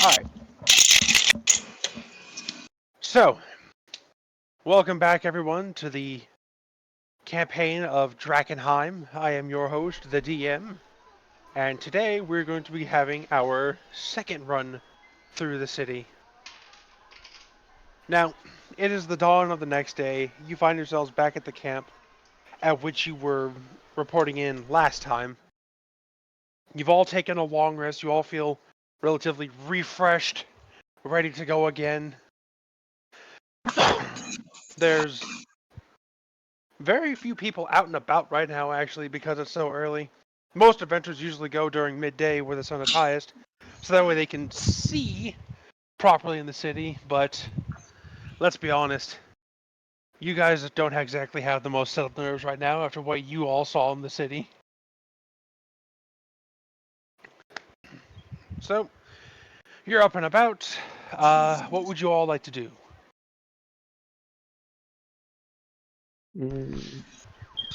Alright. So, welcome back everyone to the campaign of Drakkenheim. I am your host, the DM, and today we're going to be having our second run through the city. Now, it is the dawn of the next day. You find yourselves back at the camp at which you were reporting in last time. You've all taken a long rest. You all feel relatively refreshed, ready to go again. There's very few people out and about right now, actually, because it's so early. Most adventurers usually go during midday where the sun is highest, so that way they can see properly in the city, but let's be honest, you guys don't exactly have the most settled nerves right now after what you all saw in the city. So, you're up and about. What would you all like to do?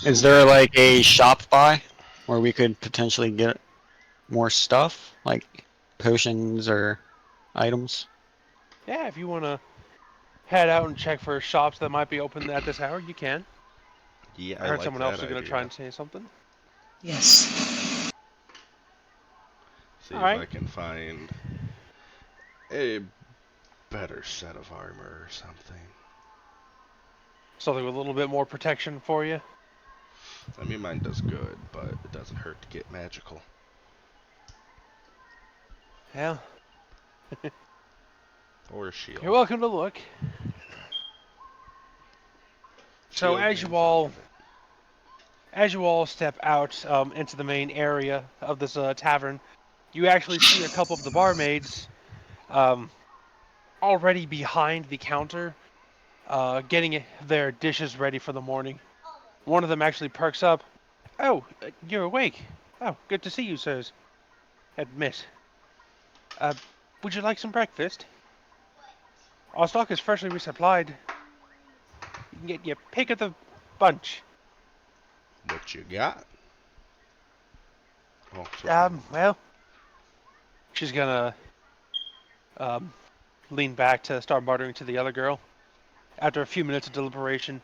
Is there like a shop by where we could potentially get more stuff, like potions or items? Yeah, if you want to head out and check for shops that might be open at this hour, you can. Yeah, I I heard like someone else that was going to try idea. and say something. Yes. See if I Alright. can find a better set of armor or something. Something with a little bit more protection for you. I mean, mine does good, but it doesn't hurt to get magical. Well, Or a shield. you're welcome to look. So Shield as and you all zombie. step out into the main area of this tavern, you actually see a couple of the barmaids um, already behind the counter, getting their dishes ready for the morning. One of them actually perks up. Oh, you're awake. Oh, good to see you, sirs. Admit. Uh, would you like some breakfast? Our stock is freshly resupplied. You can get your pick of the bunch. What you got? Oh, so Well, she's gonna um, lean back to start muttering to the other girl. After a few minutes of deliberation,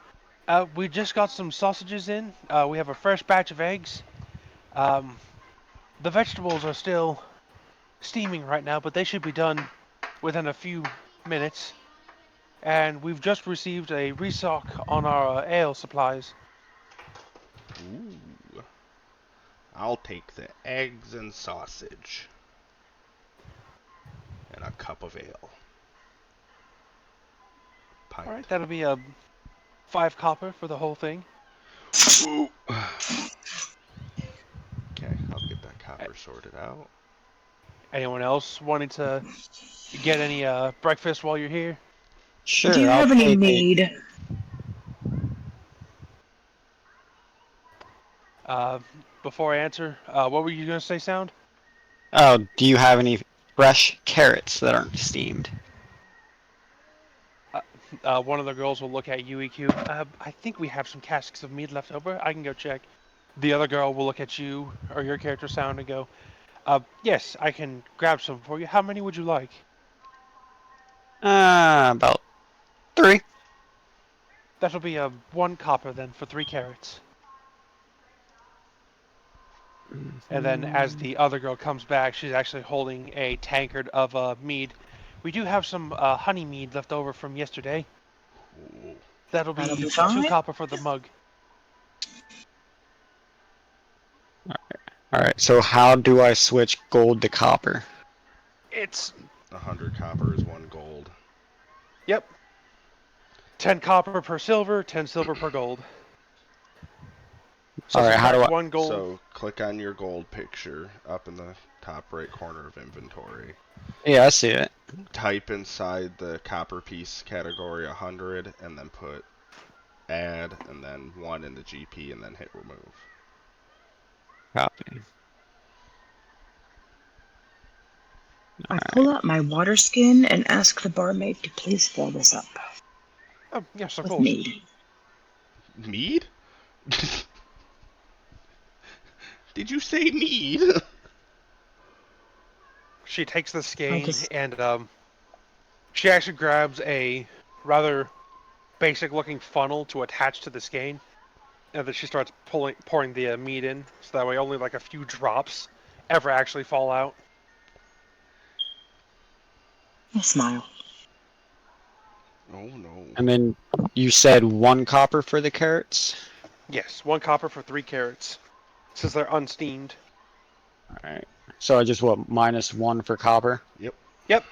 we just got some sausages in. We have a fresh batch of eggs. Um, the vegetables are still steaming right now, but they should be done within a few minutes. And we've just received a restock on our ale supplies. ooh, I'll take the eggs and sausage and a cup of ale. All right, Pint. that'll be a 5 copper for the whole thing. Ooh. Okay, I'll get that copper sorted out. Anyone else wanting to get any breakfast while you're here? Do Sure, you I'll have any take a. mead? Uh, before I answer, what were you gonna say, Sound? Oh, do you have any fresh carrots that aren't steamed? One of the girls will look at you, EQ. I think we have some casks of meat left over. I can go check. The other girl will look at you or your character, Sound, and go, yes, I can grab some for you. How many would you like? About 3. That'll be 1 copper then for 3 carrots. And then as the other girl comes back, she's actually holding a tankard of mead. We do have some honey mead left over from yesterday. Ooh. That'll That'll be be 2 fine. copper for the mug. Alright, so how do I switch gold to copper? It's 100 copper is 1 gold. Yep. 10 copper per silver, 10 silver per gold. So Alright, how do subtract I. 1 gold. So click on your gold picture up in the top right corner of inventory. Yeah, I see it. Type inside the copper piece category 100 and then put add and then 1 in the GP and then hit remove. Copy. I pull out my water skin and ask the barmaid to please fill this up Oh, yes, of with course. mead. Mead? Did you say mead? She takes the I skein just and she actually grabs a rather basic-looking funnel to attach to the skein, and then she starts pouring the meat in, so that way only like a few drops ever actually fall out. I smile. Oh no. And then you said 1 copper for the carrots? Yes, 1 copper for 3 carrots, since they're unsteamed. Alright. So I just what, -1 for copper? Yep. Yep.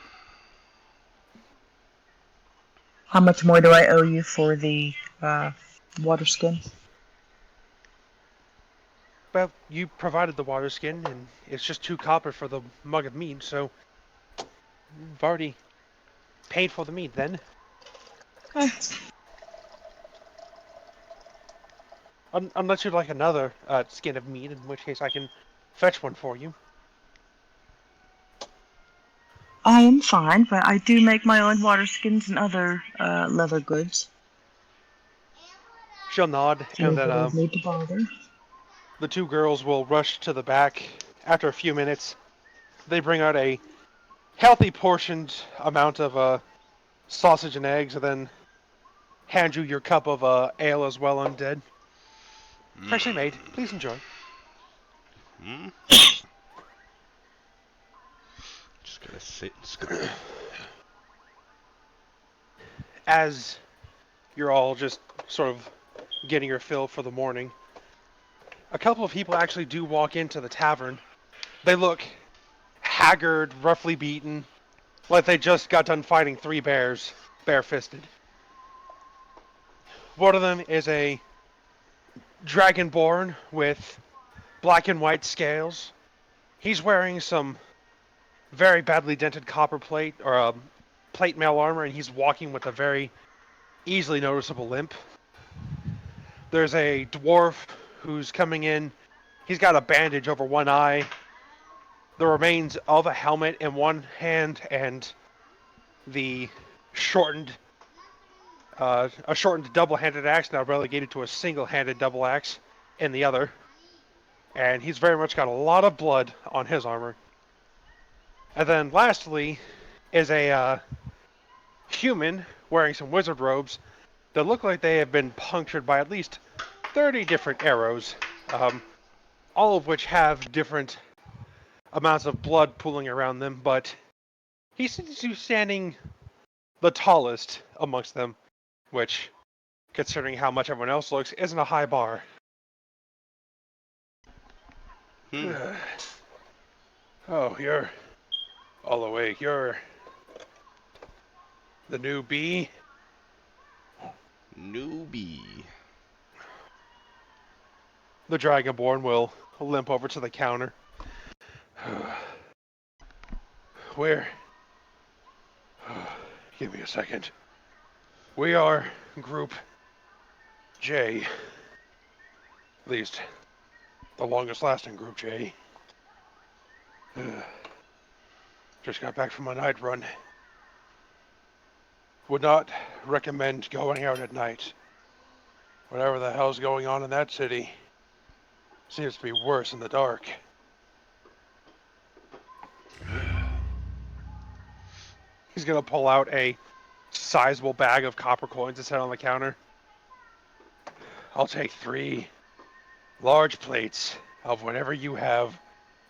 How much more do I owe you for the water skin? Well, you provided the water skin, and it's just 2 copper for the mug of mead, so you've already paid for the mead then. Eh, Unless you'd like another skin of mead, in which case I can fetch one for you. I am fine, but I do make my own water skins and other leather goods. She'll nod, So and you then don't need to bother. the 2 girls will rush to the back. After a few minutes, they bring out a healthy portioned amount of sausage and eggs, and then hand you your cup of ale as well, undead. Freshly made. Please enjoy. Hmm. Just gonna sit and scoop. As you're all just sort of getting your fill for the morning, a couple of people actually do walk into the tavern. They look haggard, roughly beaten, like they just got done fighting 3 bears, bare-fisted. One of them is a dragonborn with black and white scales. He's wearing some very badly dented copper plate, or plate mail armor, and he's walking with a very easily noticeable limp. There's a dwarf who's coming in. He's got a bandage over one eye, the remains of a helmet in one hand, and the shortened, a shortened double-handed axe, now relegated to a single-handed double axe, in the other. And he's very much got a lot of blood on his armor. And then lastly is a human wearing some wizard robes that look like they have been punctured by at least 30 different arrows, all of which have different amounts of blood pooling around them, but he seems to be standing the tallest amongst them, which, considering how much everyone else looks, isn't a high bar. Hmm. Oh, you're all awake. You're the new bee? Newbie. The Dragonborn will limp over to the counter. Where? Give me a second. We are Group J. At least, the longest lasting Group J. Just got back from a night run. Would not recommend going out at night. Whatever the hell's going on in that city seems to be worse in the dark. He's gonna pull out a sizable bag of copper coins and set on the counter. I'll take 3 large plates of whatever you have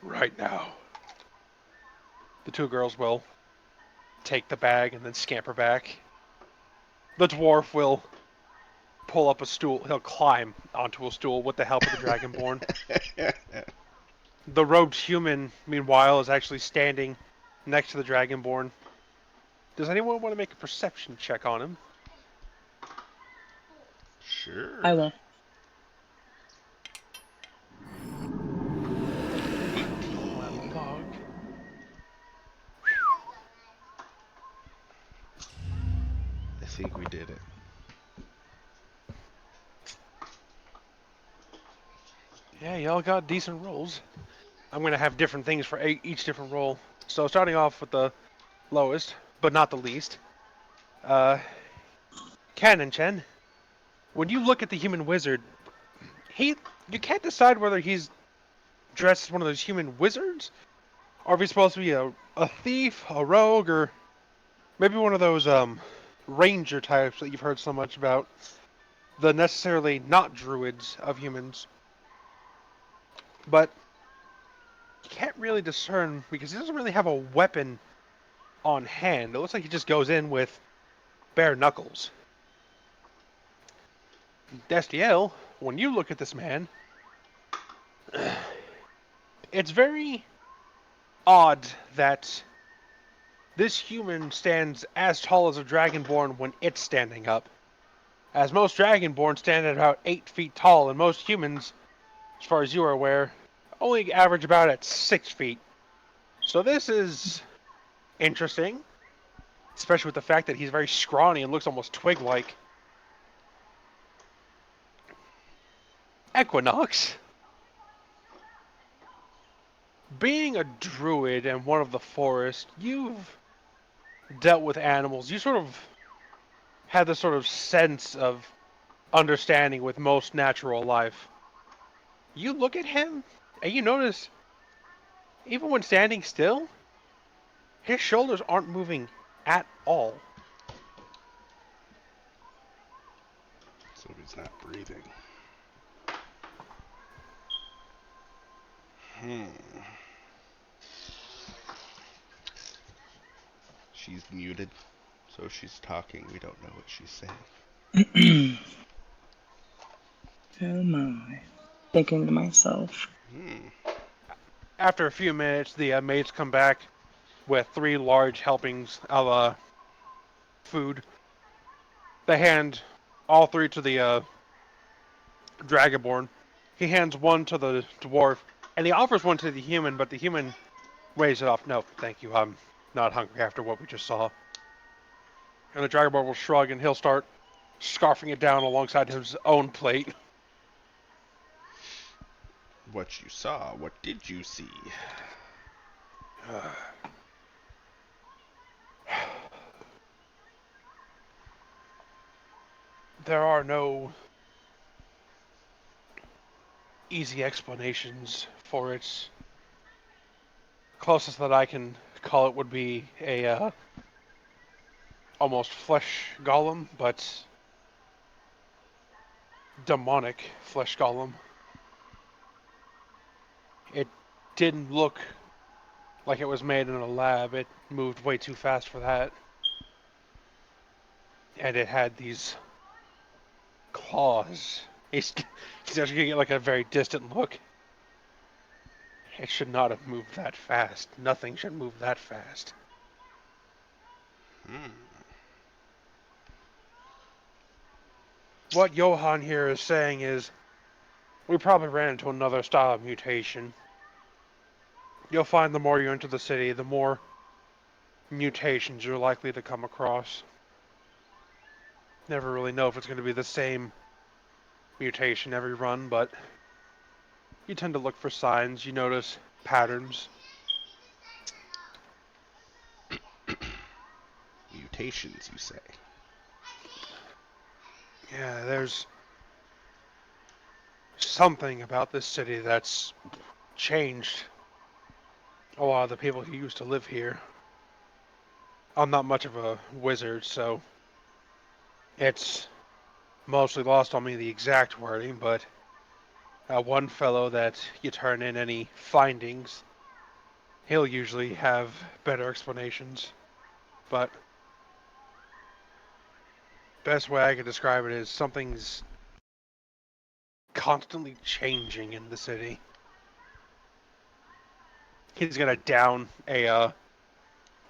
right now. The 2 girls will take the bag and then scamper back. The dwarf will pull up a stool. He'll climb onto a stool with the help of the Dragonborn. The robed human, meanwhile, is actually standing next to the Dragonborn. Does anyone want to make a perception check on him? Sure. I will. 18 on the dog. I think we did it. Yeah, y'all got decent rolls. I'm going to have different things for each different roll. So starting off with the lowest, but not the least. Canon Chen, when you look at the human wizard, you can't decide whether he's dressed as one of those human wizards Or if he's supposed to be a thief, a rogue, or maybe one of those ranger types that you've heard so much about. The necessarily not druids of humans. But you can't really discern because he doesn't really have a weapon on hand. It looks like he just goes in with bare knuckles. Destiel, when you look at this man, it's very odd that this human stands as tall as a dragonborn when it's standing up. As most dragonborn stand at about 8 feet tall, and most humans, as far as you are aware, only average about at 6 feet. So this is interesting, especially with the fact that he's very scrawny and looks almost twig-like. Equinox, being a druid and one of the forest, you've dealt with animals. You sort of have this sort of sense of understanding with most natural life. You look at him, and you notice, even when standing still, his shoulders aren't moving at all. So he's not breathing. Hmm. She's muted, so she's talking. We don't know what she's saying. Oh my. Thinking to myself. Hmm. After a few minutes, the maids come back with 3 large helpings of food. They hand all 3 to the dragonborn. He hands one to the dwarf, and he offers one to the human, but the human waves it off. No, thank you. I'm not hungry after what we just saw. And the dragonborn will shrug, and he'll start scarfing it down alongside his own plate. What you saw? What did you see? There are no easy explanations for it. Closest that I can call it would be a almost flesh golem, but demonic flesh golem. It didn't look like it was made in a lab. It moved way too fast for that. And it had these claws. He's actually gonna get like a very distant look. It should not have moved that fast. Nothing should move that fast. Hmm. What Johan here is saying is, we probably ran into another style of mutation. You'll find the more you enter the city, the more mutations you're likely to come across. Never really know if it's going to be the same mutation every run, but you tend to look for signs, you notice patterns. Mutations, you say? Yeah, there's something about this city that's changed a lot of the people who used to live here. I'm not much of a wizard, so it's mostly lost on me the exact wording, but one fellow that you turn in any findings, he'll usually have better explanations. But best way I could describe it is something's constantly changing in the city. He's gonna down a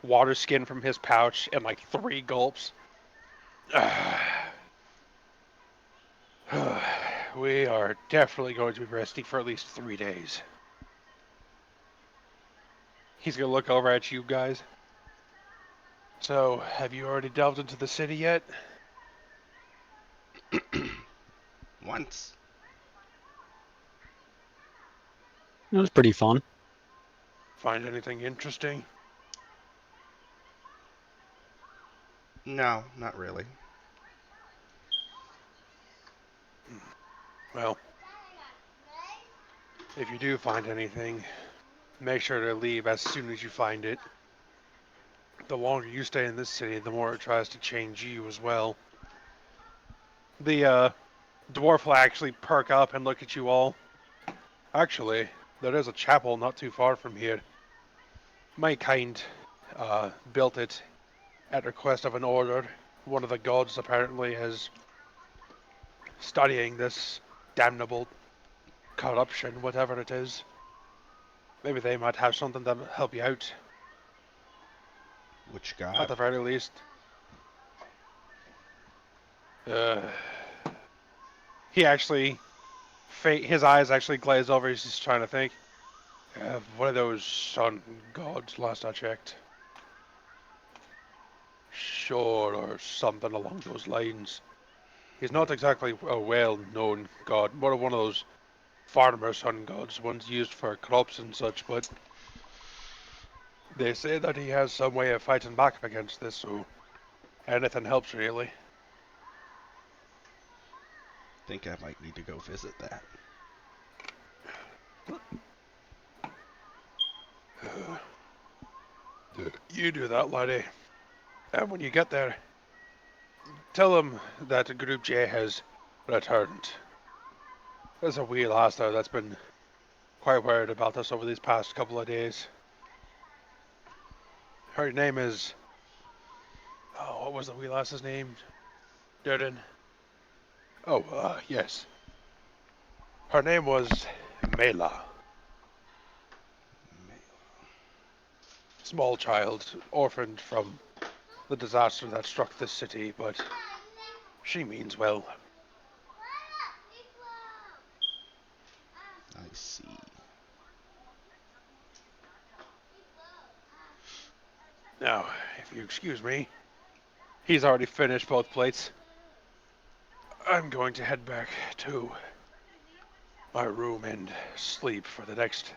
water skin from his pouch in like 3 gulps. We are definitely going to be resting for at least 3 days. He's gonna look over at you guys. So, have you already delved into the city yet? Once. It was pretty fun. Find anything interesting? No, not really. Well, if you do find anything, Make sure to leave as soon as you find it. The longer you stay in this city, the more it tries to change you as well. The dwarf will actually perk up and look at you all. Actually, there is a chapel not too far from here. My kind built it at request of an order. One of the gods apparently is studying this damnable corruption, whatever it is. Maybe they might have something that'll help you out, Which at god? the very least. Uh, he actually, his eyes actually glaze over. He's just trying to think. One of those sun gods, last I checked. Sure, or something along those lines. He's not exactly a well-known god, more of one of those farmer sun gods, ones used for crops and such, but they say that he has some way of fighting back against this, so anything helps really. Think I might need to go visit that. You do that, laddie. And when you get there, tell him that Group J has returned. There's a wee lass there that's been quite worried about us over these past couple of days. Her name is... Oh, what was the wee lass's name? Durden. Oh, yes. Her name was Mela. Small child, orphaned from the disaster that struck this city, but she means well. I see. Now, if you excuse me, he's already finished both plates. I'm going to head back to my room and sleep for the next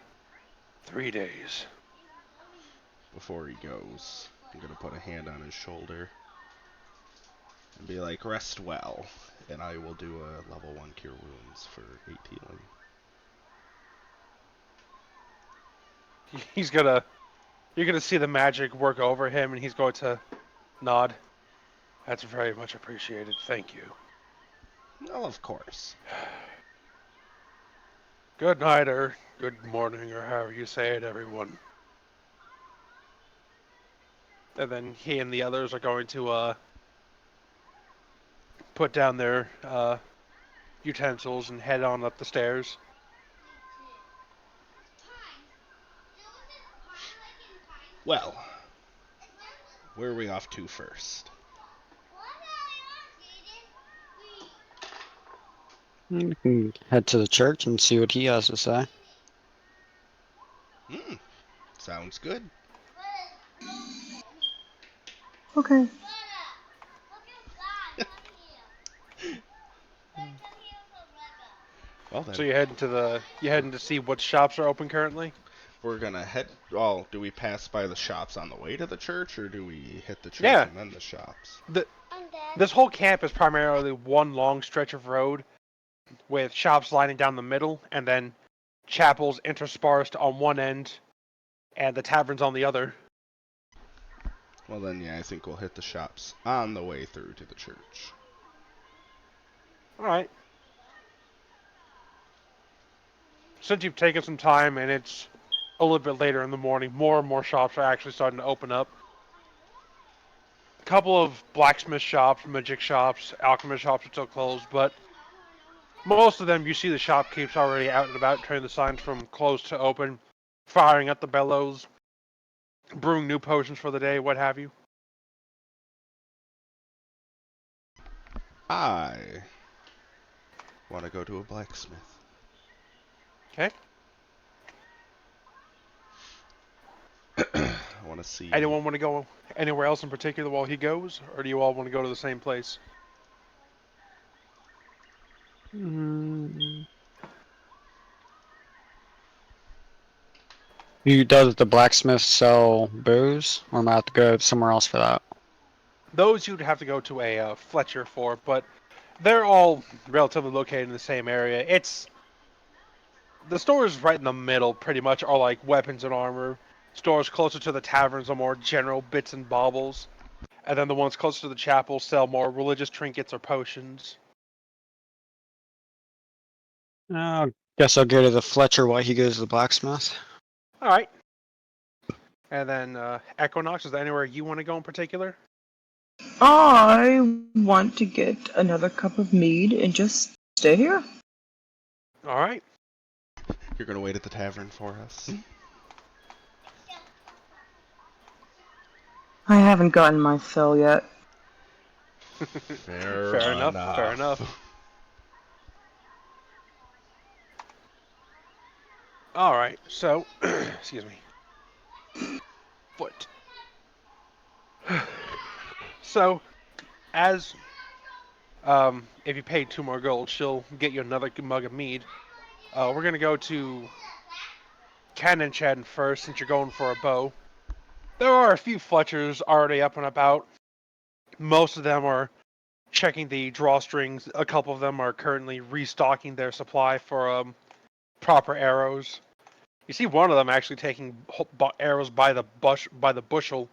3 days. Before he goes, I'm gonna put a hand on his shoulder and be like, rest well, and I will do a level 1 cure wounds for 8 healing. He's gonna, you're gonna see the magic work over him, and he's going to nod. That's very much appreciated. Thank you. Oh, of course. Good night, or good morning, or however you say it, everyone. And then he and the others are going to put down their utensils and head on up the stairs. Well, where are we off to first? We can head to the church and see what he has to say. Sounds good. Okay. Well So then, you heading to see what shops are open currently? we're gonna head. Oh, do we pass by the shops on the way to the church, or do we hit the church Yeah. and then the shops? This whole camp is primarily one long stretch of road with shops lining down the middle, and then chapels interspersed on one end, and the taverns on the other. Well then, yeah, I think we'll hit the shops on the way through to the church. All right. Since you've taken some time and it's a little bit later in the morning, more and more shops are actually starting to open up. A couple of blacksmith shops, magic shops, alchemist shops are still closed, but most of them you see the shopkeepers already out and about, turning the signs from closed to open, firing at the bellows, brewing new potions for the day, what have you. I want to go to a blacksmith. Okay. I want to see. Anyone want to go anywhere else in particular while he goes, or do you all want to go to the same place? Mm. Does the blacksmith sell booze, or am I have to go somewhere else for that? Those you'd have to go to a Fletcher for, but they're all relatively located in the same area. It's The stores right in the middle pretty much are like weapons and armor. Stores closer to the taverns are more general bits and baubles. And then the ones closer to the chapel sell more religious trinkets or potions. Guess I'll go to the Fletcher while he goes to the blacksmith. Alright. And then Equinox, is there anywhere you want to go in particular? I want to get another cup of mead and just stay here. Alright. You're gonna wait at the tavern for us. I haven't gotten my fill yet. Fair enough. Fair enough. enough. Alright, so, excuse me. Foot. So, as if you pay 2 more gold, she'll get you another mug of mead. We're gonna go to Cannon Chen first, since you're going for a bow. There are a few Fletchers already up and about. Most of them are checking the drawstrings. A couple of them are currently restocking their supply for proper arrows. You see one of them actually taking arrows by the bushel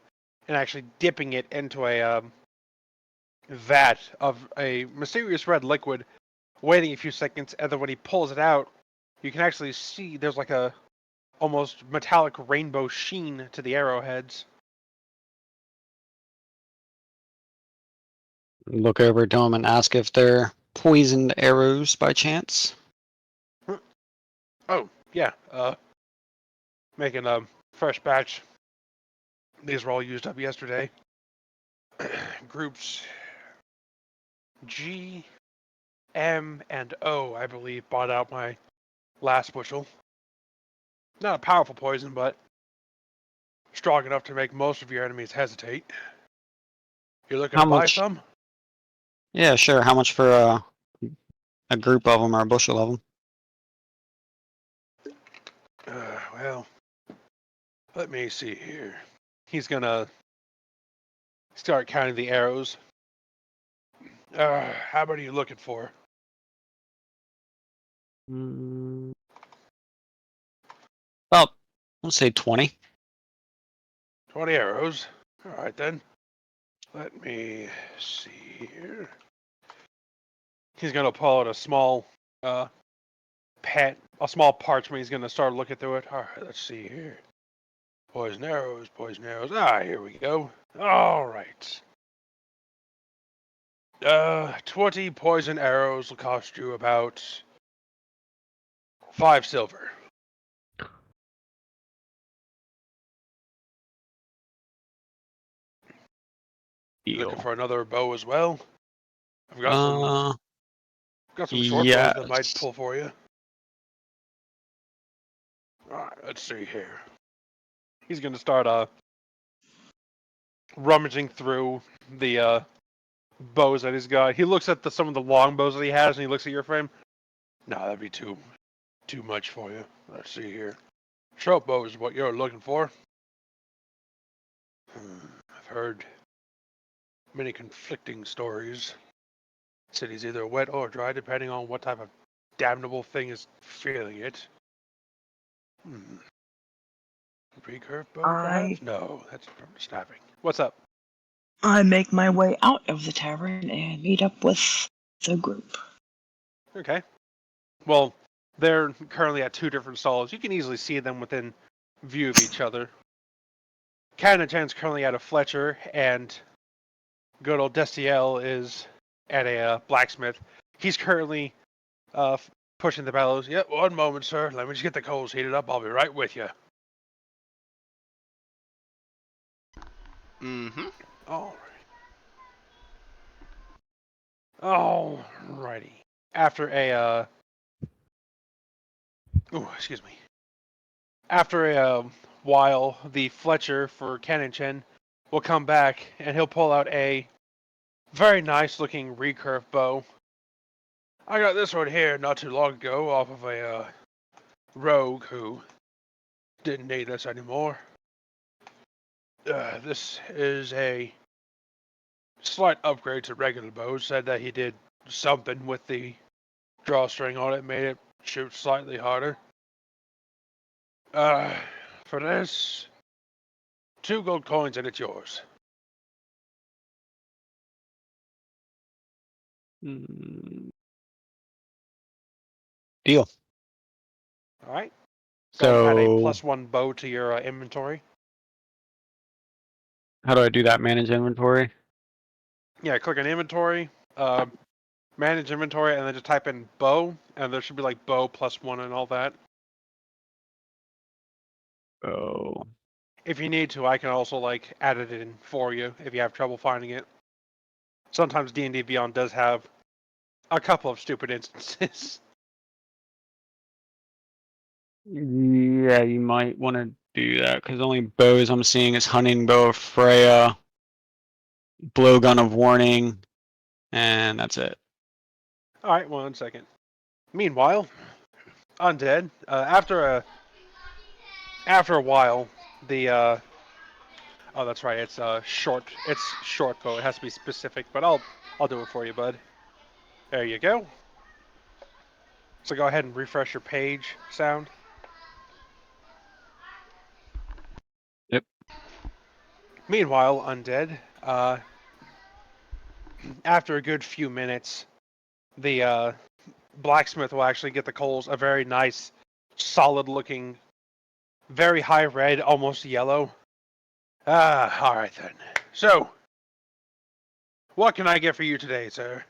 and actually dipping it into a vat of a mysterious red liquid, waiting a few seconds, and then when he pulls it out, you can actually see there's like a almost metallic rainbow sheen to the arrowheads. Look over to him and ask if they're poisoned arrows by chance. Oh, yeah, making a fresh batch. These were all used up yesterday. Groups G, M, and O, I believe, bought out my last bushel. Not a powerful poison, but strong enough to make most of your enemies hesitate. You looking How to buy much? some? Yeah, sure. How much for a group of them or a bushel of them? Well, let me see here. He's gonna start counting the arrows. How many are you looking for? About, let's say 20. 20 arrows. All right then. Let me see here. He's gonna pull out a small uh a small parchment. He's gonna start looking through it. All right, let's see here. Poison arrows, poison arrows. Here we go. All right. 20 poison arrows will cost you about 5 silver. You looking Deal. for another bow as well? I've got some short bows that might Yes. pull for you. All right, let's see here. He's gonna start rummaging through the bows that he's got. He looks at some of the long bows that he has, and he looks at your frame. No, that'd be too much for you. Let's see here. Short bow is what you're looking for. I've heard many conflicting stories. City's either wet or dry, depending on what type of damnable thing is feeling it. Recurve bow, I perhaps? No, that's from snapping. What's up? I make my way out of the tavern and meet up with the group. Okay. Well, they're currently at 2 different stalls. You can easily see them within view of each other. Cannon Chan's currently at a Fletcher, and good old Destiel is at a blacksmith. He's currently pushing the bellows. Yep, one moment, sir. Let me just get the coals heated up. I'll be right with you. Mm-hmm. All right. Alrighty. After a excuse me. After a while, the Fletcher for Cannon Chen will come back, and he'll pull out a very nice looking recurve bow. I got this one here not too long ago off of a rogue who didn't need this anymore. This is a slight upgrade to regular bows. Said that he did something with the drawstring on it, made it shoot slightly harder. Uh, for this, 2 gold coins and it's yours. Mm, deal. All right. Go and add a So, +1 bow to your inventory. how do I do that? Manage inventory? Yeah, click on inventory, manage inventory, and then just type in bow, and there should be like bow +1 and all that. Oh. If you need to, I can also like add it in for you if you have trouble finding it. Sometimes D&D Beyond does have a couple of stupid instances. Yeah, you might want to do that because only bows I'm seeing is hunting bow of Freya, blowgun of warning, and that's it. All right, 1 second. Meanwhile, undead. After a while, the oh, that's right. It's short. It's short bow. It has to be specific, but I'll do it for you, bud. There you go. So go ahead and refresh your page sound. Yep. Meanwhile, undead. After a good few minutes, the blacksmith will actually get the coals a very nice, solid-looking, very high red, almost yellow. All right then. So, what can I get for you today, sir?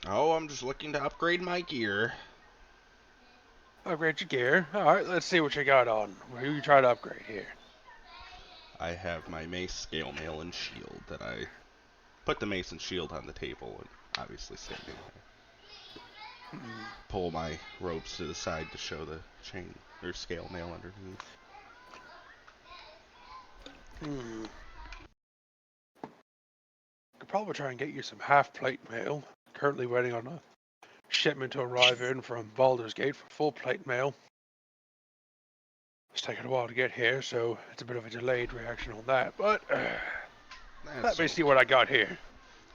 Oh, I'm just looking to upgrade my gear. Upgrade your gear. All right, let's see what you got on. Who you try to upgrade here? I have my mace, scale mail, and shield that I put the mace and shield on the table and obviously standing there. Pull my ropes to the side to show the chain or scale mail underneath. Could probably try and get you some half-plate mail. Currently waiting on a shipment to arrive in from Baldur's Gate for full-plate mail. It's taken a while to get here, so it's a bit of a delayed reaction on that. But let That's me see okay. what I got here.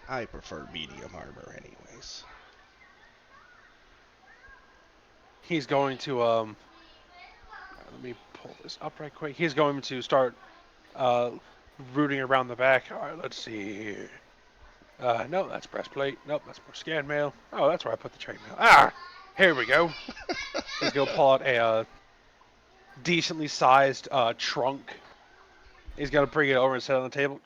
I prefer medium armor anyways. He's going to let me pull this up right quick. He's going to start uh, rooting around the back. All right, let's see here. No, that's breastplate. Nope, that's more scan mail. Oh, that's where I put the chainmail. Here we go. He's gonna pull out a decently sized trunk. He's gonna bring it over and set it on the table.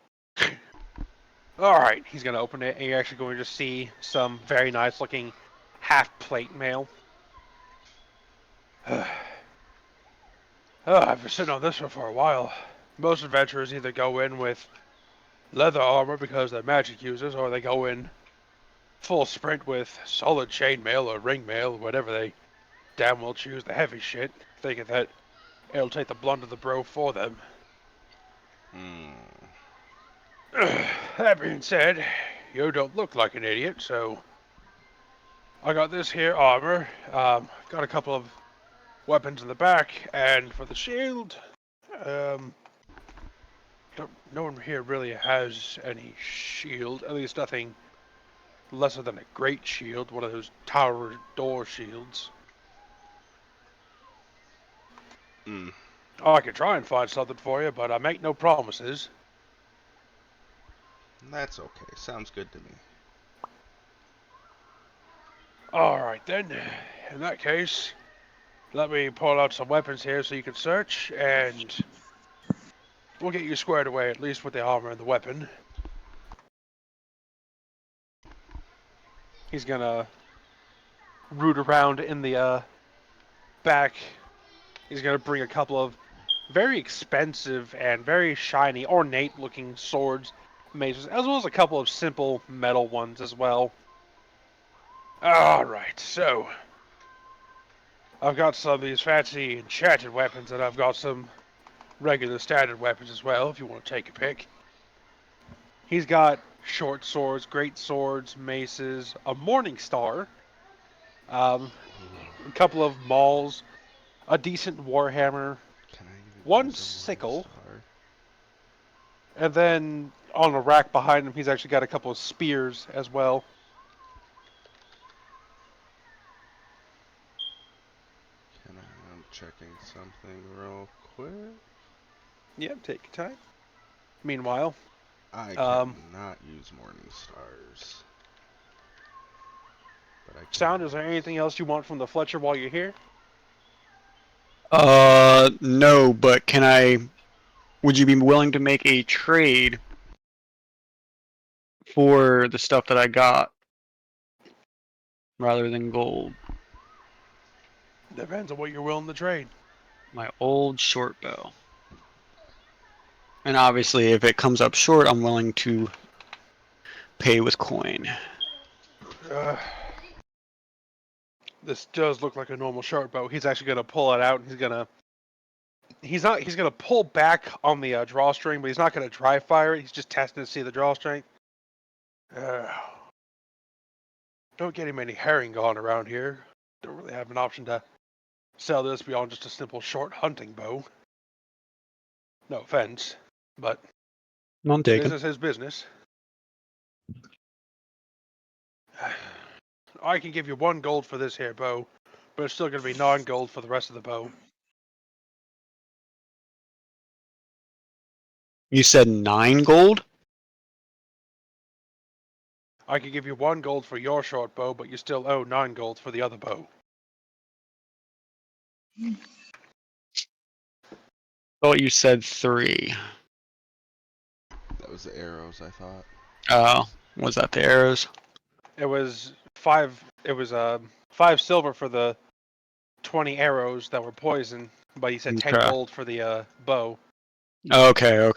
All right, he's gonna open it, and you're actually going to see some very nice looking half plate mail. I've been sitting on this one for a while. Most adventurers either go in with leather armor because they're magic users, or they go in full sprint with solid chainmail or ring mail, whatever they damn well choose the heavy shit, thinking that it'll take the blunt of the bro for them. That being said, you don't look like an idiot, so I got this here armor. Got a couple of weapons in the back, and for the shield, no one here really has any shield. At least nothing lesser than a great shield, one of those tower door shields. Oh, I could try and find something for you, but I make no promises. That's okay. Sounds good to me. Alright then, in that case, let me pull out some weapons here so you can search, and we'll get you squared away, at least with the armor and the weapon. He's gonna root around in the back. He's gonna bring a couple of very expensive and very shiny, ornate looking swords, maces, as well as a couple of simple metal ones as well. Alright, so I've got some of these fancy enchanted weapons, and I've got some regular standard weapons as well, if you want to take a pick. He's got short swords, great swords, maces, a morning star, a couple of mauls, a decent warhammer, Can I even one use a morning sickle, star? and then on a rack behind him, he's actually got a couple of spears as well. Can I check checking something real quick. Yep, take your time. Meanwhile, I cannot use morning stars. But I can. Sound, is there anything else you want from the Fletcher while you're here? No, but would you be willing to make a trade for the stuff that I got rather than gold? Depends on what you're willing to trade. My old short bow. And obviously, if it comes up short, I'm willing to pay with coin. This does look like a normal short bow. He's actually gonna pull it out. He's gonna pull back on the drawstring, but he's not gonna dry fire it. He's just testing to see the drawstring. Don't get him any herring gone around here. Don't really have an option to sell this beyond just a simple short hunting bow. No offense, but I'm taking. business is business. I can give you 1 gold for this here bow, but it's still going to be 9 gold for the rest of the bow. You said 9 gold? I can give you 1 gold for your short bow, but you still owe 9 gold for the other bow. Thought you said 3. That was the arrows, I thought. Oh, was that the arrows? It was 5. It was 5 silver for the 20 arrows that were poison, but you said 10 Okay. gold for the bow. Okay.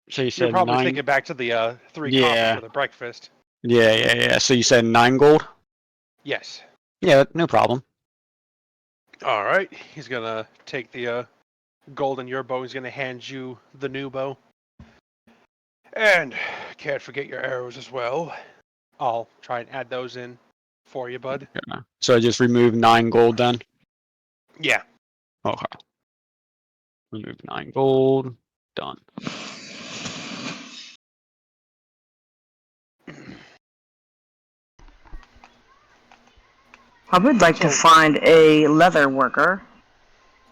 So you You're said probably 9. thinking back to the 3 copper Yeah. for the breakfast. Yeah. So you said 9 gold? Yes. Yeah, no problem. All right. He's gonna take the gold in your bow. He's gonna hand you the new bow. And can't forget your arrows as well. I'll try and add those in for you, bud. Yeah. So I just remove 9 gold then? Yeah. Okay. Remove 9 gold. Done. I would like to So- find a leather worker.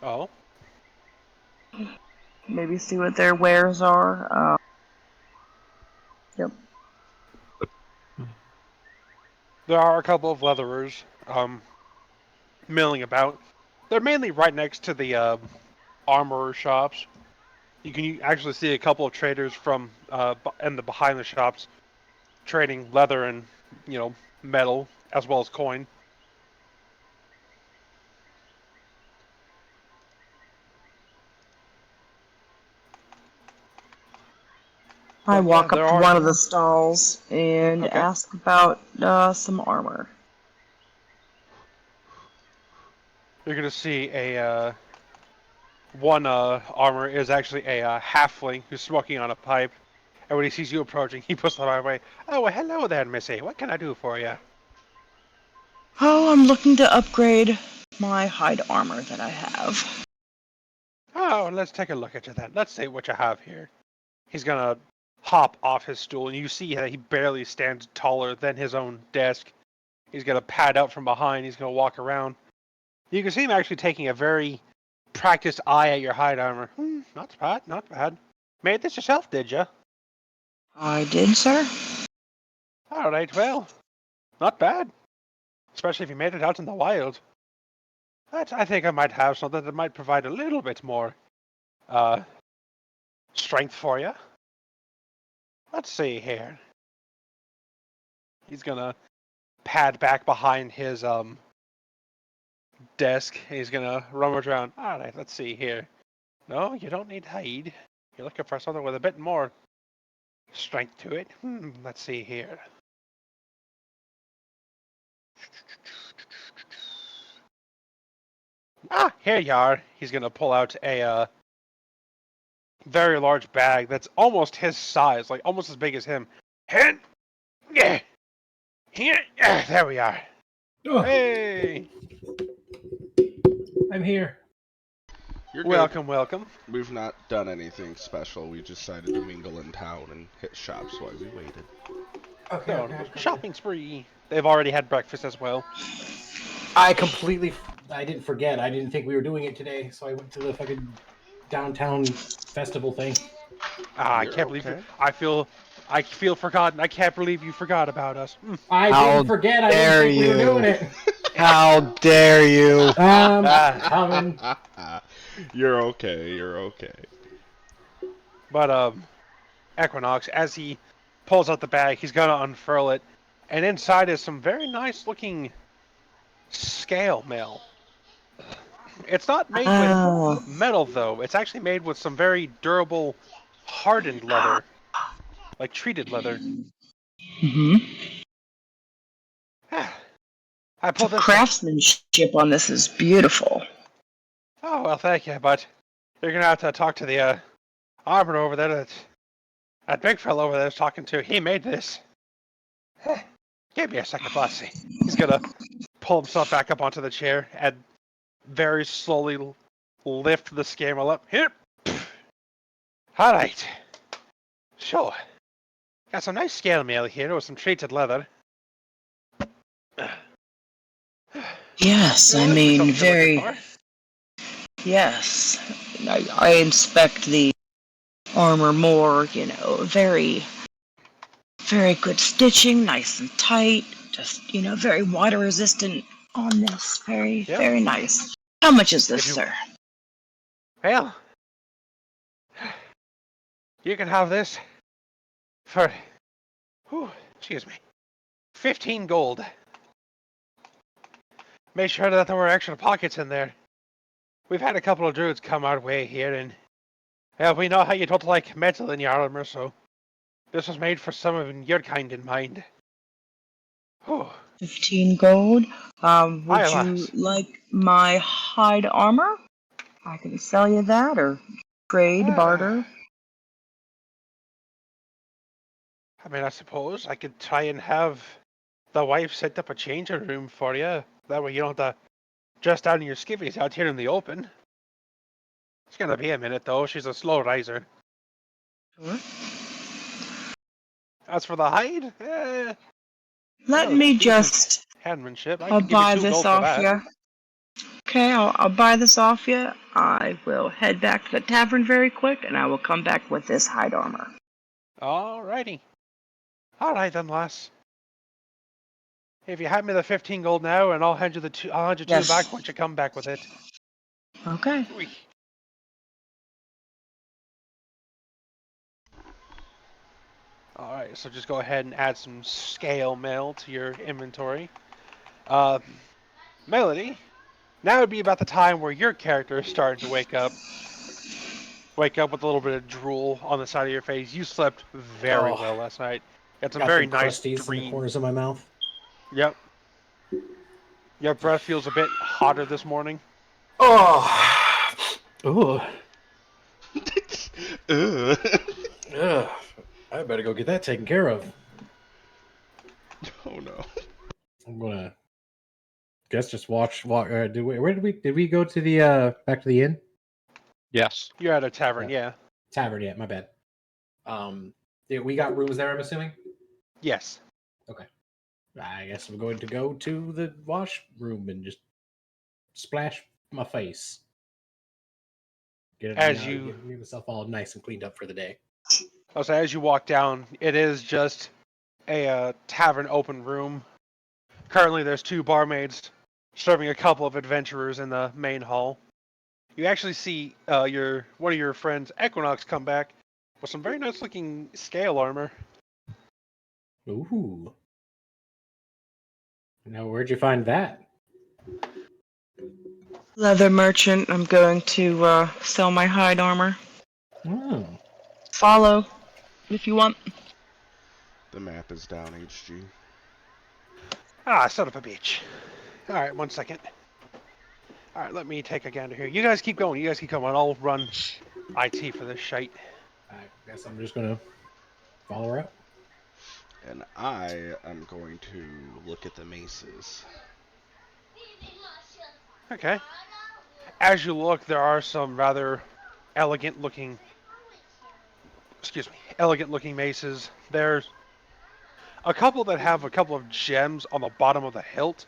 Oh. Maybe see what their wares are. Yep. There are a couple of leatherers milling about. They're mainly right next to the armorer shops. You can actually see a couple of traders from in the behind the shops trading leather and metal as well as coin. I But walk up there to are one of the stalls and Okay. ask about some armor. You're gonna see a one armor is actually a halfling who's smoking on a pipe, and when he sees you approaching, he puts the right away. Oh, well, hello there, Missy. What can I do for you? Oh, I'm looking to upgrade my hide armor that I have. Oh, let's take a look at you then. Let's see what you have here. He's gonna hop off his stool, and you see that he barely stands taller than his own desk. He's gonna pad out from behind. He's gonna walk around. You can see him actually taking a very practiced eye at your hide armor. Not bad, not bad. Made this yourself, did you? I did, sir. All right, well, not bad. Especially if you made it out in the wild. But I think I might have something that might provide a little bit more strength for you. Let's see here. He's gonna pad back behind his desk. He's gonna rummage around. All right, let's see here. No, you don't need hide. You're looking for something with a bit more strength to it. Let's see here. Ah, here you are. He's gonna pull out a very large bag that's almost his size, like almost as big as him. And yeah, here, there we are. Oh, Hey, I'm here. You're good. welcome, welcome. We've not done anything special. We decided to mingle in town and hit shops while we waited. Okay, No, okay. shopping spree. They've already had breakfast as well. I completely I didn't forget. I didn't think we were doing it today, so I went to the fucking downtown festival thing. I You're can't believe you. okay. I feel forgotten. I can't believe you forgot about us. I How didn't forget. I didn't dare think we were doing you? it. How dare you? Coming. You're okay. You're okay. But Equinox, as he pulls out the bag, he's gonna unfurl it, and inside is some very nice looking scale mail. It's not made with Oh. metal though. It's actually made with some very durable, hardened leather, like treated leather. Hmm. I The pulled this. craftsmanship on this is beautiful. Oh well, thank you, but you're gonna have to talk to the armor over there. That big fellow over there is talking to. He made this. Give me a second, Lassie. He's gonna pull himself back up onto the chair and very slowly lift the scale up. Here. All right. So, got some nice scale mail here with some treated leather. Yes, I Must be mean, something you're looking very. for. Yes. I inspect the armor more, very, very good stitching, nice and tight. Just, very water resistant on this. Very, Yep. very nice. How much is this, If you- sir? Well, you can have this for, excuse me, 15 gold. Make sure that there were extra pockets in there. We've had a couple of druids come our way here, and we know how you don't like metal in your armor, so this was made for some of your kind in mind. Whew. 15 gold. Aye, Would you lass. like my hide armor? I can sell you that, or trade, barter. I mean, I suppose I could try and have the wife set up a changing room for you. That way you don't have to dress down in your skivvies out here in the open. It's gonna be a minute though. She's a slow riser. Sure. As for the hide, Let it's me decent just. handmanship. I I'll could give you buy 2 this gold for off that. you. Okay, I'll buy this off you. I will head back to the tavern very quick, and I will come back with this hide armor. Alrighty. Alright then, lass. If you hand me the 15 gold now, and I'll hand you I'll hand you 2 Yes. back once you come back with it. Okay. Whee. Alright, so just go ahead and add some scale mail to your inventory. Melody, now would be about the time where your character is starting to wake up. Wake up with a little bit of drool on the side of your face. You slept very Oh, well last night. It's a got very them nice crusties in the dream. corners of my mouth. Yep. Your breath feels a bit hotter this morning. Oh. Ooh. Ugh. Ugh. I better go get that taken care of. Oh no. I'm gonna guess just walk. Where did we go to the back to the inn? Yes. You're at a tavern, yeah. Tavern, yeah, my bad. Yeah, we got rooms there, I'm assuming. Yes. Okay. I guess I'm going to go to the washroom and just splash my face. Get myself all nice and cleaned up for the day. Also, as you walk down, it is just a tavern open room. Currently, there's 2 barmaids serving a couple of adventurers in the main hall. You actually see one of your friends, Equinox, come back with some very nice looking scale armor. Ooh. Now, where'd you find that? Leather merchant, I'm going to sell my hide armor. Oh. Follow, if you want. The map is down, HG. Son of a bitch. Alright, 1 second. Alright, let me take a gander here. You guys keep going. I'll run IT for this shite. I guess I'm just gonna follow her up. And I am going to look at the maces. Okay. As you look, there are some rather elegant looking maces. There's a couple that have a couple of gems on the bottom of the hilt.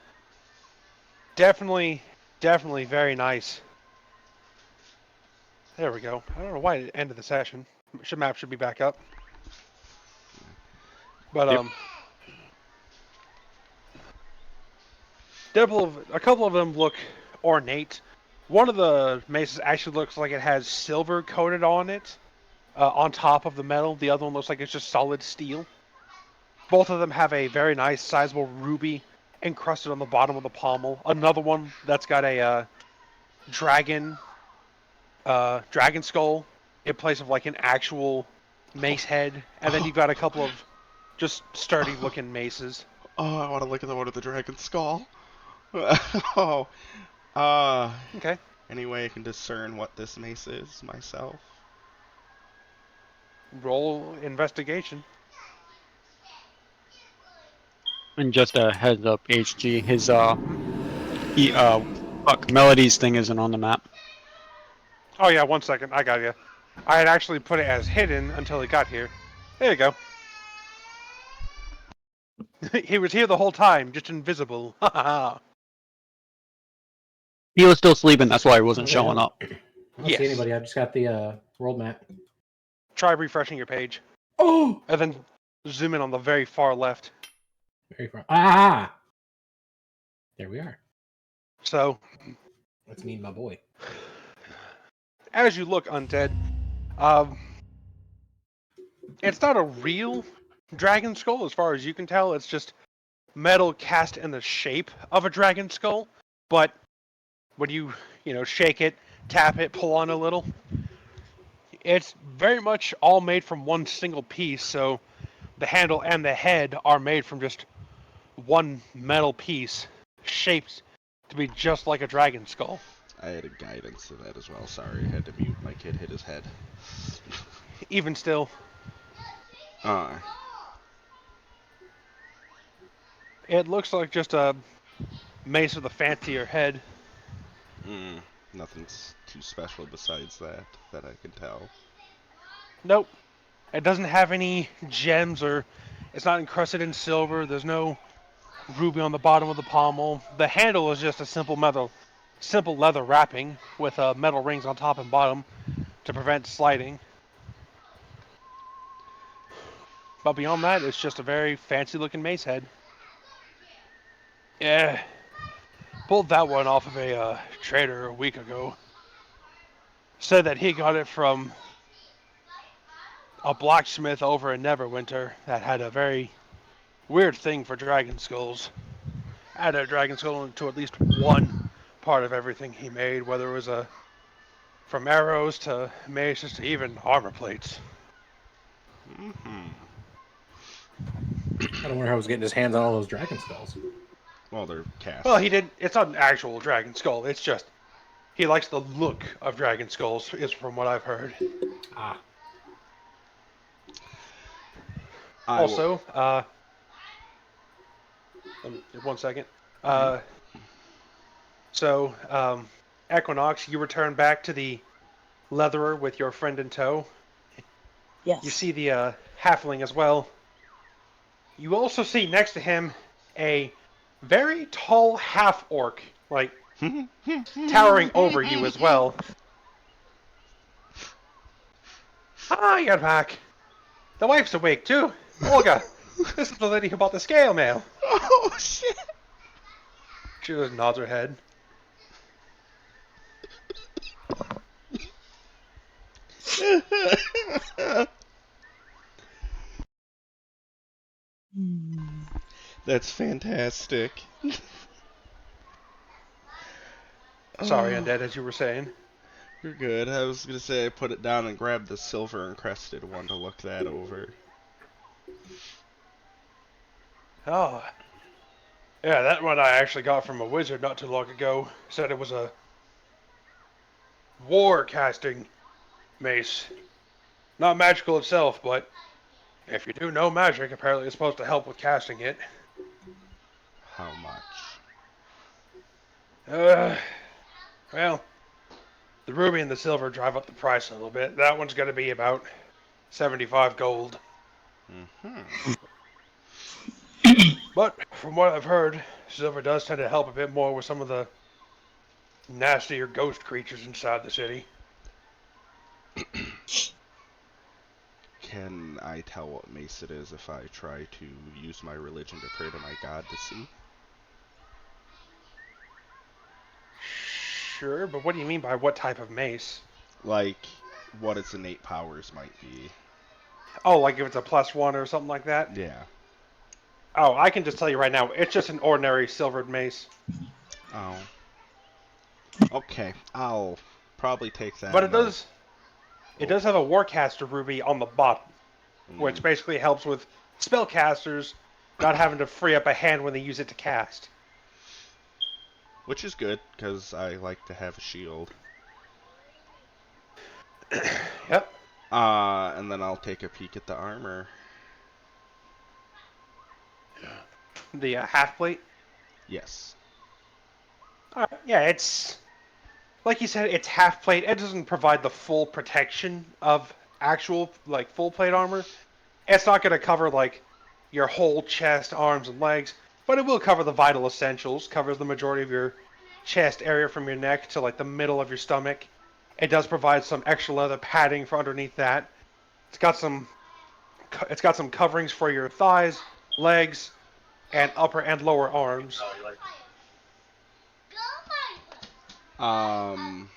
Definitely Definitely very nice. There we go. I don't know why it ended the session. Map should be back up. But Yep. a couple of them look ornate. One of the maces actually looks like it has silver coated on it, on top of the metal. The other one looks like it's just solid steel. Both of them have a very nice, sizable ruby encrusted on the bottom of the pommel. Another one that's got a dragon skull in place of like an actual mace head, and then you've got a couple of just sturdy looking maces. Oh, I want to look at the one with the dragon skull. Oh, uh, Okay. any way I can discern what this mace is myself? Roll investigation. And just a heads up, HG, his Melody's thing isn't on the map. Oh yeah, 1 second. I got you. I had actually put it as hidden until he got here. There you go. He was here the whole time, just invisible. Ha ha ha. He was still sleeping, that's why he wasn't Okay, showing up. I don't Yes. see anybody. I just got the world map. Try refreshing your page. Oh! And then zoom in on the very far left. Very far. Ah! There we are. So, Let's meet my boy. as you look, Undead, it's not a real dragon skull as far as you can tell. It's just metal cast in the shape of a dragon skull. But when you shake it, tap it, pull on a little, it's very much all made from one single piece. So the handle and the head are made from just one metal piece, shaped to be just like a dragon skull. I had a guidance to that as well. Sorry, I had to mute. My kid hit his head. Even still, Uh, it looks like just a mace with a fancier head. mm, nothing's too special besides that I can tell. Nope. It doesn't have any gems or it's not encrusted in silver. There's no ruby on the bottom of the pommel. The handle is just a simple leather wrapping with metal rings on top and bottom to prevent sliding. But beyond that, it's just a very fancy looking mace head. Yeah, pulled that one off of a trader a week ago. Said that he got it from a blacksmith over in Neverwinter that had a very weird thing for dragon skulls. Add a dragon skull into at least one part of everything he made, whether it was from arrows to maces to even armor plates. Mm-hmm. I don't wonder how he was getting his hands on all those dragon skulls. Well, they're cast. Well, he did. It's not an actual dragon skull. It's just he likes the look of dragon skulls, is from what I've heard. Ah. Also, 1 second. So, Equinox, you return back to the leatherer with your friend in tow. Yes. You see the halfling as well. You also see next to him a very tall half orc, like towering over you as well. Ah, you're back. The wife's awake too. Olga, this is the lady who bought the scale mail. Oh shit! She just nods her head. That's fantastic. Sorry, Oh, Undead, as you were saying. you're good. I was gonna say I put it down and grabbed the silver encrusted one to look that over. Oh. Yeah, that one I actually got from a wizard not too long ago. Said it was a war casting mace. Not magical itself, but if you do know magic, apparently it's supposed to help with casting it. How much? Uh, well, the ruby and the silver drive up the price a little bit. That one's going to be about 75 gold. Mm-hmm. But from what I've heard, silver does tend to help a bit more with some of the nastier ghost creatures inside the city. Can I tell what mace it is if I try to use my religion to pray to my god to see? Sure, but what do you mean by what type of mace? Like, what its innate powers might be. Oh, like if it's a +1 or something like that? Yeah. Oh, I can just tell you right now, it's just an ordinary silvered mace. Oh. Okay, I'll probably take that But it note. does have a Warcaster ruby on the bottom, which Mm, basically helps with spellcasters not having to free up a hand when they use it to cast. which is good, because I like to have a shield. Yep. And then I'll take a peek at the armor. The half plate. Yes. Yeah, it's like you said, it's half plate. It doesn't provide the full protection of actual like full plate armor. It's not going to cover like your whole chest, arms, and legs, but it will cover the vital essentials. Covers the majority of your chest area from your neck to like the middle of your stomach. It does provide some extra leather padding for underneath that. It's got some coverings for your thighs, legs, and upper and lower arms. Um,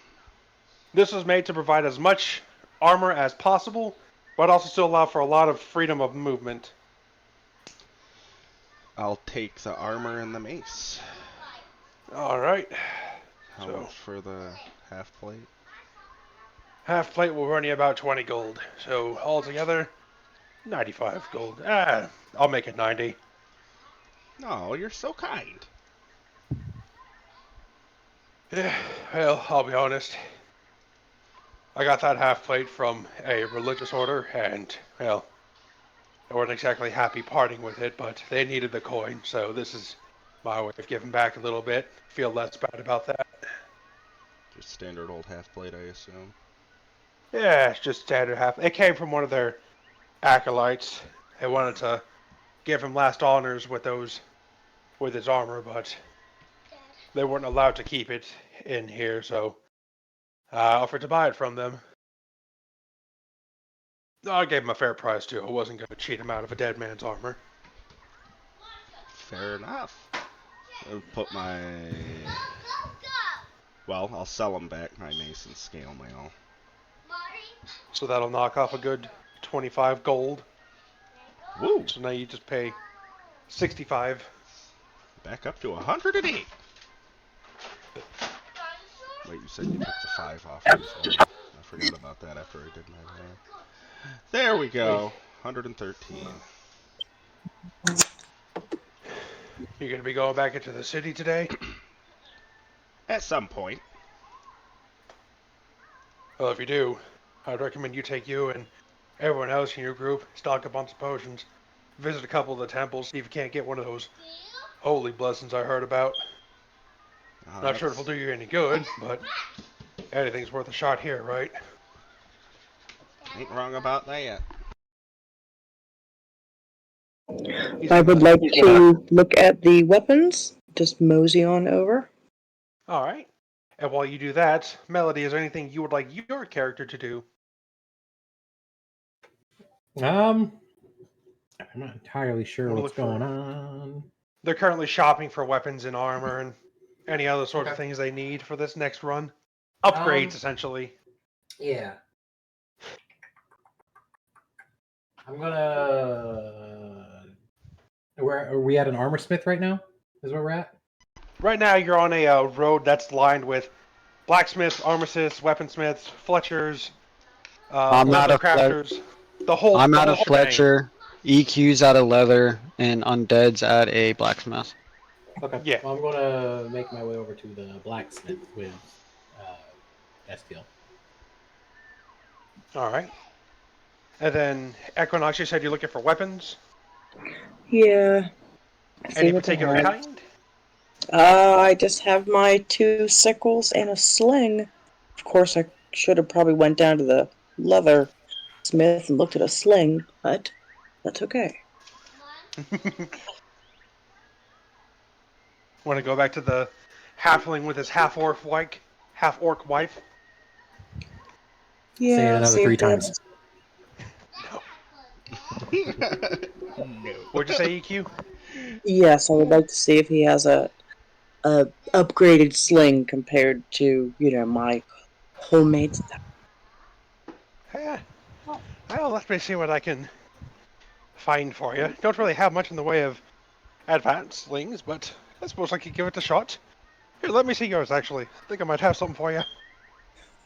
This was made to provide as much armor as possible, but also still allow for a lot of freedom of movement. I'll take the armor and the mace. All right. How So much for the half plate? half plate will run you about 20 gold. So altogether, 95 gold. I'll make it 90. No, you're so kind. Yeah, well, I'll be honest. I got that half plate from a religious order, and, well, they weren't exactly happy parting with it, but they needed the coin, so this is my way of giving back a little bit. Feel less bad about that. Just standard old half plate, I assume. Yeah, it's just standard half. It came from one of their acolytes. They wanted to give him last honors with his armor, but they weren't allowed to keep it in here, so I offered to buy it from them. I gave him a fair price too. I wasn't going to cheat him out of a dead man's armor. Fair enough. I'll put my... Well, I'll sell them back my mace and scale mail. So that'll knock off a good 25 gold. Woo! So now you just pay 65. Back up to 108. Wait, you said you took the 5 off me as well. I forgot about that after I did my math. There we go. 113. You're going to be going back into the city today? At some point. Well, if you do, I'd recommend you and everyone else in your group stock up on some potions. Visit a couple of the temples, see if you can't get one of those holy blessings I heard about. Not sure if it'll do you any good, but anything's worth a shot here, right? Ain't wrong about that. I would like to look at the weapons. Just mosey on over. All right. And while you do that, Melody, is there anything you would like your character to do? I'm not entirely sure Wanna what's look for- going on. They're currently shopping for weapons and armor and any other sort of Okay. things they need for this next run. Upgrades, essentially. Yeah. I'm gonna. Are we at an armor smith right now? Is where we're at? Right now, you're on a road that's lined with blacksmiths, armorsmiths, weaponsmiths, fletchers, I'm out leather of crafters. The whole shebang. Fletcher, EQ's out of leather, and Undead's at a blacksmith. Okay. Yeah. Well, I'm gonna make my way over to the blacksmith with Estiel. All right. And then Equinox, you said you're looking for weapons. Yeah. Any particular kind? I just have my 2 sickles and a sling. Of course, I should have probably went down to the leather smith and looked at a sling, but that's okay. Want to go back to the halfling with his half-orc half-orc wife. Yeah, Say it another see 3 if he times. has- No. No. What'd you say, EQ? Yes, I would like to see if he has a upgraded sling compared to my homemade stuff. Yeah. Well, let me see what I can find for you. Don't really have much in the way of advanced slings, but I suppose I could give it a shot. Here, let me see yours, actually. I think I might have something for you.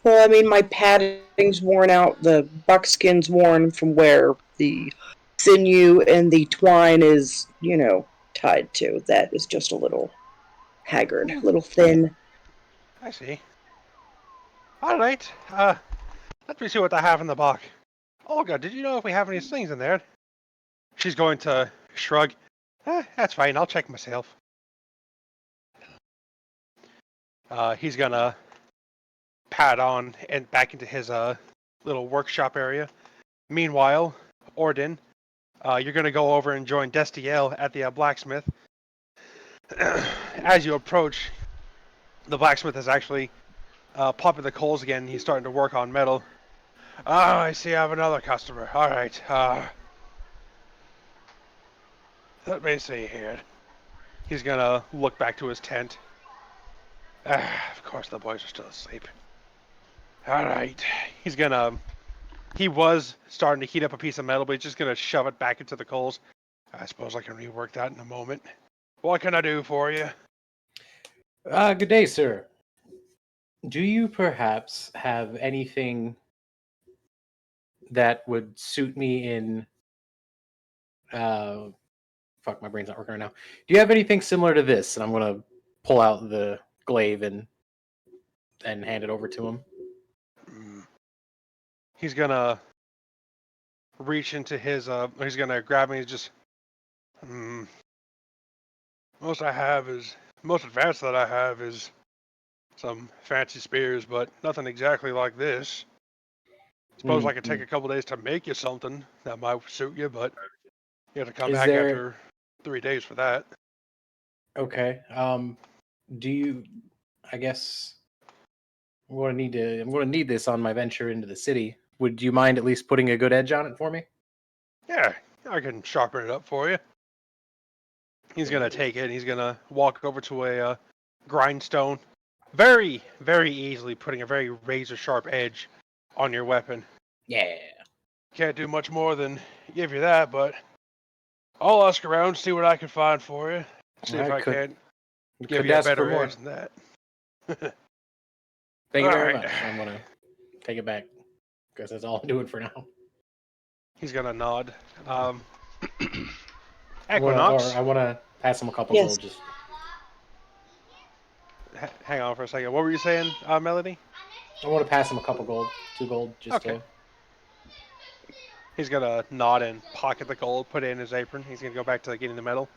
Well, I mean, my padding's worn out, the buckskin's worn from where the sinew and the twine is, tied to. That is just a little haggard, a little thin. I see. All right. Let me see what I have in the box. Olga, did you know if we have any slings in there? She's going to shrug. That's fine. I'll check myself. He's gonna pad on and back into his little workshop area. Meanwhile, Orden, you're gonna go over and join Destiel at the blacksmith. As you approach, the blacksmith is actually popping the coals again. He's starting to work on metal. Ah, I see I have another customer. All right. Let me see here. He's gonna look back to his tent. Of course, the boys are still asleep. All right. He's gonna. He was starting to heat up a piece of metal, but he's just gonna shove it back into the coals. I suppose I can rework that in a moment. What can I do for you? Good day, sir. Do you perhaps have anything that would suit me in fuck, my brain's not working right now. Do you have anything similar to this? And I'm gonna pull out the glaive and hand it over to him. He's gonna reach into his. He's gonna grab me. He's just. Most advanced that I have is some fancy spears, but nothing exactly like this. Suppose I could take a couple days to make you something that might suit you, but you have to come Is back there after 3 days for that. okay? Do you? I guess I'm going to need to. I'm going to need this on my venture into the city. Would you mind at least putting a good edge on it for me? Yeah, I can sharpen it up for you. He's gonna take it and he's gonna walk over to a grindstone, very, very easily putting a very razor sharp edge on your weapon. Yeah. Can't do much more than give you that, but I'll ask around, see what I can find for you. See if I can't give Could you a ask for better more. edge than that. Thank you All very right. much. I'm gonna take it back because that's all I'm doing for now. He's gonna nod. I Equinox. want to pass him a couple Yes. gold. Just Hang on for a second. What were you saying, Melody? I want to pass him a couple gold, 2 gold, just Okay. to. He's gonna nod and pocket the gold, put it in his apron. He's gonna go back to getting the medal.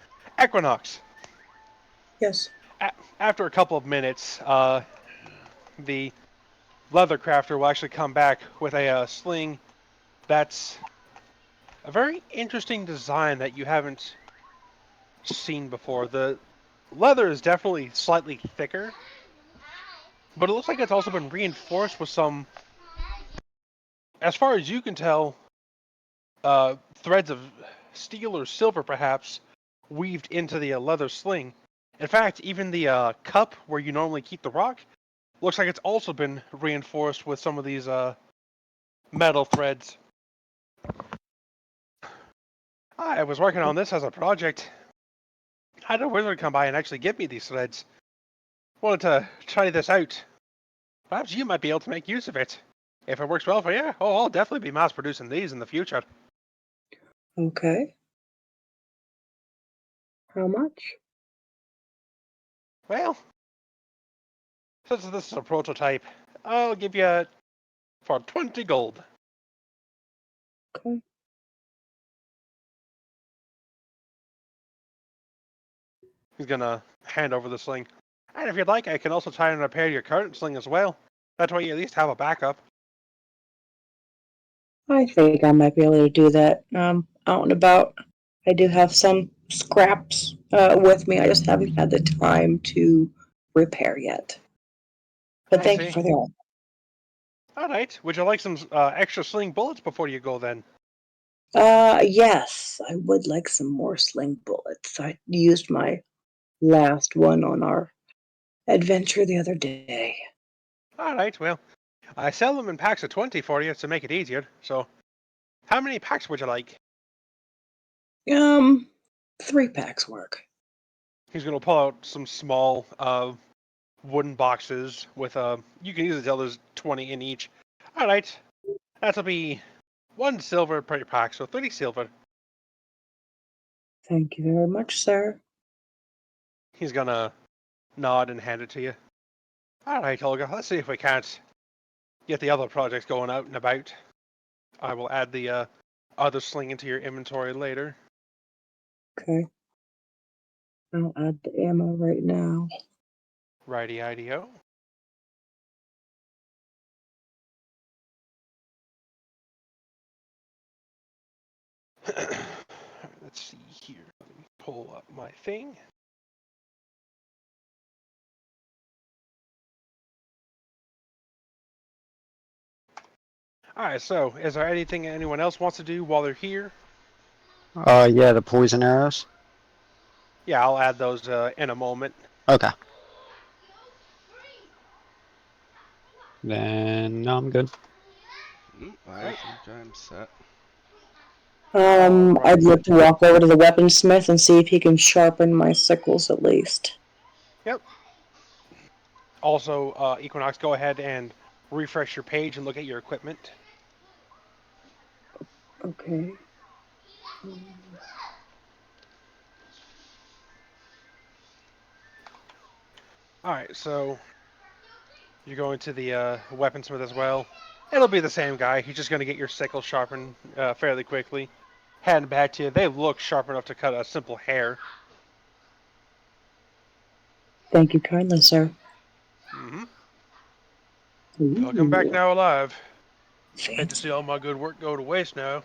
Equinox. Yes. After a couple of minutes, the leather crafter will actually come back with a sling that's a very interesting design that you haven't seen before. The leather is definitely slightly thicker, but it looks like it's also been reinforced with some, as far as you can tell, threads of steel or silver perhaps weaved into the leather sling. In fact, even the cup where you normally keep the rock looks like it's also been reinforced with some of these metal threads. I was working on this as a project. I had a wizard come by and actually give me these threads. Wanted to try this out. Perhaps you might be able to make use of it. If it works well for you, I'll definitely be mass producing these in the future. Okay. How much? Well, since this is a prototype, I'll give you for 20 gold. Okay. He's gonna hand over the sling. And if you'd like, I can also try and repair your current sling as well. That way you at least have a backup. I think I might be able to do that. Out and about. I do have some scraps with me. I just haven't had the time to repair yet. But I thank you see. for that. All right. Would you like some extra sling bullets before you go then? Yes, I would like some more sling bullets. I used my last one on our adventure the other day. All right. Well, I sell them in packs of 20 for you to make it easier. So, how many packs would you like? 3 packs work. He's gonna pull out some small wooden boxes with you can easily tell there's 20 in each. All right. That'll be 1 silver per pack, so 30 silver. Thank you very much, sir. He's gonna nod and hand it to you. All right, Olga. Let's see if we can't get the other projects going out and about. I will add the other sling into your inventory later. Okay. I'll add the ammo right now. Righty ideo. Let's see here. Let me pull up my thing. All right. So, is there anything anyone else wants to do while they're here? Yeah, the poison arrows. Yeah, I'll add those in a moment. Okay. Then no, I'm good. I Right. think I'm set. All right. I'd like to walk over to the weaponsmith and see if he can sharpen my sickles at least. Yep. Also, Equinox, go ahead and refresh your page and look at your equipment. Okay. All right, so you're going to the weaponsmith as well. It'll be the same guy. He's just going to get your sickle sharpened fairly quickly. Hand back to you. They look sharp enough to cut a simple hair. Thank you kindly, sir. Mm-hmm. Welcome back Ooh, now alive. Hate to fancy. see all my good work go to waste now.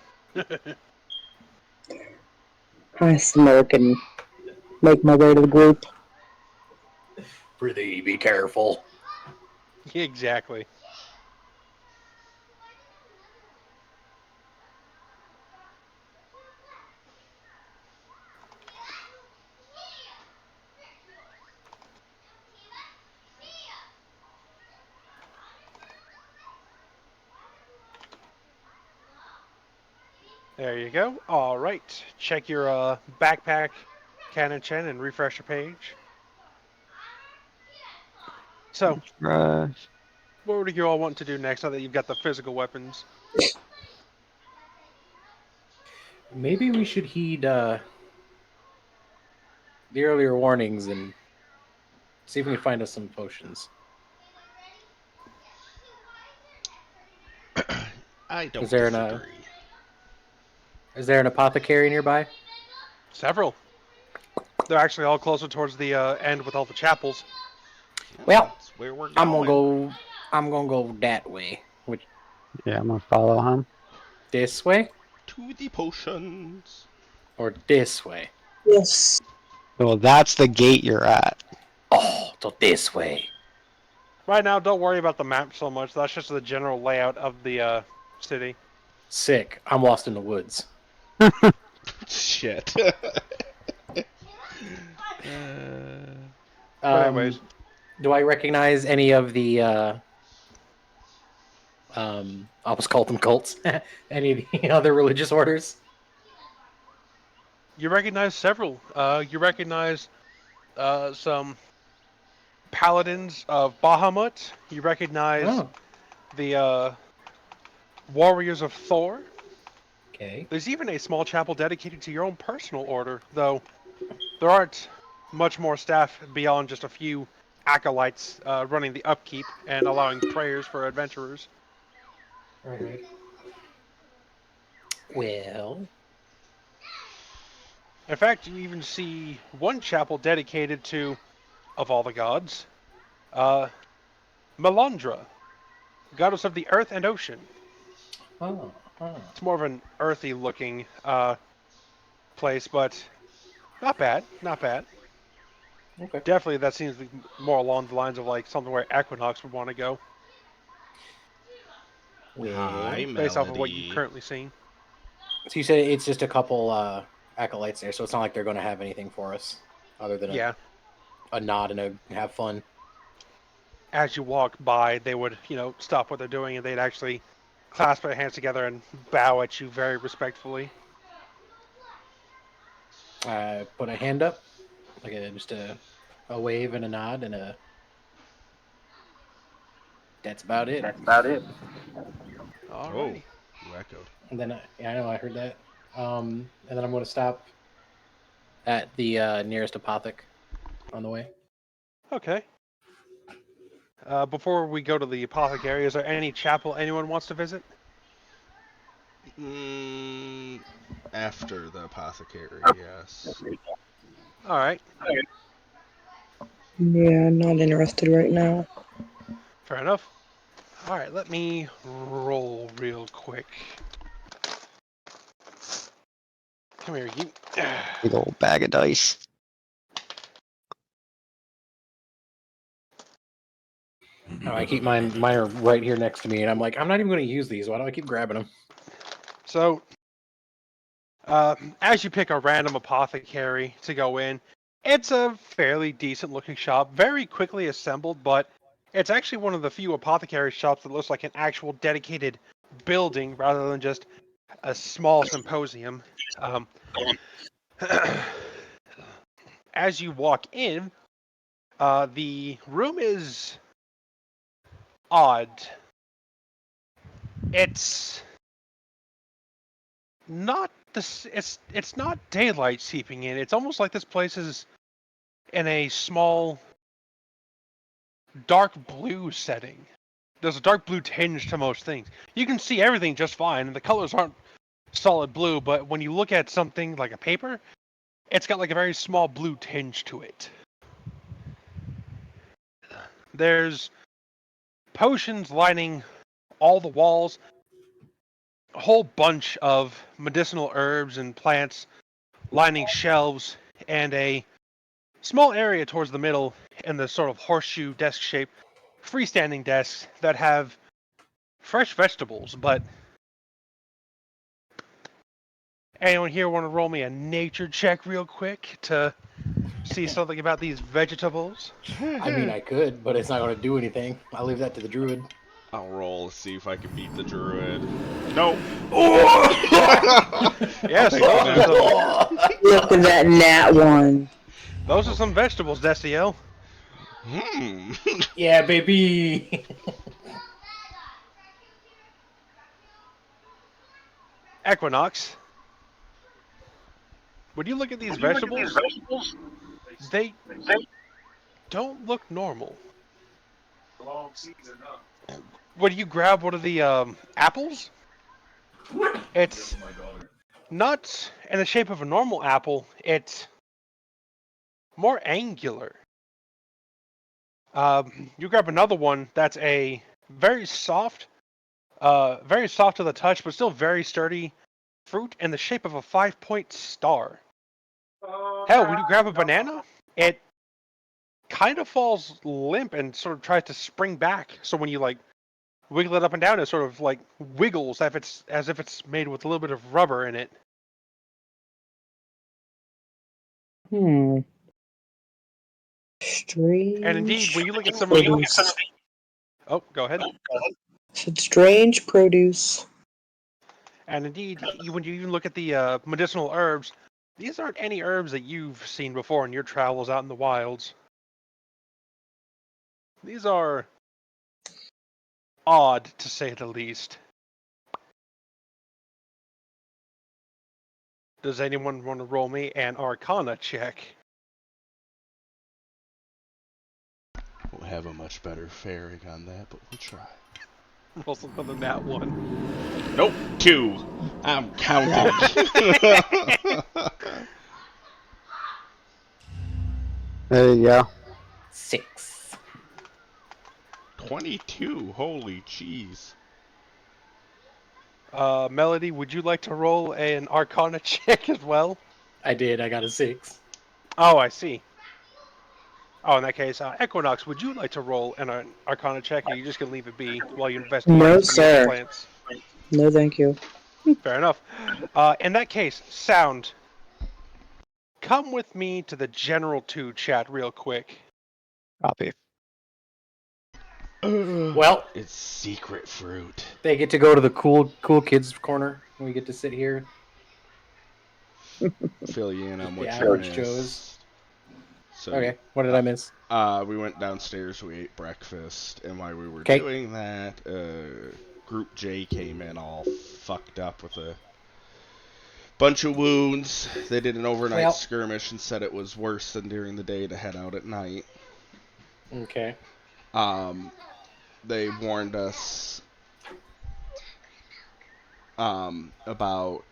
I smirk and make my way to the group. Prithee, be careful. Exactly. There you go. All right. Check your backpack, cannon chen, and refresh your page. So, Right. what would you all want to do next now that you've got the physical weapons? Maybe we should heed the earlier warnings and see if we can find us some potions. I Is don't there an disagree. is there an apothecary nearby? Several. They're actually all closer towards the end with all the chapels. Yeah, Well, that's where we're I'm gonna going. go. I'm gonna go that way. Which Yeah, I'm gonna follow him. this way To the potions. or this way? Yes. Well, that's the gate you're at. Oh, so this way. Right now, don't worry about the map so much. That's just the general layout of the city. Sick. I'm lost in the woods. Shit. But anyways, Do I recognize any of the? I almost called them cults. Any of the other religious orders? you recognize several. You recognize some paladins of Bahamut. You recognize Oh, the warriors of Thor. okay. There's even a small chapel dedicated to your own personal order, though there aren't much more staff beyond just a few acolytes running the upkeep and allowing prayers for adventurers. Right. Well, In fact, you even see one chapel dedicated to, of all the gods, uh, Melandra, goddess of the earth and ocean. oh, oh. It's more of an earthy looking place, but not bad, not bad. Okay. Definitely, that seems to be more along the lines of like something where Equinox would want to go, Hi, Well, based off of what you've Melody. currently seen. so you said it's just a couple acolytes there, so it's not like they're going to have anything for us other than Yeah. a nod and a have fun. As you walk by, they would, stop what they're doing and they'd actually clasp their hands together and bow at you very respectfully. Put a hand up, like just a wave and a nod and a. That's about it. Oh, Alrighty. you echoed. And then yeah, I know I heard that. And then I'm going to stop at the nearest apothec on the way. Okay. Before we go to the apothecary, is there any chapel anyone wants to visit? Mm, after the apothecary, yes. Alright. Yeah, not interested right now. Fair enough. Alright, let me roll real quick. Come here, you. Big old bag of dice. Oh, I keep mine are right here next to me, and I'm like, I'm not even going to use these. Why do I keep grabbing them? So, as you pick a random apothecary to go in, it's a fairly decent looking shop, very quickly assembled, but it's actually one of the few apothecary shops that looks like an actual dedicated building rather than just a small symposium. Um, as you walk in, the room is odd. It's not this. It's not daylight seeping in. It's almost like this place is in a small dark blue setting. There's a dark blue tinge to most things. You can see everything just fine, and the colors aren't solid blue, but when you look at something like a paper, it's got like a very small blue tinge to it. There's potions lining all the walls, a whole bunch of medicinal herbs and plants lining shelves, and a small area towards the middle in the sort of horseshoe desk shape, freestanding desks that have fresh vegetables. But anyone here want to roll me a nature check real quick to see something about these vegetables? I mean, I could, but it's not going to do anything. I'll leave that to the druid. I'll roll to see if I can beat the druid. Nope. I'll Yes, take the new. Look at that nat one. those are some vegetables, Destiel. Hmm. Yeah, baby. Equinox. When you look at these vegetables, they don't look normal. When you grab one of the apples, it's not in the shape of a normal apple. It's more angular. You grab another one that's a very soft to the touch, but still very sturdy fruit in the shape of a 5-point star. Hell, when you grab a banana, it kind of falls limp and sort of tries to spring back. So when you like wiggle it up and down, it sort of like wiggles as if it's made with a little bit of rubber in it. Hmm. And indeed, when Strange you look at some of the produce. oh, go ahead. Said strange produce. And indeed, when you even look at the medicinal herbs, these aren't any herbs that you've seen before in your travels out in the wilds. These are odd, to say the least. Does anyone want to roll me an Arcana check? We'll have a much better faring on that, but we'll try. Roll something than that one. Nope. 2. I'm counting. There you go. 6. 22. Holy jeez. Melody, would you like to roll an Arcana check as well? I did. I got a 6. Oh, I see. Oh, in that case, Equinox, would you like to roll an Arcana check, or are you just going to leave it be while you investigate No, some of the other sir. plants? No, thank you. Fair enough. In that case, Sound, come with me to the General 2 chat real quick. Copy. Well, It's secret fruit. they get to go to the cool kids corner. We get to sit here. Fill you in on The what you average missed. Joes. So Okay, what did I miss? we went downstairs, we ate breakfast, and while we were Okay. doing that, Group J came in all fucked up with a bunch of wounds. They did an overnight Well- skirmish and said it was worse than during the day to head out at night. Okay. They warned us about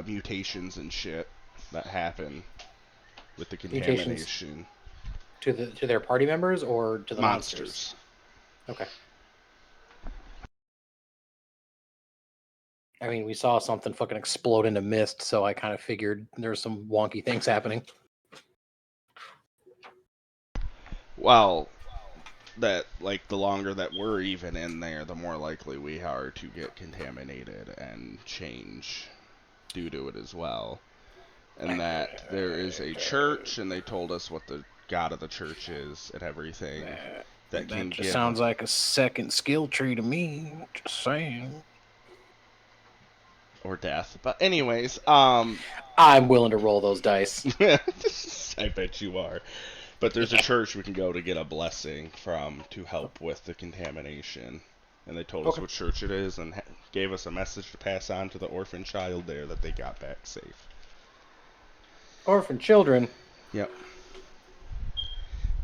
mutations and shit that happen with the Mutations contamination. to their party members or to the monsters? Monsters. Okay. I mean, we saw something fucking explode into mist, so I kind of figured there's some wonky things happening. Well, that like the longer that we're even in there, the more likely we are to get contaminated and change due to it as well. And that there is a church, and they told us what the god of the church is and everything that can just give. sounds like a second skill tree to me. Just saying. Or death. But anyways, I'm willing to roll those dice. I bet you are. But there's a church we can go to get a blessing from to help with the contamination. And they told us Okay. what church it is and gave us a message to pass on to the orphan child there that they got back safe. Orphan children. Yep.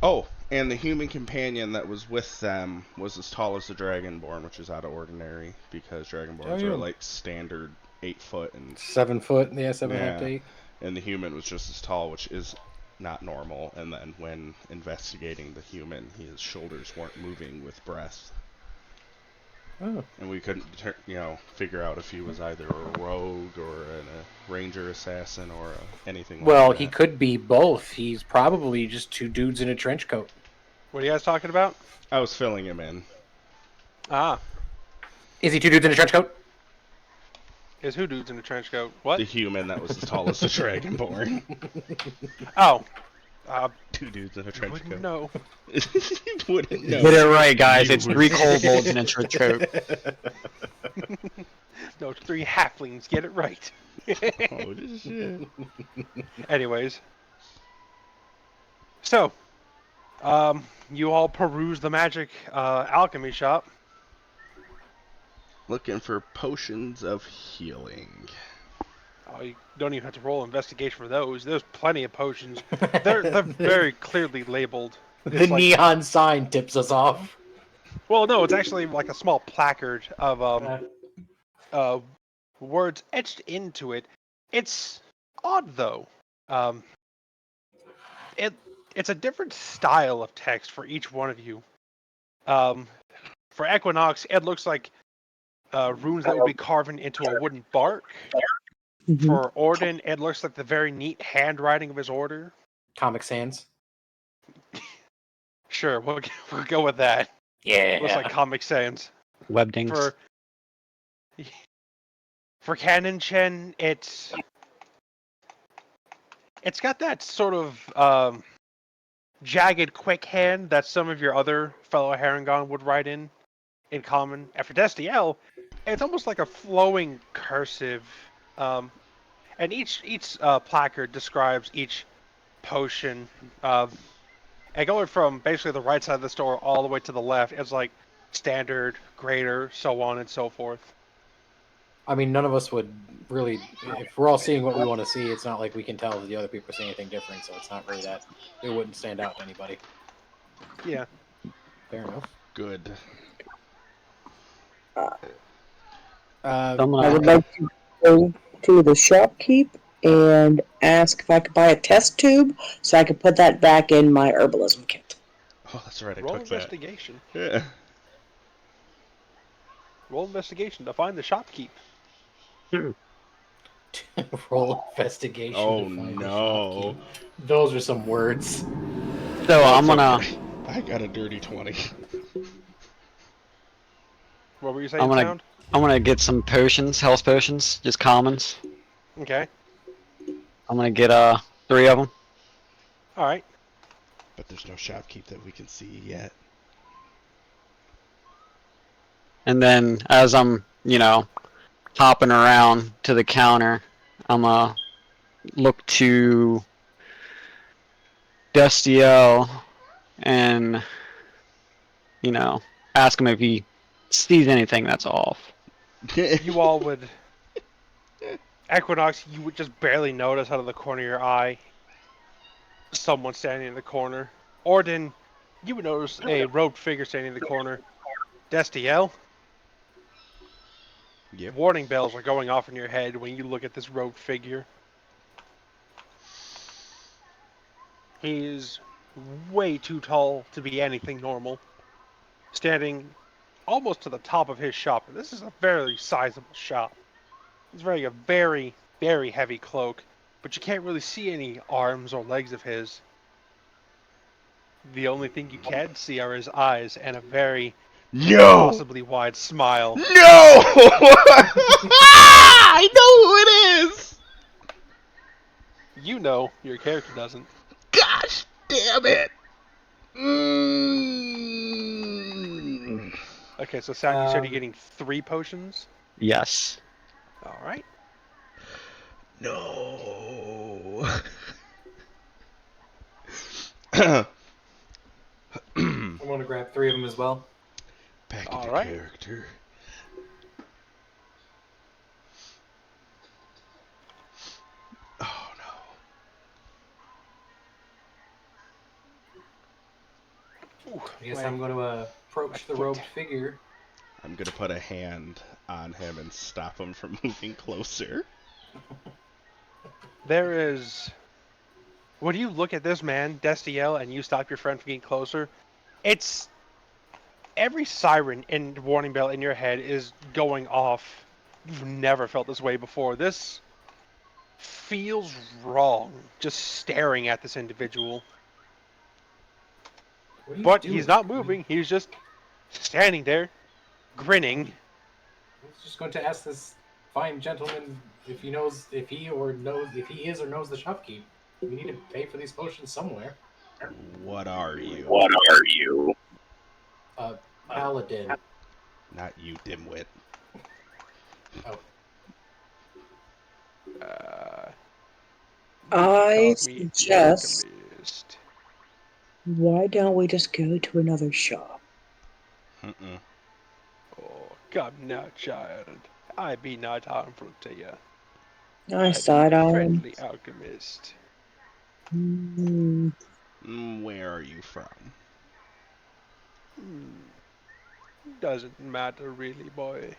Oh, and the human companion that was with them was as tall as the Dragonborn, which is out of ordinary because Dragonborns are like standard 8 foot and 7 foot. Yeah, 7.5 Yeah. to 8. and the human was just as tall, which is not normal. And then when investigating the human, his shoulders weren't moving with breath, Oh. and we couldn't figure out if he was either a rogue or a ranger assassin or anything Well, like that. he could be both. He's probably just two dudes in a trench coat. What are you guys talking about? I was filling him in. Ah, Is he two dudes in a trench coat? is who dudes in a trench coat? What? The human that was as tall as the Dragonborn. Oh, 2 dudes in a trench wouldn't coat. know. Wouldn't know. Get it right, guys. You It's would. 3 kobolds in a trench coat. No, 3 halflings. Get it right. Oh, shit. Anyways, so you all peruse the magic alchemy shop. Looking for potions of healing. Oh, you don't even have to roll investigation for those. There's plenty of potions. They're very clearly labeled. The It's like, neon sign tips us off. well, no, it's actually like a small placard of words etched into it. It's odd though. It's a different style of text for each one of you. For Equinox, it looks like runes that would be carved into a wooden bark. Mhm. For Orden, it looks like the very neat handwriting of his order. Comic Sans. Sure, we'll go with that. Yeah. Looks like Comic Sans. Webdings. For Canon Chen, it's got that sort of jagged, quick hand that some of your other fellow Harangon would write in common. And for Destiel, it's almost like a flowing cursive. And each placard describes each potion. And going from basically the right side of the store all the way to the left, it's like standard, greater, so on and so forth. I mean, none of us would really. If we're all seeing what we want to see, it's not like we can tell that the other people are seeing anything different. So it's not really that. It wouldn't stand out to anybody. Yeah. Fair enough. Good. Someone I would like to go to the shopkeep and ask if I could buy a test tube so I could put that back in my herbalism kit. Oh, that's right. I Roll took that. investigation. Yeah. Roll investigation to find the shopkeep. Roll investigation. Oh to find the no. shopkeep. Those are some words. So No, I'm it's gonna okay. I got a dirty 20. What were you I'm saying, gonna Sound? I'm gonna get some potions, health potions, just commons. Okay. I'm gonna get 3 of them. All right. But there's no shopkeep that we can see yet. And then as I'm, hopping around to the counter, I'm gonna look to Destiel and, ask him if he sees anything that's off. You all would Equinox. You would just barely notice out of the corner of your eye someone standing in the corner. Orden, you would notice a robed figure standing in the corner. Destiel, Yep. warning bells are going off in your head when you look at this robed figure. He is way too tall to be anything normal, standing almost to the top of his shop. This is a very sizable shop. He's wearing a very, very heavy cloak, but you can't really see any arms or legs of his. The only thing you can see are his eyes and a very No! impossibly wide smile. No! I know who it is! You know, your character doesn't. Gosh damn it! Mm. Okay, so Sound, you said you're getting 3 potions? Yes. Alright. No. I want to grab 3 of them as well. Back into Alright. character. Oh Ooh, I guess my, I'm going to my approach the foot. robed figure. no. I'm gonna put a hand on him and stop him from moving closer. There is... When you look at this man, Destiel, and you stop your friend from getting closer, it's... Every siren and warning bell in your head is going off. You've never felt this way before. This feels wrong, just staring at this individual. What are you But doing? he's not moving, he's just standing there, grinning. I was just going to ask this fine gentleman if he knows if he is or knows the shopkeep. We need to pay for these potions somewhere. What are you? What are you? Paladin. Not you, dimwit. Oh, Uh, I called me suggest, alchemist. why don't we just go to another shop? Mm-mm. Oh, come now, child. I be not harmful to you. I I be side the eye him. friendly alchemist. Hmm. Where are you from? Doesn't matter really, boy.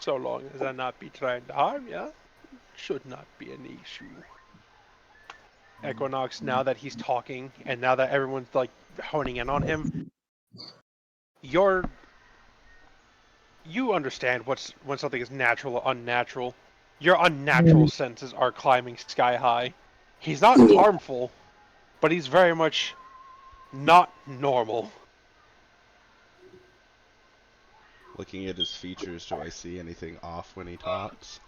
So long as I not be trying to harm ya, should not be an issue. Equinox, now that he's talking, and now that everyone's like honing in on him, you understand when something is natural or unnatural. Your unnatural senses are climbing sky high. He's not Yeah. harmful, but he's very much not normal. Looking at his features, do I see anything off when he talks?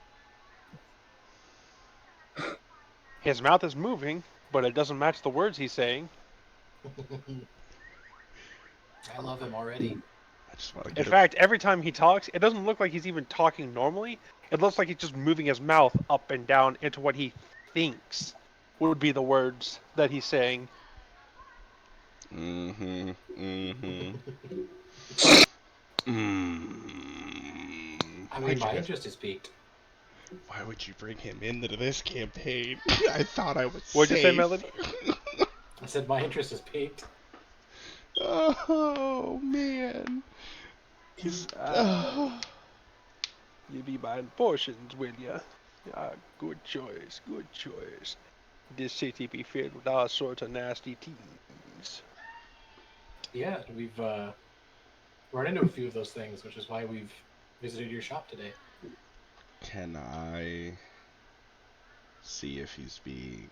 His mouth is moving, but it doesn't match the words he's saying. I love him already. I just want to In get him. fact, every time he talks, it doesn't look like he's even talking normally. It looks like he's just moving his mouth up and down into what he thinks would be the words that he's saying. Mm-hmm. Mm-hmm. I mean, Why'd you my guys? interest is piqued. Why would you bring him into this campaign? I thought I was What'd you say, safe. Melody? I said my interest is piqued. Oh man, he's. You be buying potions, will ya? Ah, good choice, good choice. This city be filled with all sorts of nasty teens. Yeah, we've run into a few of those things, which is why we've visited your shop today. Can I see if he's being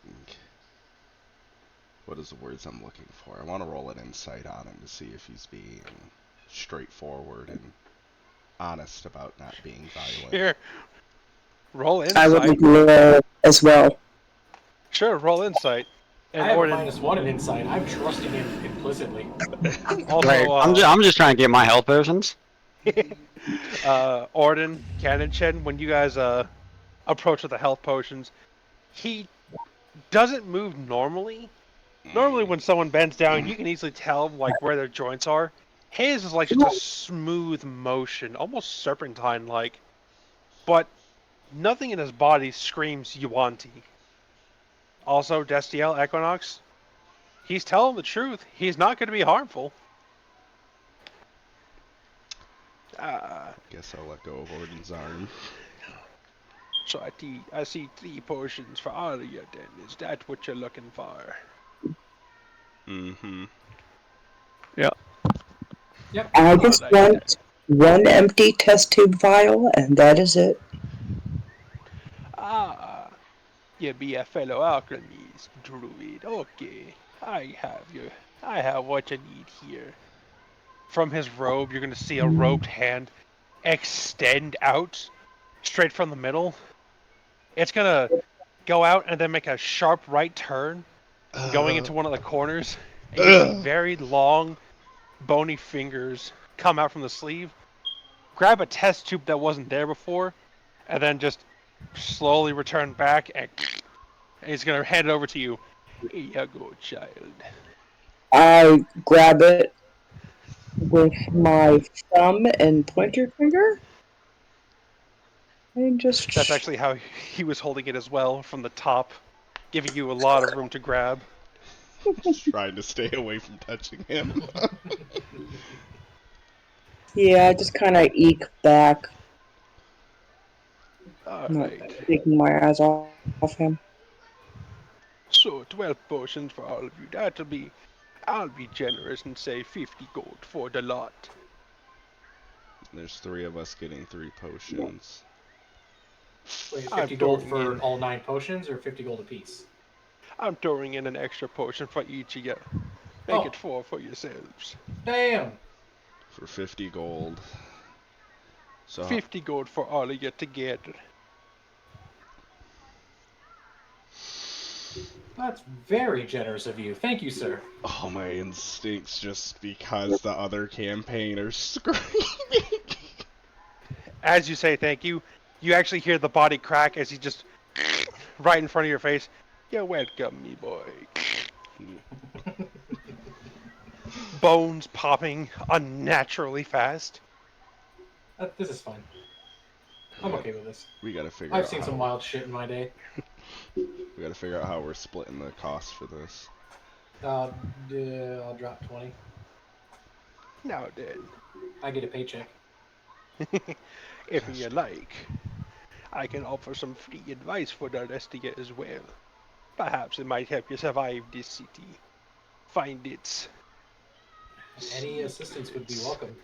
what is the words I'm looking for? I want to roll an insight on him to see if he's being straightforward and honest about not being violent. Here, roll I would insight. roll as well. Sure, roll insight. I And have a Orden -1 in insight. I'm trusting him implicitly. also Right. I'm just trying to get my health potions. Orden, Cannon Chen, when you guys approach with the health potions, he doesn't move normally. Normally Mm. when someone bends down, you can easily tell like where their joints are. His is like just a smooth motion, almost serpentine like. But nothing in his body screams Yuanti. Also, Destiel Equinox, he's telling the truth. He's not going to be harmful. Uh, Guess I'll let go of Orden's arm. so I see 3 potions for all of you then. Is that what you're looking for? Mm-hmm. Yeah. Yep. I just Alright then. want one empty test tube vial, and that is it. Ah, you be a fellow alchemist druid. Okay, I have you. I have what you need here. From his robe, you're going to see a robed hand extend out straight from the middle. It's going to go out and then make a sharp right turn, going Uh, into one of the corners. And you see uh, very long, bony fingers come out from the sleeve, grab a test tube that wasn't there before, and then just slowly return back, and he's going to hand it over to you. Here you go, child. I grab it with my thumb and pointer finger and just. That's actually how he was holding it as well, from the top, giving you a lot of room to grab. trying to stay away from touching him. Yeah, I just kind of eke back, not Alright. taking my eyes off him. So 12 potions for all of you. I'll be generous and say 50 gold for the lot. There's 3 of us getting 3 potions. Wait, I'm 50 gold throwing for in all 9 potions, or 50 gold apiece? I'm throwing in an extra potion for each of you. Make it Oh, 4 for yourselves. damn! For 50 gold. So, 50 gold for all of you together. That's very generous of you. Thank you, sir. oh, my instincts just because the other campaign are screaming. As you say thank you, you actually hear the body crack as he just right in front of your face. You're welcome, me boy. Bones popping unnaturally fast. This is fine. we I'm got okay with this. we got to figure I've out seen some how wild shit in my day. we got to figure out how we're splitting the cost for this. I'll drop 20. Now then, I get a paycheck. if Gosh, you like, I can offer some free advice for the rest of you as well. Perhaps it might help you survive this city. Find its Any assistance would be secrets. welcome.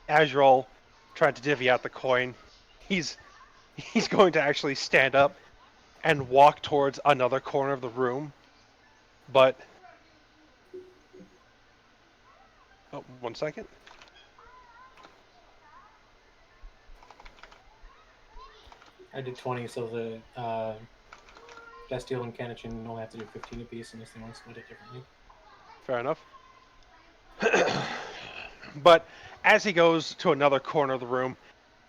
As you're all trying to divvy out the coin, he's he's going to actually stand up and walk towards another corner of the room. But oh, 1 second. I did 20, so the Bastille and Kanachin only have to do 15 apiece unless they want to split it differently. Fair enough. But as he goes to another corner of the room,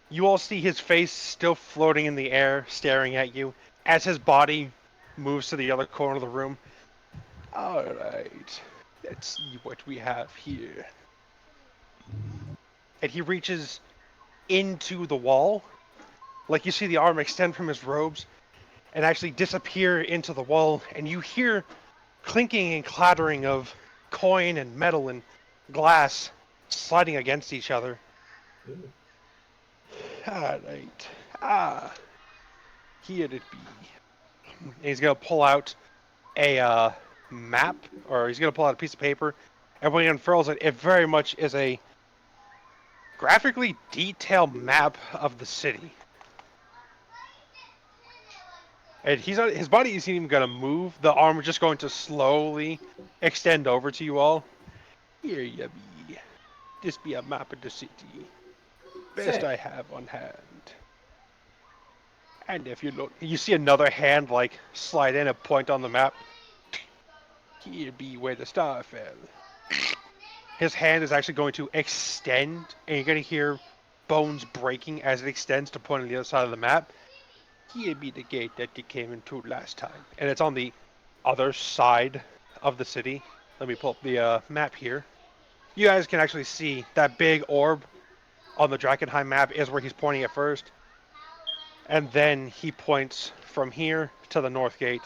you all see his face still floating in the air, staring at you, as his body moves to the other corner of the room. Alright, let's see what we have here. And he reaches into the wall. Like you see the arm extend from his robes and actually disappear into the wall, and you hear clinking and clattering of coin and metal and glass sliding against each other. Ooh. Alright. Ah, here it be. And he's gonna pull out a map, or he's gonna pull out a piece of paper, and when he unfurls it, it very much is a graphically detailed map of the city. And his body isn't even gonna move. The arm is just going to slowly extend over to you all. Here you be. This be a map of the city. Best I Sick. have on hand. And if you look, you see another hand like slide in and point on the map. Here be where the star fell. His hand is actually going to extend, and you're going to hear bones breaking as it extends to point on the other side of the map. Here be the gate that you came into last time. And it's on the other side of the city. Let me pull up the map here. You guys can actually see that big orb on the Drakkenheim map is where he's pointing at first. And then he points from here to the north gate.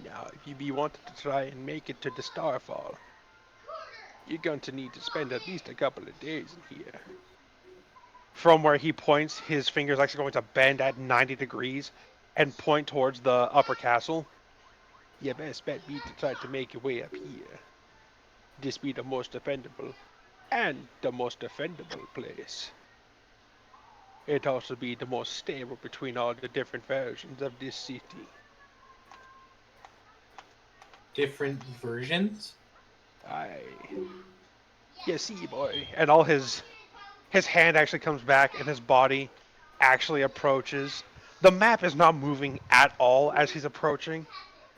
Now, if you be wanted to try and make it to the Starfall, you're going to need to spend at least a couple of days in here. From where he points, his finger is actually going to bend at 90 degrees and point towards the upper castle. Your best bet be to try to make your way up here. This be the most defendable and the most defendable place. It also be the most stable between all the different versions of this city. Different versions? Aye. You see, boy. And all his hand actually comes back and his body actually approaches. The map is not moving at all as he's approaching.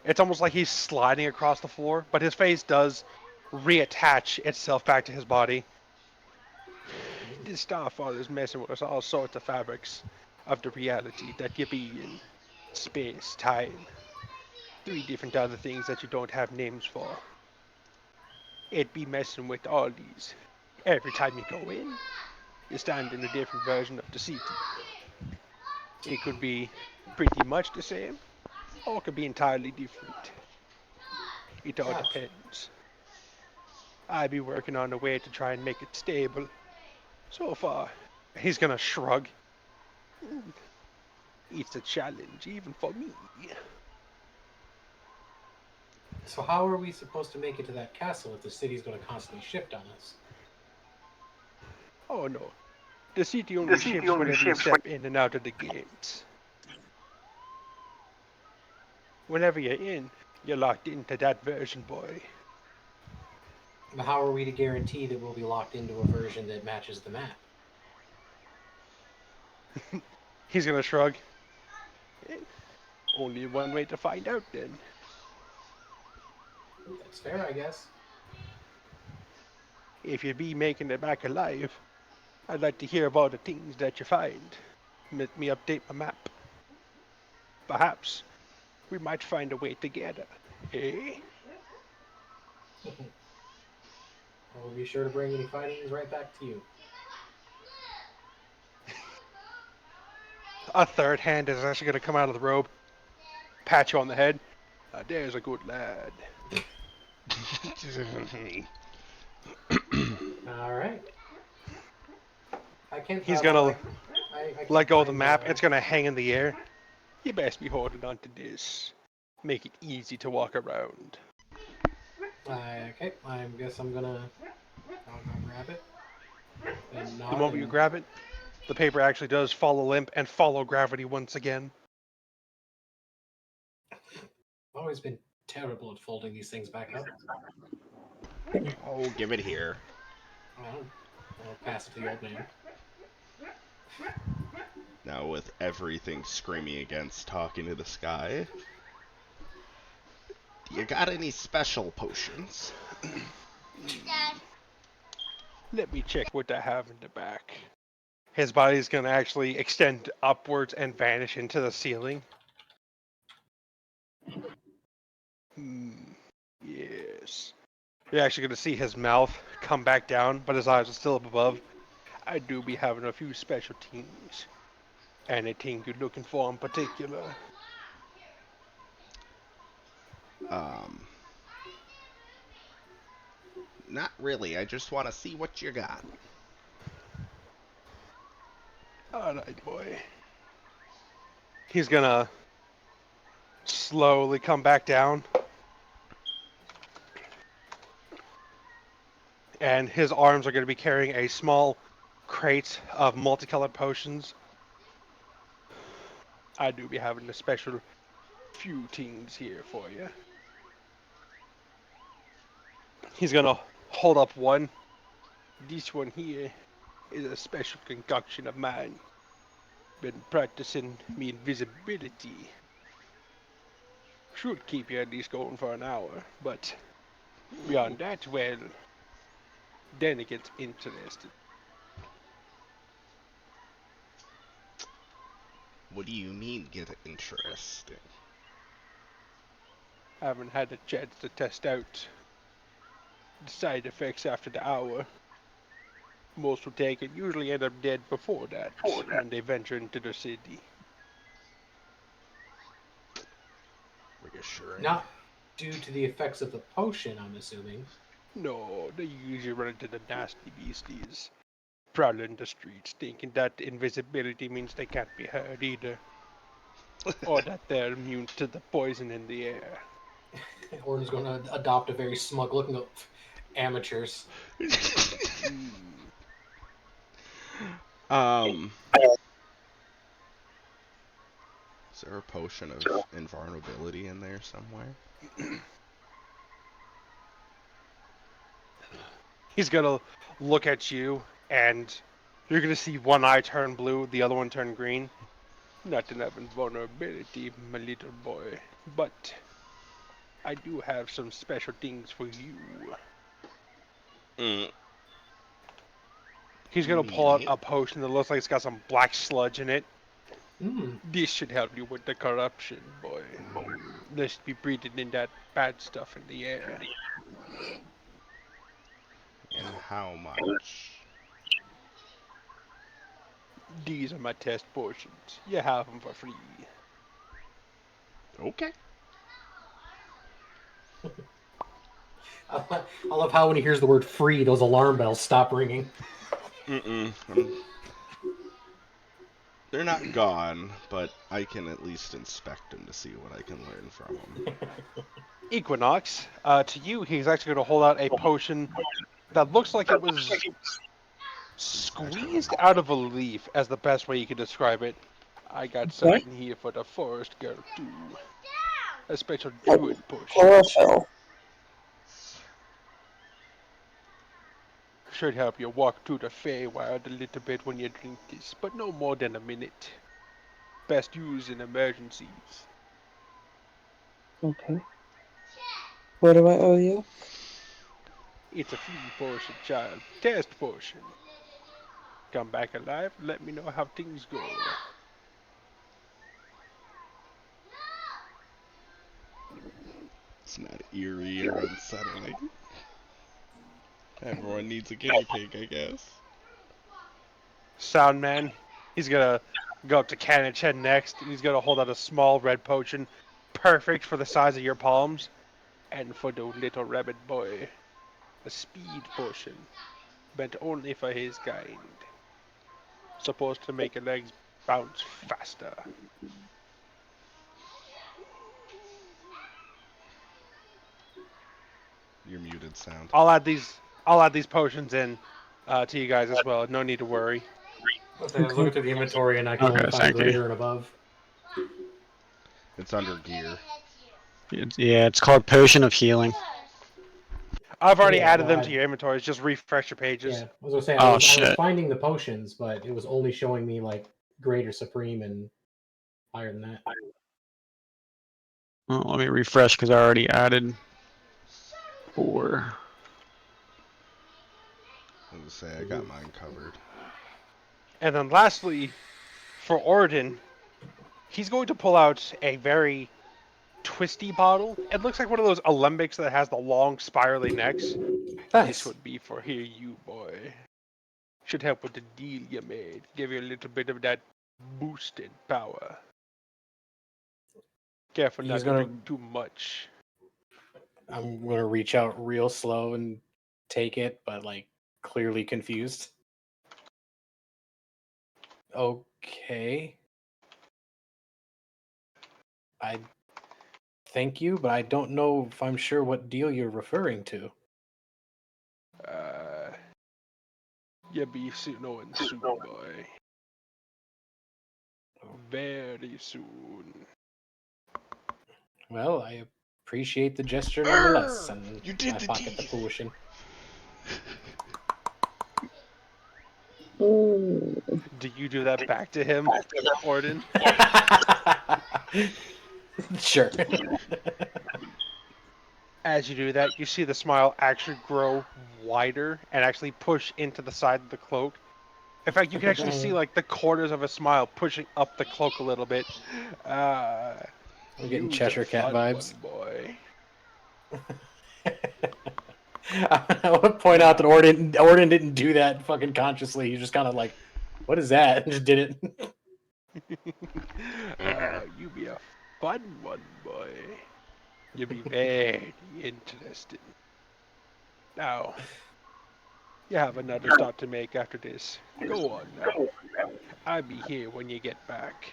It's almost like he's sliding across the floor, but his face does reattach itself back to his body. This Starfall is messing with us all sorts of fabrics of the reality that you be in. Space, time. 3 different other things that you don't have names for. It be messing with all these. Every time you go in, you stand in a different version of the city. It could be pretty much the same, or it could be entirely different. It all Gotcha. depends. I be working on a way to try and make it stable. So far, he's gonna shrug. It's a challenge, even for me. So how are we supposed to make it to that castle if the city's going to constantly shift on us? Oh no, the city only shifts whenever you step in and out of the gates. Whenever you're in, you're locked into that version, boy. But how are we to guarantee that we'll be locked into a version that matches the map? He's gonna shrug. Only one way to find out then. That's fair, I guess. If you be making it back alive, I'd like to hear about the things that you find. Let me update my map. Perhaps we might find a way together. Eh? I'll be sure to bring any findings right back to you. A third hand is actually going to come out of the robe, pat you on the head. There's a good lad. All right. I can't. He's going to I let can't go of the find. map. It's going to hang in the air. You best be holding on to this. Make it easy to walk around. Okay. I guess I'm gonna. I'll go grab it. And The nod moment you and. grab it, the paper actually does follow limp and follow gravity once again. I've always been terrible at folding these things back up. Oh, give it here. I'll pass it to the old man. Now, with everything screaming against talking to the sky, do you got any special potions? Let me check what I have in the back. His body's going to actually extend upwards and vanish into the ceiling. Yes. You're actually going to see his mouth come back down, but his eyes are still up above. I do be having a few special things. Anything you're looking for in particular? Um, Not really. I just want to see what you got. Alright, boy. He's going to slowly come back down. And his arms are going to be carrying a small crate of multicolored potions. I do be having a special few things here for you. He's gonna hold up one. This one here is a special concoction of mine. Been practicing me invisibility. Should keep you at least going for an hour, but beyond that, well, then it gets interesting. What do you mean get interesting? I haven't had a chance to test out the side effects after the hour. Most who take it usually end up dead before that when they venture into the city. Reassuring. Not due to the effects of the potion, I'm assuming. No, they usually run into the nasty beasties prowling the streets, thinking that invisibility means they can't be heard either, or that they're immune to the poison in the air. Orton's going to adopt a very smug look and go, amateurs. Hmm. um, is there a potion of invulnerability in there somewhere? He's gonna look at you, and you're gonna see one eye turn blue, the other one turn green. Nothing of invulnerability, my little boy, but I do have some special things for you. Mm, He's gonna pull out meaning? a potion that looks like it's got some black sludge in it. Hmm. This should help you with the corruption, boy. Let's be breathing in that bad stuff in the air. And how much? These are my test potions. You have them for free. Okay. I love how when he hears the word free, those alarm bells stop ringing. Mm-mm. They're not gone, but I can at least inspect them to see what I can learn from them. Equinox, to you, he's actually going to hold out a potion that looks like it was squeezed out of a leaf, as the best way you could describe it. I got What? something here for the forest girl, too. A special Oh, druid potion. chlorophyll. Should help you walk through the Feywild a little bit when you drink this, but no more than a minute. Best used in emergencies. Okay. What do I owe you? It's a free potion, child. Test potion. Come back alive, let me know how things go. It's not eerie or unsettling. Everyone needs a guinea pig, I guess. Soundman, he's gonna go up to Canon's head next, and he's gonna hold out a small red potion, perfect for the size of your palms, and for the little rabbit boy, a speed potion, meant only for his kind. Supposed to make your legs bounce faster. You're muted, sound. I'll add these potions in to you guys as well. No need to worry. I was looking through the inventory and I could only Okay, find thank you. greater and above. It's under gear. Yeah, it's called Potion of Healing. I've already Yeah, added well, them to your inventories. Just refresh your pages. yeah, I was gonna say Oh, I was shit. finding the potions, but it was only showing me like greater, supreme, and higher than that. Well, let me refresh because I already added 4. I was gonna say I got mine covered. And then lastly, for Orden, he's going to pull out a very twisty bottle. It looks like one of those alembics that has the long spirally necks. This Nice. would be for here, you boy. Should help with the deal you made. Give you a little bit of that boosted power. Careful He's not to gonna. drink too much. I'm gonna reach out real slow and take it, but like clearly confused. Okay. I thank you, but I don't know if I'm sure what deal you're referring to. Uh, you be knowing soon, boy. very soon. Well, I appreciate the gesture nonetheless, Arr! and You did I the pocket the deed. potion. Ooh. Do you do that back to him, Orden? Sure. As you do that, you see the smile actually grow wider and actually push into the side of the cloak. In fact, you can actually see like the corners of a smile pushing up the cloak a little bit. I'm getting You's a Cheshire Cat fun vibes. one, boy. I would point out that Orden didn't do that fucking consciously. He just kind of like, what is that? And just did it. You be a fun one, boy. You'll be very interesting. Now, you have another stop to make after this. Go on now. I'll be here when you get back.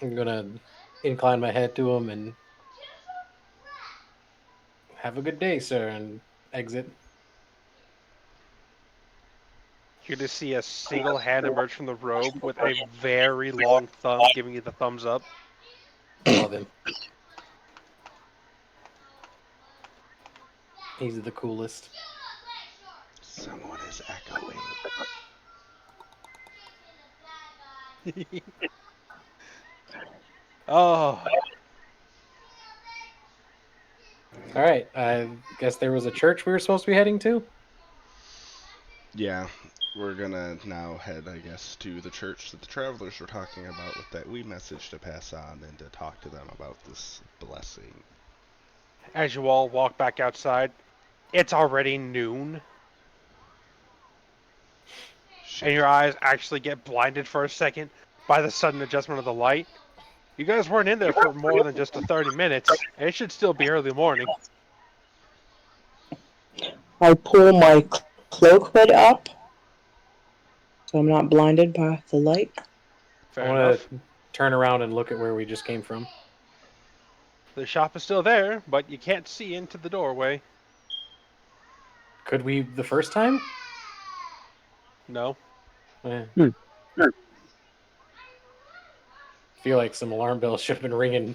I'm gonna incline my head to him and have a good day, sir, and exit. You're going to see a single hand emerge from the robe with a very long thumb giving you the thumbs up. Love him. He's the coolest. Someone is echoing. Oh, All right. I guess there was a church we were supposed to be heading to. Yeah, we're gonna now head, I guess, to the church that the travelers were talking about with that wee message to pass on and to talk to them about this blessing. as you all walk back outside, it's already noon, and Shit. your eyes actually get blinded for a second by the sudden adjustment of the light. You guys weren't in there for more than just 30 minutes, and it should still be early morning. I pull my cloak hood up so I'm not blinded by the light. I Fair want enough. to turn around and look at where we just came from. The shop is still there, but you can't see into the doorway. Could we the first time? No. Eh. Hmm. Feel like some alarm bells should have been ringing.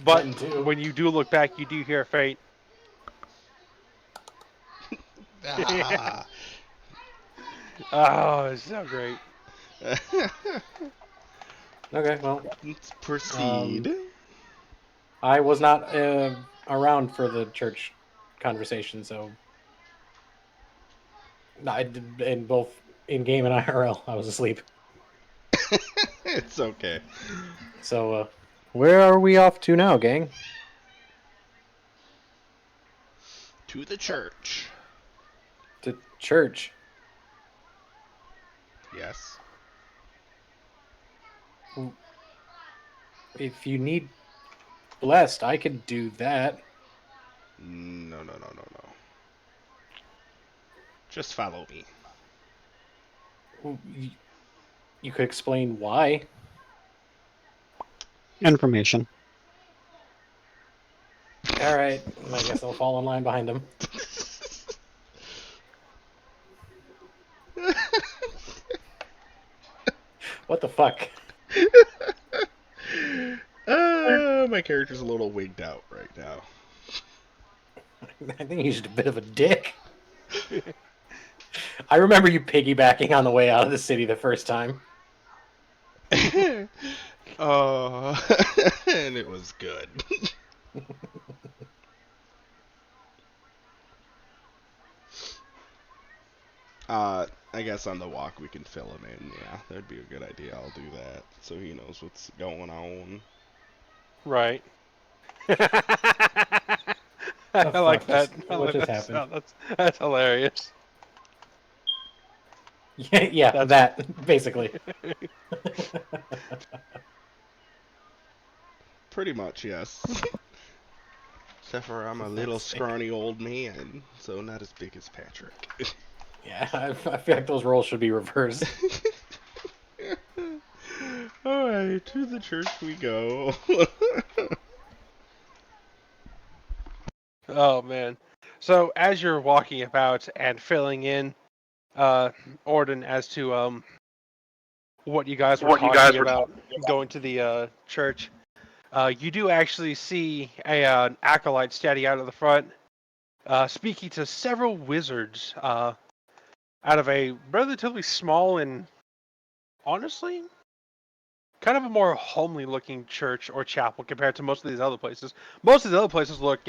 But then too. when you do look back, you do hear a faint. Ah. Oh, it's so great. Okay, well, Let's proceed. I was not around for the church conversation, so I did in both in game and IRL. I was asleep. It's okay. So, where are we off to now, gang? To the church. To church. Yes. If you need blessed, I could do that. No, no, no, no, no. Just follow me. You could explain why. Information. All right, I guess I'll fall in line behind him. What the fuck? My character's a little wigged out right now. I think he's just a bit of a dick. I remember you piggybacking on the way out of the city the first time. And it was good. I guess on the walk we can fill him in. Yeah, that'd be a good idea. I'll do that so he knows what's going on. Right. I The like fuck that. just I what like just that happened? sound. That's hilarious. Yeah, That's- that basically. Pretty much, yes. Except for I'm a For little fuck's sake. scrawny old man, so not as big as Patrick. Yeah, I feel like those roles should be reversed. Alright, to the church we go. Oh man. So as you're walking about and filling in, Orden, as to what you guys were talking about going to the church, you do actually see an acolyte standing out of the front, speaking to several wizards out of a relatively small and honestly kind of a more homely looking church or chapel compared to most of these other places. Most of the other places look,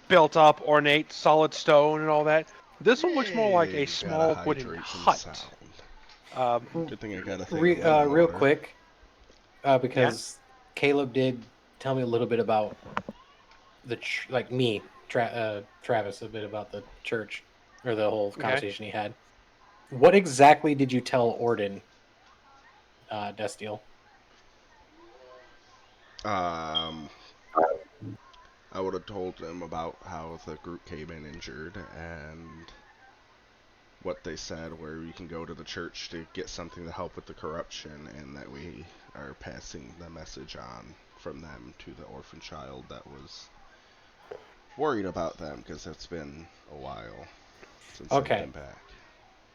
built up, ornate, solid stone and all that. This one looks more like a Hey, gotta small wooden hydrate from hut. sound. Um, Good thing I got a thing of lemon Real water. quick, yeah. because Caleb did tell me a little bit about like me, Travis, a bit about the church or the whole Okay. conversation he had. What exactly did you tell Orden, Destiel? Um, I would have told them about how the group came in injured and what they said, where you can go to the church to get something to help with the corruption, and that we are passing the message on from them to the orphan child that was worried about them because it's been a while since they've Okay. been back.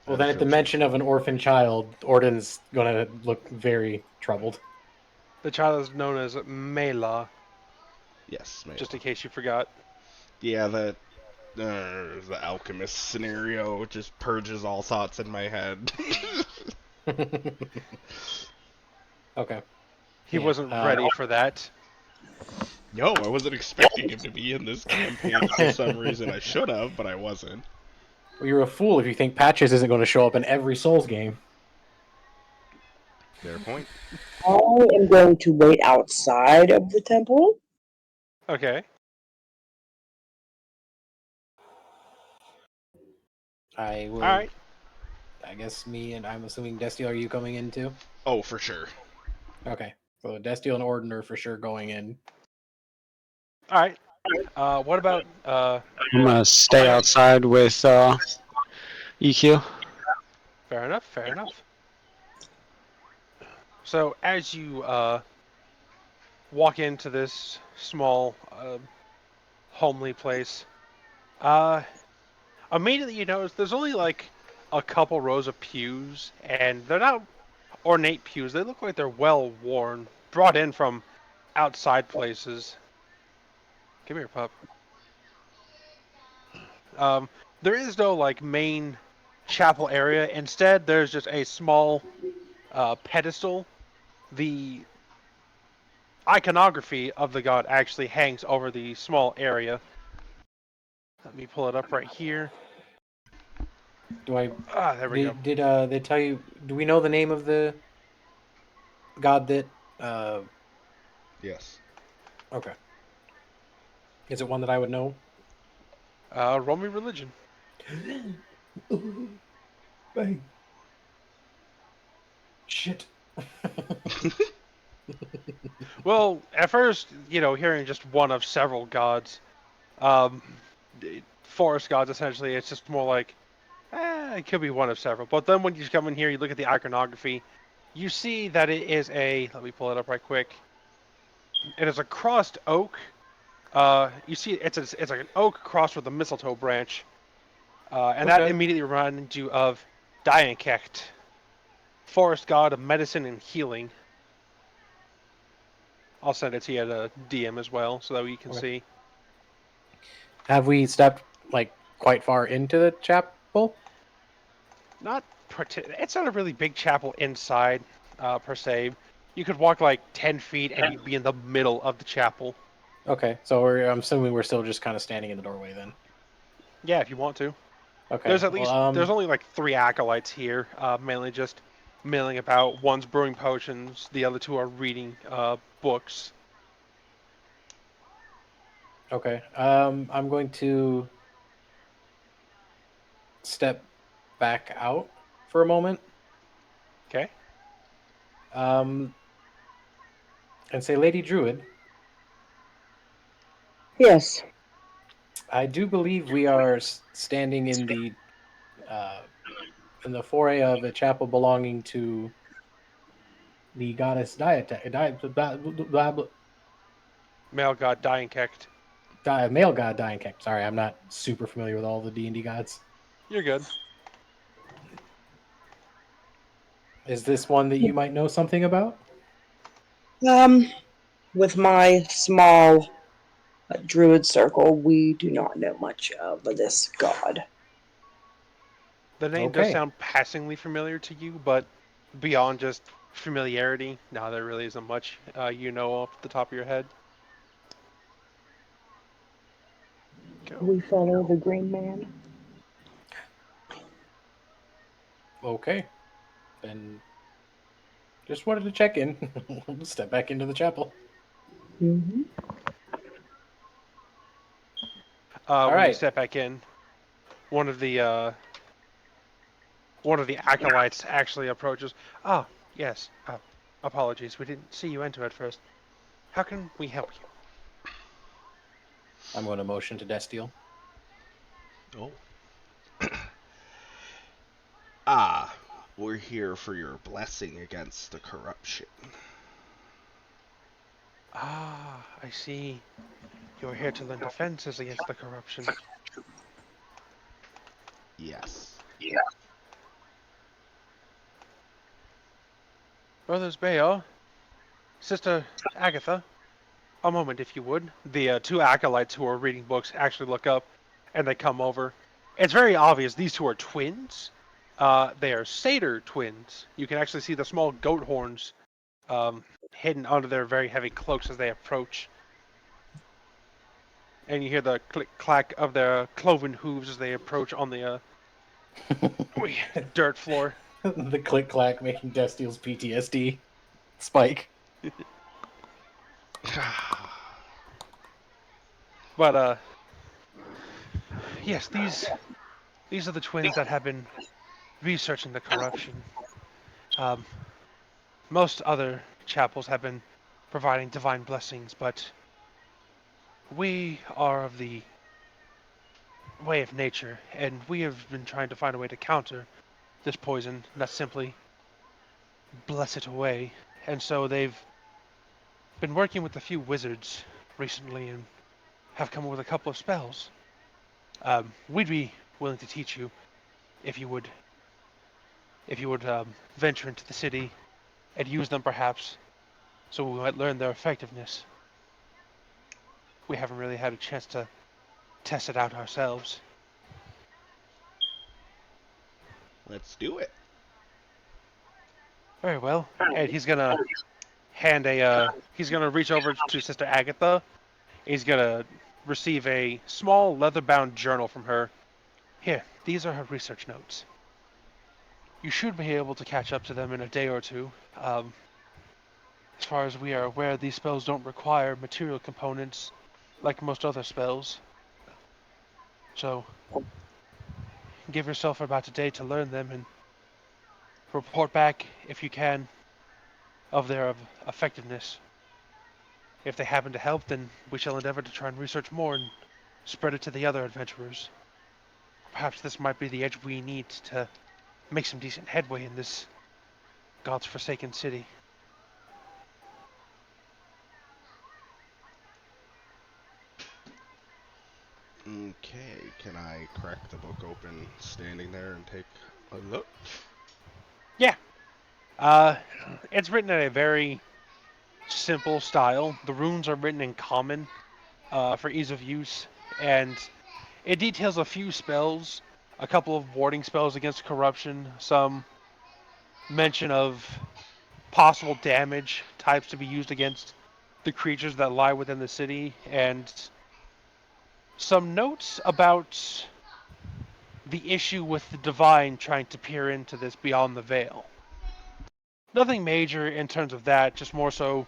Well, Out of then at the Filch's mention of an orphan child, Orden's gonna look very troubled. The child is known as Mela, Yes, just in Mela. case you forgot. Yeah, the alchemist scenario just purges all thoughts in my head. Okay. He Yeah. wasn't ready for that. No, I wasn't expecting him to be in this campaign for some reason. I should have, but I wasn't. Well, you're a fool if you think Patches isn't going to show up in every Souls game. Fair point. I am going to wait outside of the temple. Okay. I All will. right. I guess me and I'm assuming Destiel, are you coming in too? Oh, for sure. Okay. So Destiel and Orden are for sure going in. All right. What about I'm gonna stay outside with EQ. fair enough, fair enough. So as you walk into this small, homely place, uh, immediately you notice there's only like a couple rows of pews, and they're not ornate pews. They look like they're well worn, brought in from outside places. Come here, pup. Um, there is no like main chapel area. Instead, there's just a small pedestal. The iconography of the god actually hangs over the small area. Let me pull it up right here. Do I? Ah, there we go. Did they tell you? Do we know the name of the god that? Uh, Yes. okay. Is it one that I would know? Roll me religion. Bang. Shit. Well, at first, hearing just one of several gods, um, forest gods essentially, it's just more like, it could be one of several. But then when you come in here, you look at the iconography, you see that it is let me pull it up right quick. It is a crossed oak. You see, it's like an oak crossed with a mistletoe branch, and that Okay. immediately reminds you of Diankecht, forest god of medicine and healing. I'll send it to you at a DM as well, so that you can Okay. see. Have we stepped like quite far into the chapel? It's not a really big chapel inside, per se. You could walk like 10 feet and you'd be in the middle of the chapel. Okay, so I'm assuming we're still just kind of standing in the doorway then. Yeah, if you want to. Okay. Well, There's only like 3 acolytes here, mainly just milling about. One's brewing potions, the other 2 are reading books. okay. I'm going to step back out for a moment. Okay? Um, and say, Lady Druid, Yes. I do believe we are standing uh, in the foray of a chapel belonging to the goddess Male god Diankecht. male god Diankecht. Sorry, I'm not super familiar with all the D&D gods. You're good. Is this one that you might know something about? Um, with my small druid circle, we do not know much of this god. The name does Okay. sound passingly familiar to you, but beyond just familiarity, no, there really isn't much you know off the top of your head. Go. We follow the green man. Okay. Then just wanted to check in. Step back into the chapel. Mm-hmm. All When you right. step back in, one of the uh, one of the acolytes actually approaches. Ah, yes. Apologies, we didn't see you enter at first. How can we help you? I'm going to motion to Destiel. Oh. Ah, we're here for your blessing against the corruption. Ah, I see. You're here to learn defenses against the corruption. Yes. Brothers Bayo, Sister Agatha, a moment if you would. The two acolytes who are reading books actually look up, and they come over. It's very obvious these two are twins. They are satyr twins. You can actually see the small goat horns hidden under their very heavy cloaks as they approach. And you hear the click clack of their cloven hooves as they approach on the dirt floor. The click clack making Destiel's PTSD spike. But yes, these are the twins that have been researching the corruption. Um, most other chapels have been providing divine blessings, but we are of the way of nature, and we have been trying to find a way to counter this poison, not simply bless it away. And so they've been working with a few wizards recently and have come up with a couple of spells. We'd be willing to teach you if you would, venture into the city and use them perhaps, so we might learn their effectiveness. We haven't really had a chance to test it out ourselves. Let's do it. Very well. And he's gonna he's gonna reach over to Sister Agatha. He's gonna receive a small leather-bound journal from her. Here, these are her research notes. You should be able to catch up to them in a day or two. As far as we are aware, these spells don't require material components like most other spells. So, give yourself about a day to learn them and report back, if you can, of their effectiveness. If they happen to help, then we shall endeavor to try and research more and spread it to the other adventurers. Perhaps this might be the edge we need to make some decent headway in this God's forsaken city. Okay, can I crack the book open standing there and take a look? Yeah. Uh, it's written in a very simple style. The runes are written in common for ease of use, and it details a few spells, a couple of warding spells against corruption, some mention of possible damage types to be used against the creatures that lie within the city, and some notes about the issue with the divine trying to peer into this beyond the veil. Nothing major in terms of that, just more so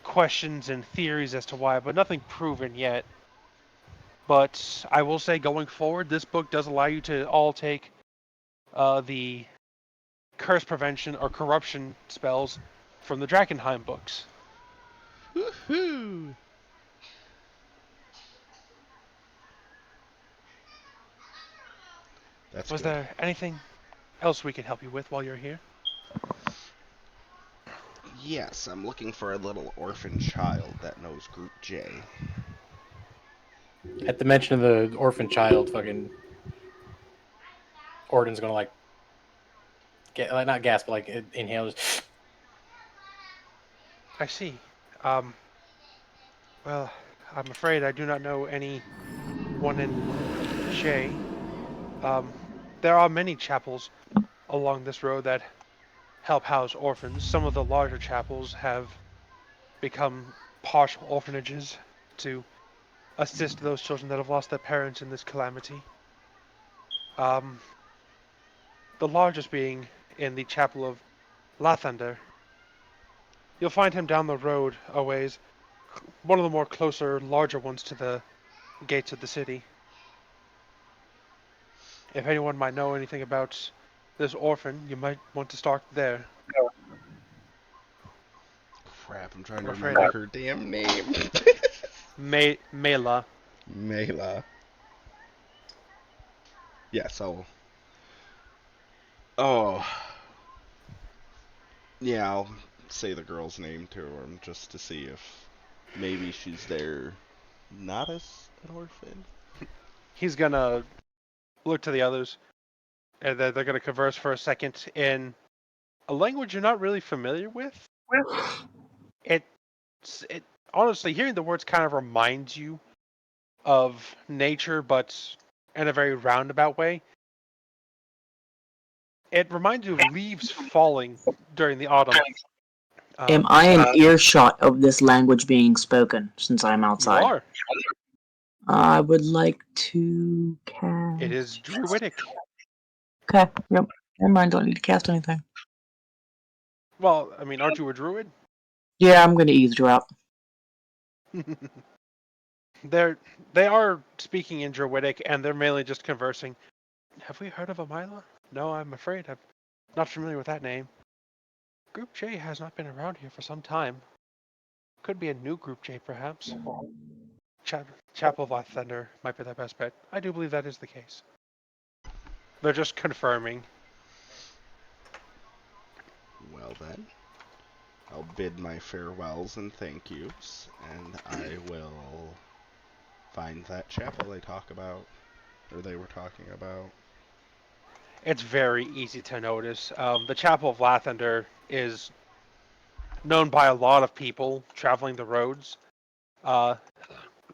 questions and theories as to why, but nothing proven yet. But I will say, going forward, this book does allow you to all take the curse prevention or corruption spells from the Drakkenheim books. Woohoo! That's Was good. there anything else we can help you with while you're here? Yes, I'm looking for a little orphan child that knows Group J. At the mention of the orphan child, fucking Orden's gonna like not gasp, but like inhale. Just... I see. Um, well, I'm afraid I do not know anyone in J. Um, there are many chapels along this road that help house orphans. Some of the larger chapels have become partial orphanages to assist those children that have lost their parents in this calamity. Um, the largest being in the chapel of Lathander. You'll find him down the road a ways, one of the more closer, larger ones to the gates of the city. If anyone might know anything about this orphan, you might want to start there. Crap, I'm trying I'm to afraid remember I... her damn name. Mela. Mela. Yeah, so. Oh. Yeah, I'll say the girl's name to him just to see if maybe she's there not as an orphan. He's gonna look to the others, and then they're gonna converse for a second in a language you're not really familiar with. It honestly, hearing the words kind of reminds you of nature, but in a very roundabout way. It reminds you of leaves falling during the autumn. Am Um, I in earshot of this language being spoken since I'm you outside? are. I would like to It cast. is druidic. Okay, yep. Never mind, don't need to cast anything. Well, I mean, aren't you a druid? Yeah, I'm gonna eavesdrop. they're they are speaking in druidic, and they're mainly just conversing. Have we heard of Amila? No, I'm afraid I'm not familiar with that name. Group J has not been around here for some time. Could be a new Group J, perhaps. Chapel of Thunder might be their best bet. I do believe that is the case. They're just confirming. Well then, I'll bid my farewells and thank yous, and I will find that chapel they talk about, or they were talking about. It's very easy to notice. The Chapel of Lathander is known by a lot of people traveling the roads. Uh,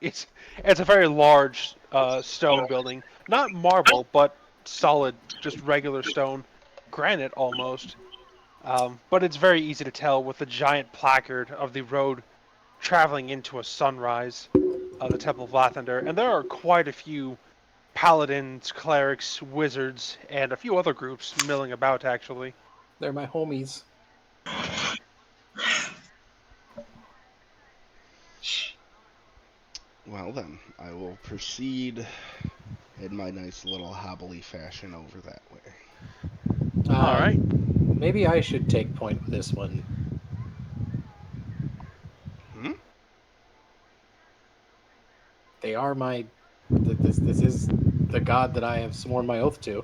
it's it's a very large stone building, not marble, but solid, just regular stone, granite almost. But it's very easy to tell with the giant placard of the road traveling into a sunrise of the Temple of Lathander, and there are quite a few paladins, clerics, wizards, and a few other groups milling about actually. They're my homies. Well then, I will proceed in my nice little hobbly fashion over that way. All right. Maybe I should take point with this one. Hmm? They are my. This is the god that I have sworn my oath to.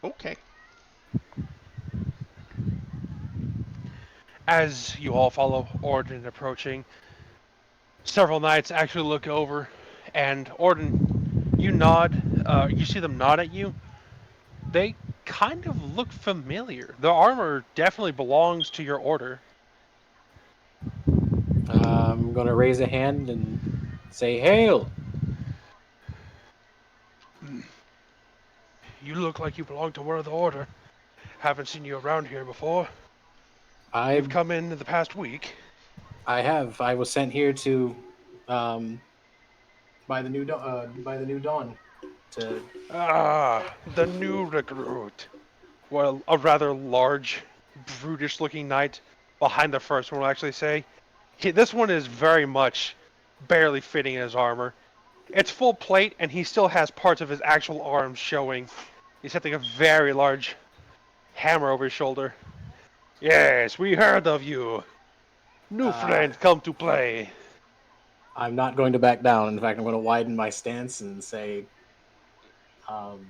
Okay. As you all follow Orden approaching, several knights actually look over, and Orden, you nod. You see them nod at you. They kind of look familiar. The armor definitely belongs to your order. I'm gonna raise a hand and say, "Hail!" You look like you belong to one of the order. Haven't seen you around here before. I You've come in the past week. I have. I was sent here to, um, by the new dawn to. Ah, the new recruit. Well, a rather large, brutish-looking knight behind the first one will actually say. This one is very much barely fitting in his armor. It's full plate, and he still has parts of his actual arms showing. He's holding a very large hammer over his shoulder. Yes, we heard of you. New Uh, friend come to play. I'm not going to back down. In fact, I'm going to widen my stance and say, um,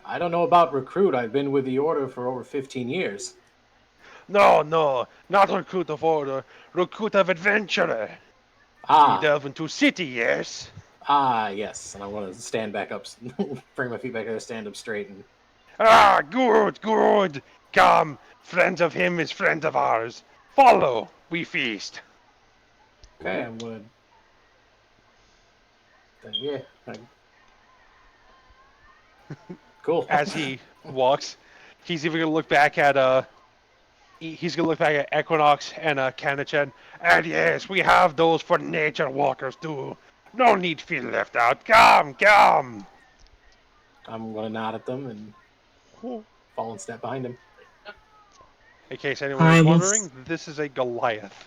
I don't know about recruit. I've been with the order for over 15 years. No, no, not recruit of order, recruit of adventurer. You Ah, delve into city, yes? Ah, yes. And I want to stand back up, bring my feet back there, stand up straight, and Ah, good, good. Come, friends of him is friends of ours. Follow, we feast. okay, I'm gonna. Yeah, cool. As he walks, he's even gonna look back at he's gonna look back at Equinox and Kanachan. And yes, we have those for nature walkers too. No need to feel left out. Come, come. I'm gonna nod at them and Oh, fall and step behind him. In case anyone I was will. wondering, this is a Goliath.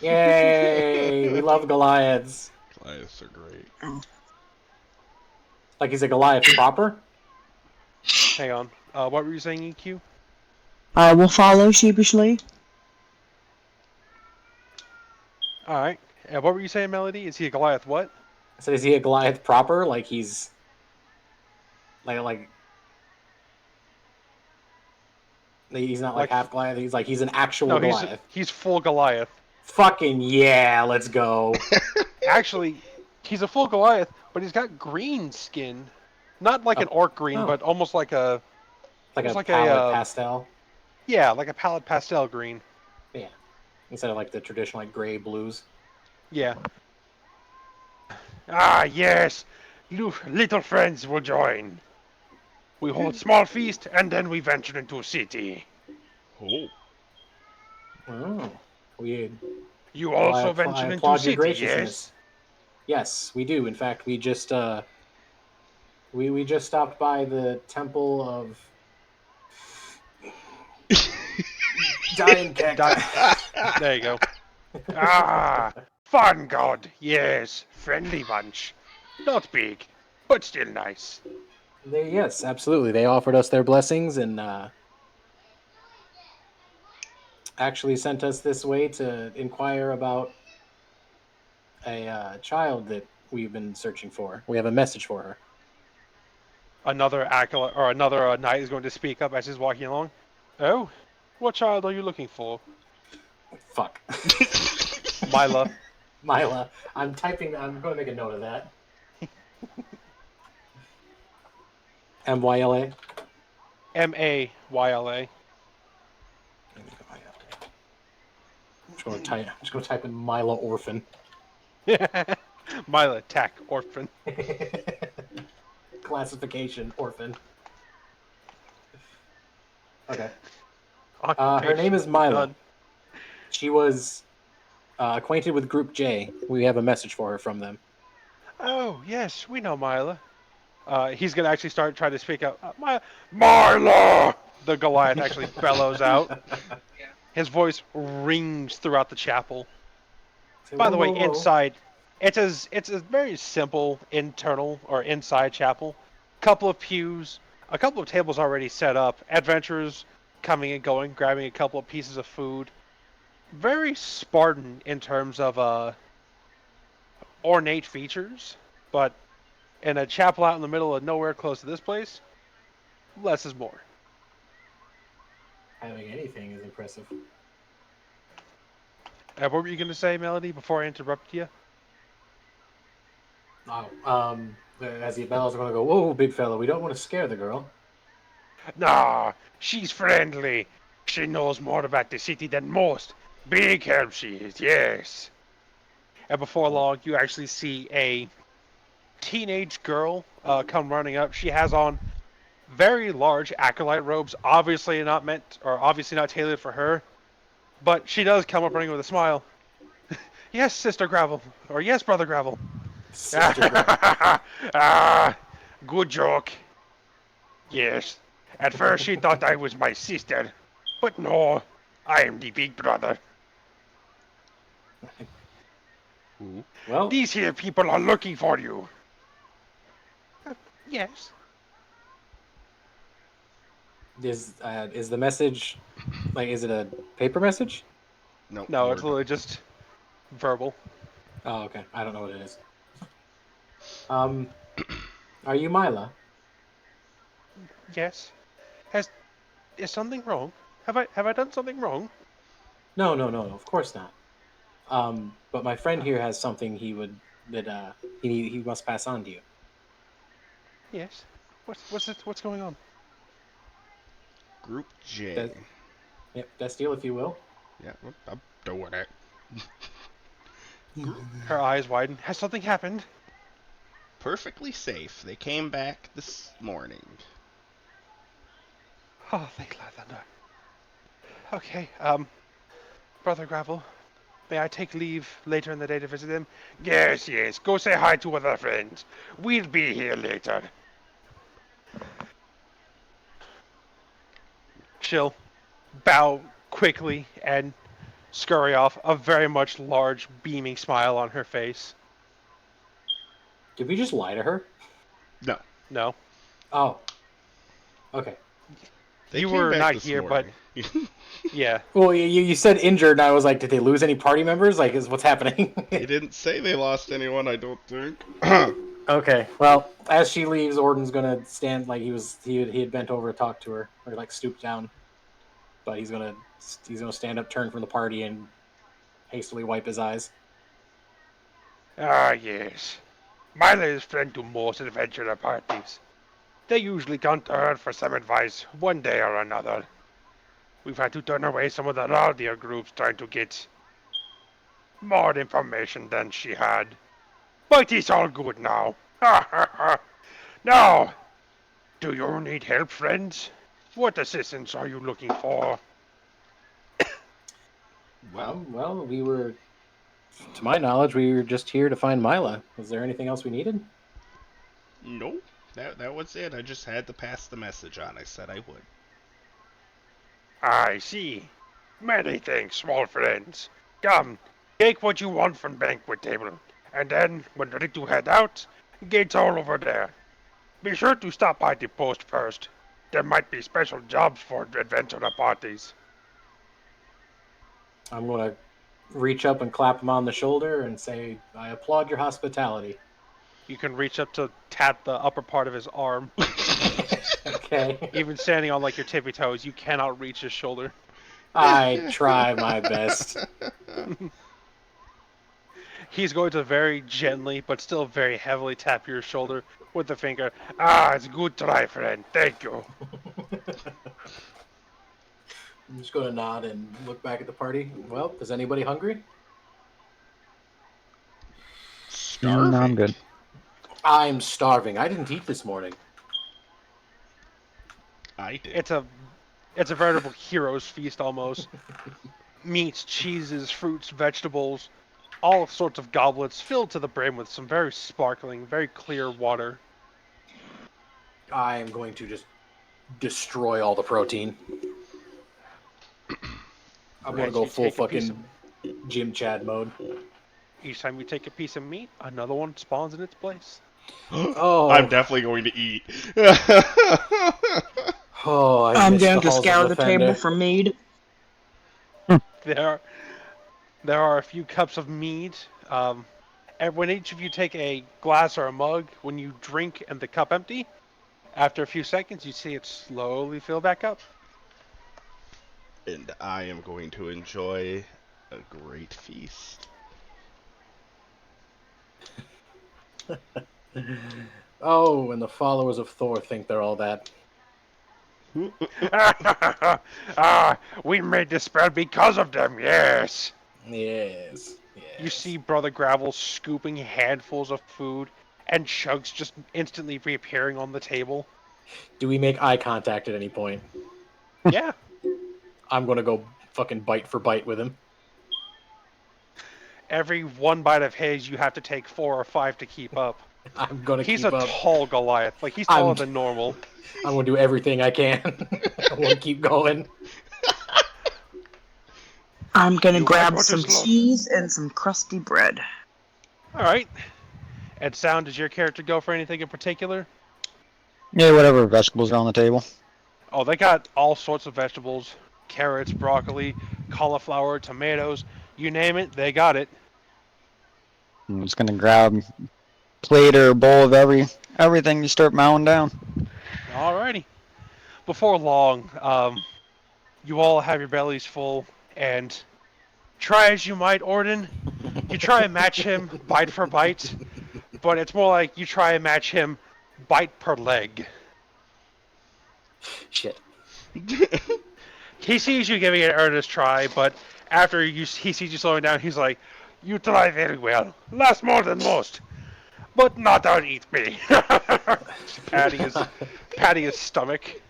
Yay! We love Goliaths. Goliaths are great. Like he's a Goliath proper. Hang on. What were you saying, EQ? I will follow sheepishly. All right. What were you saying, Melody? Is he a Goliath? What? I said, is he a Goliath proper? Like he's like he's not like Like, half Goliath. He's an actual no, Goliath. he's full Goliath. Fucking yeah, let's go. Actually, he's a full Goliath, but he's got green skin. Not like Oh. an orc green, Oh. but almost like a Like almost a like pallid pastel. yeah, like a pallid pastel green. Yeah. Instead of like the traditional like gray blues. Yeah. Ah, yes. You little friends will join. We hold small feast, and then we venture into a city. Oh, Oh. We You well, also I venture into applaud your city, yes? graciousness. Yes, we do. In fact, we just we just stopped by the temple of Dying Cacti. There you go. Ah, fun god, yes. Friendly bunch. Not big, but still nice. Yes, absolutely. They offered us their blessings and actually sent us this way to inquire about a child that we've been searching for. We have a message for her. Another acolyte or another knight is going to speak up as he's walking along. Oh, what child are you looking for? Fuck. Mila. Mila. I'm typing. I'm going to make a note of that. MYLA. Mayla. I'm just going to type in Mila orphan. Mila, tack, orphan. Classification orphan. Okay. Her Occupation, name is Mila. none. She was acquainted with Group J. We have a message for her from them. Oh, yes, we know Mila. He's going to actually start trying to speak out. Mila! The Goliath actually bellows out. His voice rings throughout the chapel. Say, By whoa, the way, whoa, whoa. inside, it's a very simple internal or inside chapel. Couple of pews, a couple of tables already set up. Adventurers coming and going, grabbing a couple of pieces of food. Very Spartan in terms of ornate features, but in a chapel out in the middle of nowhere close to this place, less is more. Having anything is impressive. What were you going to say, Melody, before I interrupted you? Oh, as the bells are going to go, whoa, big fella, we don't want to scare the girl. Nah, she's friendly. She knows more about the city than most. Big help she is, yes. And before long, you actually see a teenage girl come running up. She has on very large acolyte robes, obviously not meant, or obviously not tailored for her. But she does come up running with a smile. Yes, Sister Gravel. Or yes, Brother Gravel. Sister girl. Ah, good joke. Yes. At first she thought I was my sister. But no, I am the big brother. ooh. Well, These here people are looking for you. Yes. is the message like? Is it a paper message? No, No, it's word. literally just verbal. Oh, okay. I don't know what it is. Um, are you Mila? Yes. Is something wrong? Have I done something wrong? No, no, no, no. Of course not. But my friend here has something he would that he must pass on to you. Yes. What's going on? Group J. That, yep, that deal, if you will. Yeah, I'm doing it. Group Her eyes widen. Has something happened? perfectly safe. They came back this morning. Oh, thank Lathander. Okay, Brother Gravel, may I take leave later in the day to visit them? Yes, yes. Go say hi to other friends. We'll be here later. She'll bow quickly and scurry off, a very much large, beaming smile on her face. Did we just lie to her? No, No, Oh, okay. they you came were back not this here, but morning. yeah. Well, you said injured, and I was like, did they lose any party members? Like, is what's happening? They didn't say they lost anyone, I don't think. Okay. Well, as she leaves, Orden's gonna stand like he had bent over to talk to her, or like stooped down, but he's gonna stand up, turn from the party, and hastily wipe his eyes. Ah, yes. Mila is friend to most adventurer parties. They usually come to her for some advice one day or another. We've had to turn away some of the rowdier groups trying to get more information than she had. But it's all good now. Ha ha ha. Now, do you need help, friends? What assistance are you looking for? Well, Well, to my knowledge, we were just here to find Mila. Was there anything else we needed? no, that was it. I just had to pass the message on. I said I would. I see. Many thanks, small friends. Come, take what you want from banquet table, and then, when ready to head out, gates all over there. Be sure to stop by the post first. There might be special jobs for adventurer parties. I'm gonna reach up and clap him on the shoulder and say, "I applaud your hospitality." You can reach up to tap the upper part of his arm. Okay. Even standing on like your tippy toes, you cannot reach his shoulder. I try my best. He's going to very gently, but still very heavily tap your shoulder with the finger. Ah, it's good try, friend. Thank you. I'm just gonna nod and look back at the party. Well, is anybody hungry? No, I'm Starving. good. I'm starving. I didn't eat this morning. I did. It's a it's a veritable hero's feast almost. Meats, cheeses, fruits, vegetables, all sorts of goblets filled to the brim with some very sparkling, very clear water. I am going to just destroy all the protein. I'm gonna As go you full take a piece of fucking Jim Chad mode. each time you take a piece of meat, another one spawns in its place. I'm Oh, definitely going to eat. oh! I I'm missed going the to halls of scour the table Lathander. for mead. There, there are a few cups of mead. And when each of you take a glass or a mug, when you drink and the cup empty, after a few seconds, you see it slowly fill back up. And I am going to enjoy a great feast. Oh, and the followers of Thor think they're all that. Ah, we made this spell because of them, yes. Yes, You see yes. Brother Gravel scooping handfuls of food and Chugs just instantly reappearing on the table. Do we make eye contact at any point? Yeah, I'm gonna go fucking bite for bite with him. every one bite of his, you have to take 4 or 5 to keep up. I'm gonna He's a keep up. tall Goliath. Like, he's I'm taller than normal. I'm gonna do everything I can. I want to keep going. I'm going to You might grab want to some slow. cheese and some crusty bread. Alright. And Sound, does your character go for anything in particular? Yeah, whatever vegetables are on the table. Oh, they got all sorts of vegetables. Carrots, broccoli, cauliflower, tomatoes. You name it, they got it. I'm just gonna grab a plate or a bowl of everything you start mowing down. Alrighty. Before long, you all have your bellies full, and try as you might, Orden, You try and match him bite for bite, but it's more like you try and match him bite per leg. Shit. He sees you giving it an earnest try, but after he sees you slowing down, he's like, "You try very well. Last more than most, but not out-eat me." Just patting his stomach.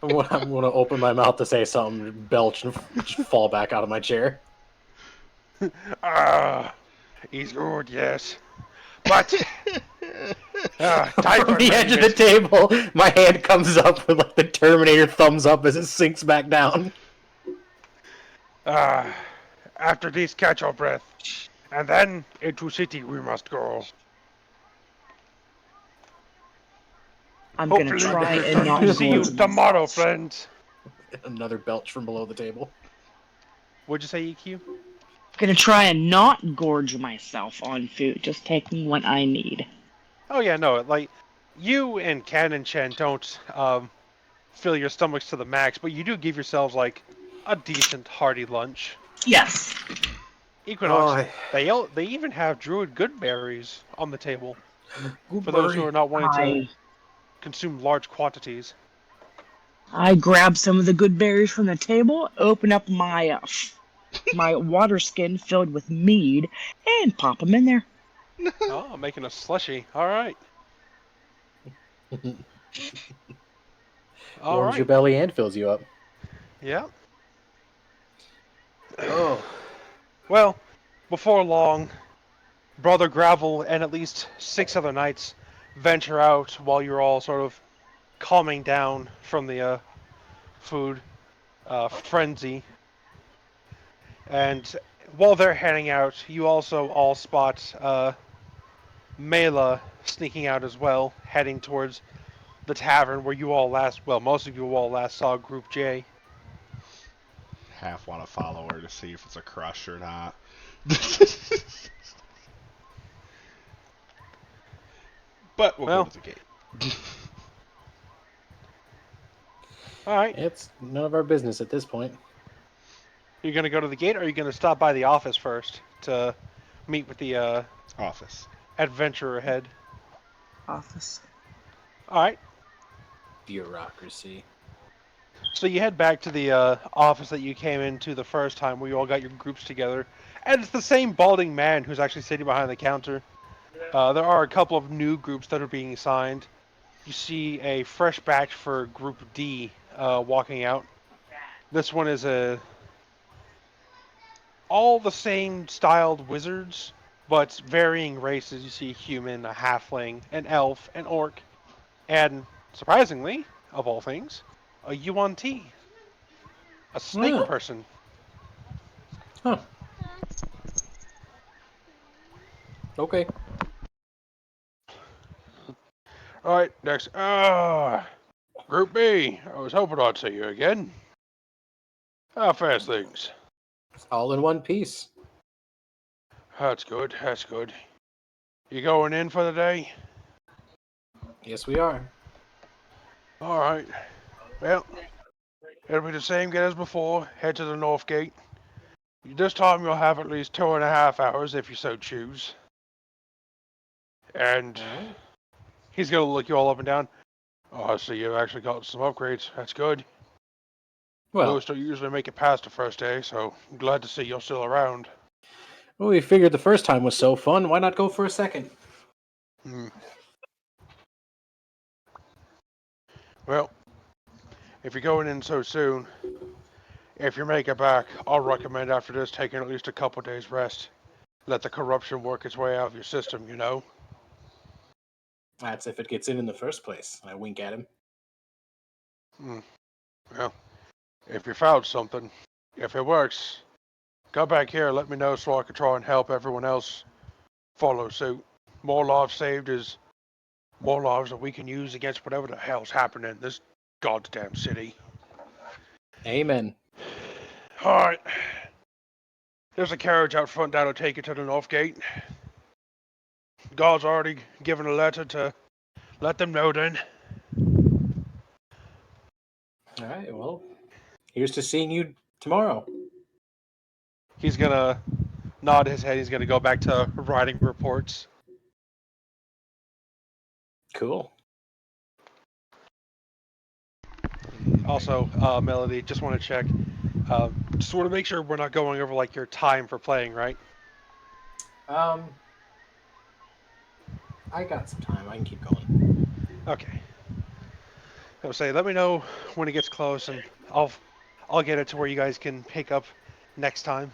I'm gonna open my mouth to say something, belch, and just fall back out of my chair. Ah, he's good, yes. But, time From for the edge of the table, my hand comes up with like the Terminator thumbs up as it sinks back down. After this, catch our breath. And then, into city we must go. I'm gonna Hopefully, try and not see you gorge tomorrow, myself. friends. Another belch from below the table. What'd you say, EQ? Gonna try and not gorge myself on food, just taking what I need. Oh yeah, no, like, you and Ken and Chen don't, fill your stomachs to the max, but you do give yourselves, like, a decent hearty lunch. Yes. Equinox, they even have druid good berries on the table for those who are not wanting to consume large quantities. I grab some of the good berries from the table, open up my my water skin filled with mead, and pop them in there. Oh, making a slushy. All right. All Warms your right. belly and fills you up. Yeah. Oh. Well, before long, Brother Gravel and at least 6 other knights venture out while you're all sort of calming down from the food frenzy. And while they're heading out, you also all spot Mela sneaking out as well, heading towards the tavern where you all most of you all last saw Group J. Half want to follow her to see if it's a crush or not. But we'll go Well, to the gate. all right. It's none of our business at this point. You're going to go to the gate, or are you going to stop by the office first to meet with the Office. adventurer head? Office. All right. Bureaucracy. So you head back to the office that you came into the first time, where you all got your groups together, and it's the same balding man who's actually sitting behind the counter. There are a couple of new groups that are being signed. You see a fresh batch for Group D walking out. This one is all the same styled wizards, but varying races. You see a human, a halfling, an elf, an orc, and surprisingly, of all things, a UNT, a snake Yeah. person. Huh. Okay. All right, next. Group B. I was hoping I'd see you again. How fast things? It's all in one piece. That's good. That's good. You going in for the day? Yes, we are. All right. Well, it'll be the same gate as before. Head to the north gate. This time you'll have at least 2.5 hours if you so choose. And Alright. he's gonna look you all up and down. Oh, I see you've actually got some upgrades. That's good. Well, Those don't usually make it past the first day, so I'm glad to see you're still around. we figured the first time was so fun. Why not go for a second? Hmm. Well, if you're going in so soon, if you make it back, I'll recommend after this taking at least a couple days rest. Let the corruption work its way out of your system, you know? That's if it gets in the first place. I wink at him. Hmm. Well, if you found something, if it works, come back here, let me know so I can try and help everyone else follow suit. More lives saved is more lives that we can use against whatever the hell's happening in this goddamn city. Amen. Alright. There's a carriage out front that'll take you to the north gate. God's already given a letter to let them know then. Alright, well, here's to seeing you tomorrow. He's gonna nod his head. He's going to go back to writing reports. Cool. Also, Melody, just want to check. Just want to make sure we're not going over like your time for playing, right? I got some time. I can keep going. Okay. I'll say, let me know when it gets close, and I'll get it to where you guys can pick up next time.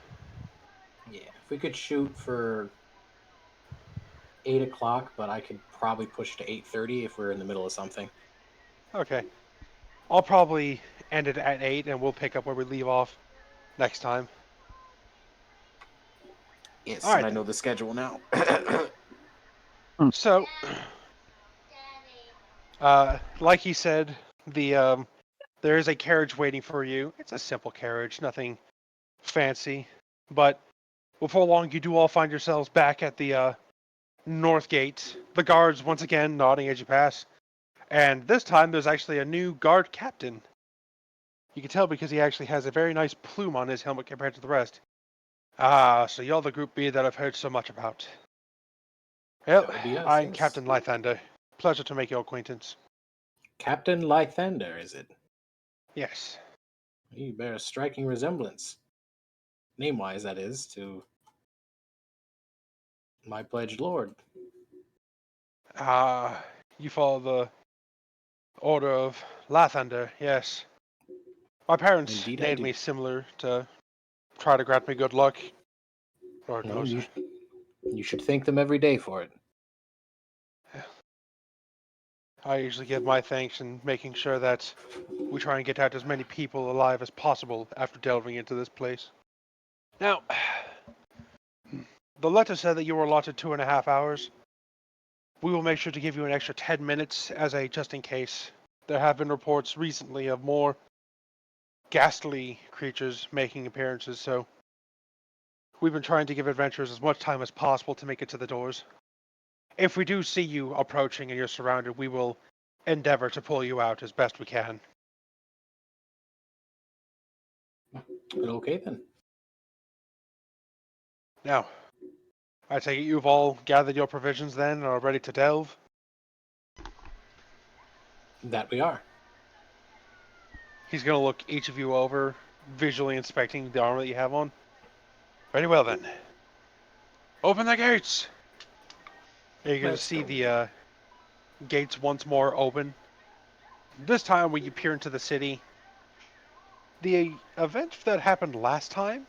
Yeah, if we could shoot for 8 o'clock, but I could probably push to 8:30 if we're in the middle of something. Okay. I'll probably end it at 8, and we'll pick up where we leave off next time. Yes, All and right I then. know the schedule now. So, like he said, there is a carriage waiting for you. It's a simple carriage, nothing fancy, but before long, you do all find yourselves back at the north gate. The guards once again nodding as you pass, and this time there's actually a new guard captain. You can tell because he actually has a very nice plume on his helmet compared to the rest. Ah, so you're the Group B that I've heard so much about. Well, That would be us, I'm yes. Captain Lythander. Pleasure to make your acquaintance. Captain Lythander, is it? Yes. You bear a striking resemblance, name-wise, that is, to my pledged lord. Ah, you follow the order of Lathander, yes. My parents Indeed, I named do. me similar to try to grant me good luck. Lord No, knows. you should thank them every day for it. I usually give my thanks in making sure that we try and get out as many people alive as possible after delving into this place. Now, the letter said that you were allotted 2.5 hours. We will make sure to give you an extra 10 minutes as a just in case. There have been reports recently of more ghastly creatures making appearances, so we've been trying to give adventurers as much time as possible to make it to the doors. If we do see you approaching and you're surrounded, we will endeavor to pull you out as best we can. Okay, then. Now, I take it you've all gathered your provisions then and are ready to delve? That we are. He's going to look each of you over, visually inspecting the armor that you have on. Very well then. Open the gates! You're going to Let's see go. the gates once more open. This time when you peer into the city, the event that happened last time,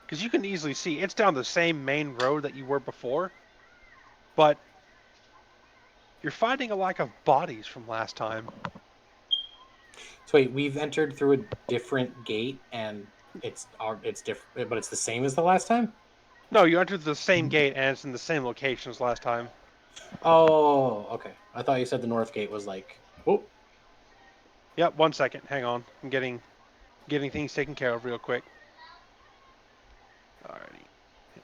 because you can easily see it's down the same main road that you were before, but you're finding a lack of bodies from last time. So wait, we've entered through a different gate, and it's different, but it's the same as the last time. No, you entered the same gate and it's in the same location as last time. Oh, okay. I thought you said the north gate was like. Oh, Yep, 1 second. Hang on. I'm getting things taken care of real quick. Alrighty.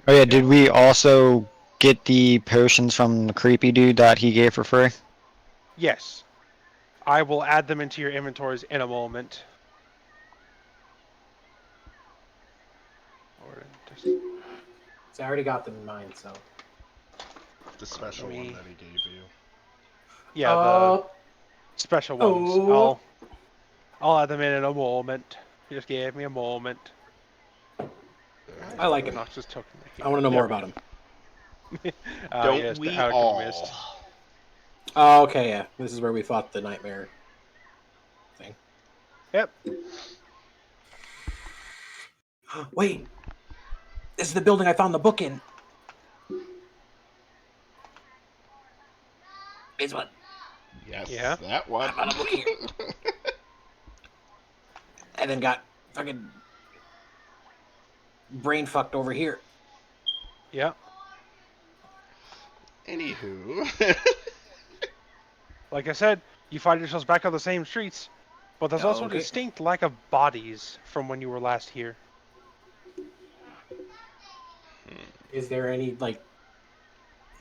Oh yeah, did Go. we also get the potions from the creepy dude that he gave for free? Yes. I will add them into your inventories in a moment. so I already got them in mind. So. The Let special one me. that he gave you. Yeah, the Uh special ones. oh. I'll add them in a moment. Just give me a moment. I like him. Noxus token. I want to know There more we about go. him. Don't Yes, the we all? alchemist. Oh, okay, yeah. This is where we fought the nightmare thing. Yep. Wait, this is the building I found the book in. This one. Yes, Yeah. that one. I found a book here. And then got fucking brain fucked over here. Yeah. Anywho. Like I said, you find yourselves back on the same streets, but there's also a Okay. distinct lack of bodies from when you were last here. Is there any like?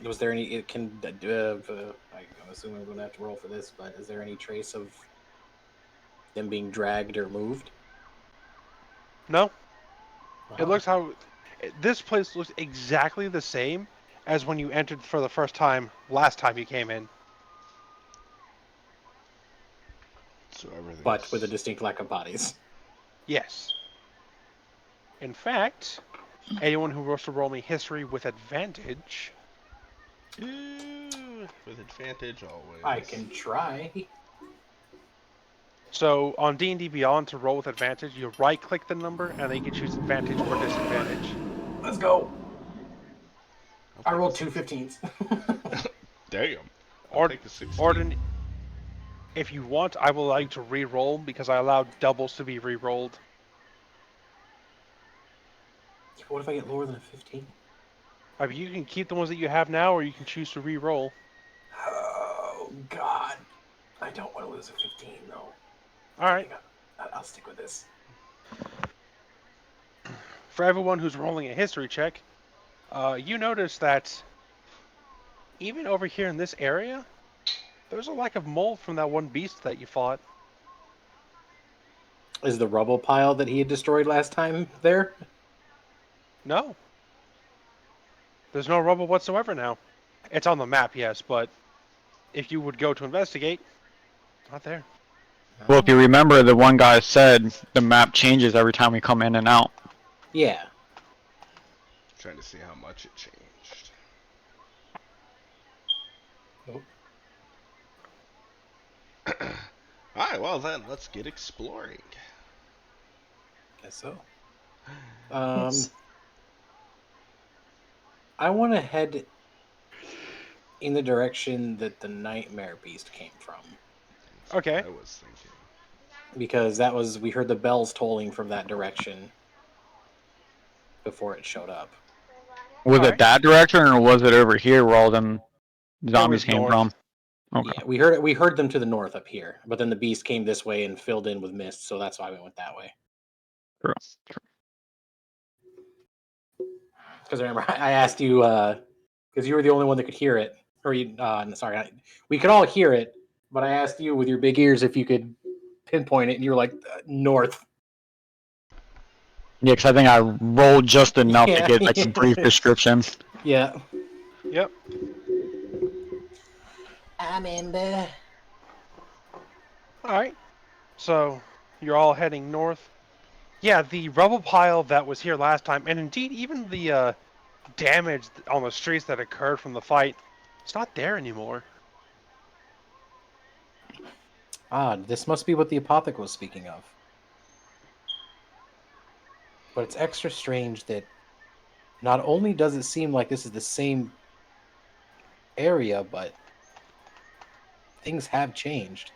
Was there any? It can. I'm assuming I'm going to have to roll for this, but is there any trace of them being dragged or moved? No, it Uh-huh. looks how This place looks exactly the same as when you entered for the first time last time you came in. So but with a everything's. distinct lack of bodies. Yes. In fact, anyone who wants to roll me history with advantage. With advantage I always. can try. So on D&D Beyond, to roll with advantage, you right-click the number, and then you can choose advantage or disadvantage. Let's go. I'll I take rolled the two 16. 15s. Damn. I'll Or, take the 16. Orden, if you want, I will allow you to re-roll because I allow doubles to be re-rolled. What if I get lower than a 15? I mean, you can keep the ones that you have now, or you can choose to re-roll. Oh, God. I don't want to lose a 15, though. All I right. think I'll stick with this. For everyone who's rolling a history check, you notice that even over here in this area, there's a lack of mold from that one beast that you fought. Is the rubble pile that he had destroyed last time there? No. There's no rubble whatsoever now. It's on the map, yes, but if you would go to investigate, not there. Well, if you remember, the one guy said the map changes every time we come in and out. Yeah. Trying to see how much it changed. Nope. Alright, well then, let's get exploring. Guess so. Yes. I want to head in the direction that the nightmare beast came from, That's what Okay. I was thinking. because we heard the bells tolling from that direction before it showed up. Was All it right. that direction, or was it over here where all them It zombies was came north. from? Okay. Yeah, we heard them to the north up here, but then the beast came this way and filled in with mist, so that's why we went that way. True. Because remember, I asked you because you were the only one that could hear it, or you. Sorry, we could all hear it, but I asked you with your big ears if you could pinpoint it, and you were like north. Yeah, because I think I rolled just enough to Yeah, get like a brief description. yeah. Yep. I remember. All right. So you're all heading north. Yeah, the rubble pile that was here last time, and indeed even the damage on the streets that occurred from the fight, it's not there anymore. This must be what the apothec was speaking of. But it's extra strange that not only does it seem like this is the same area, but things have changed.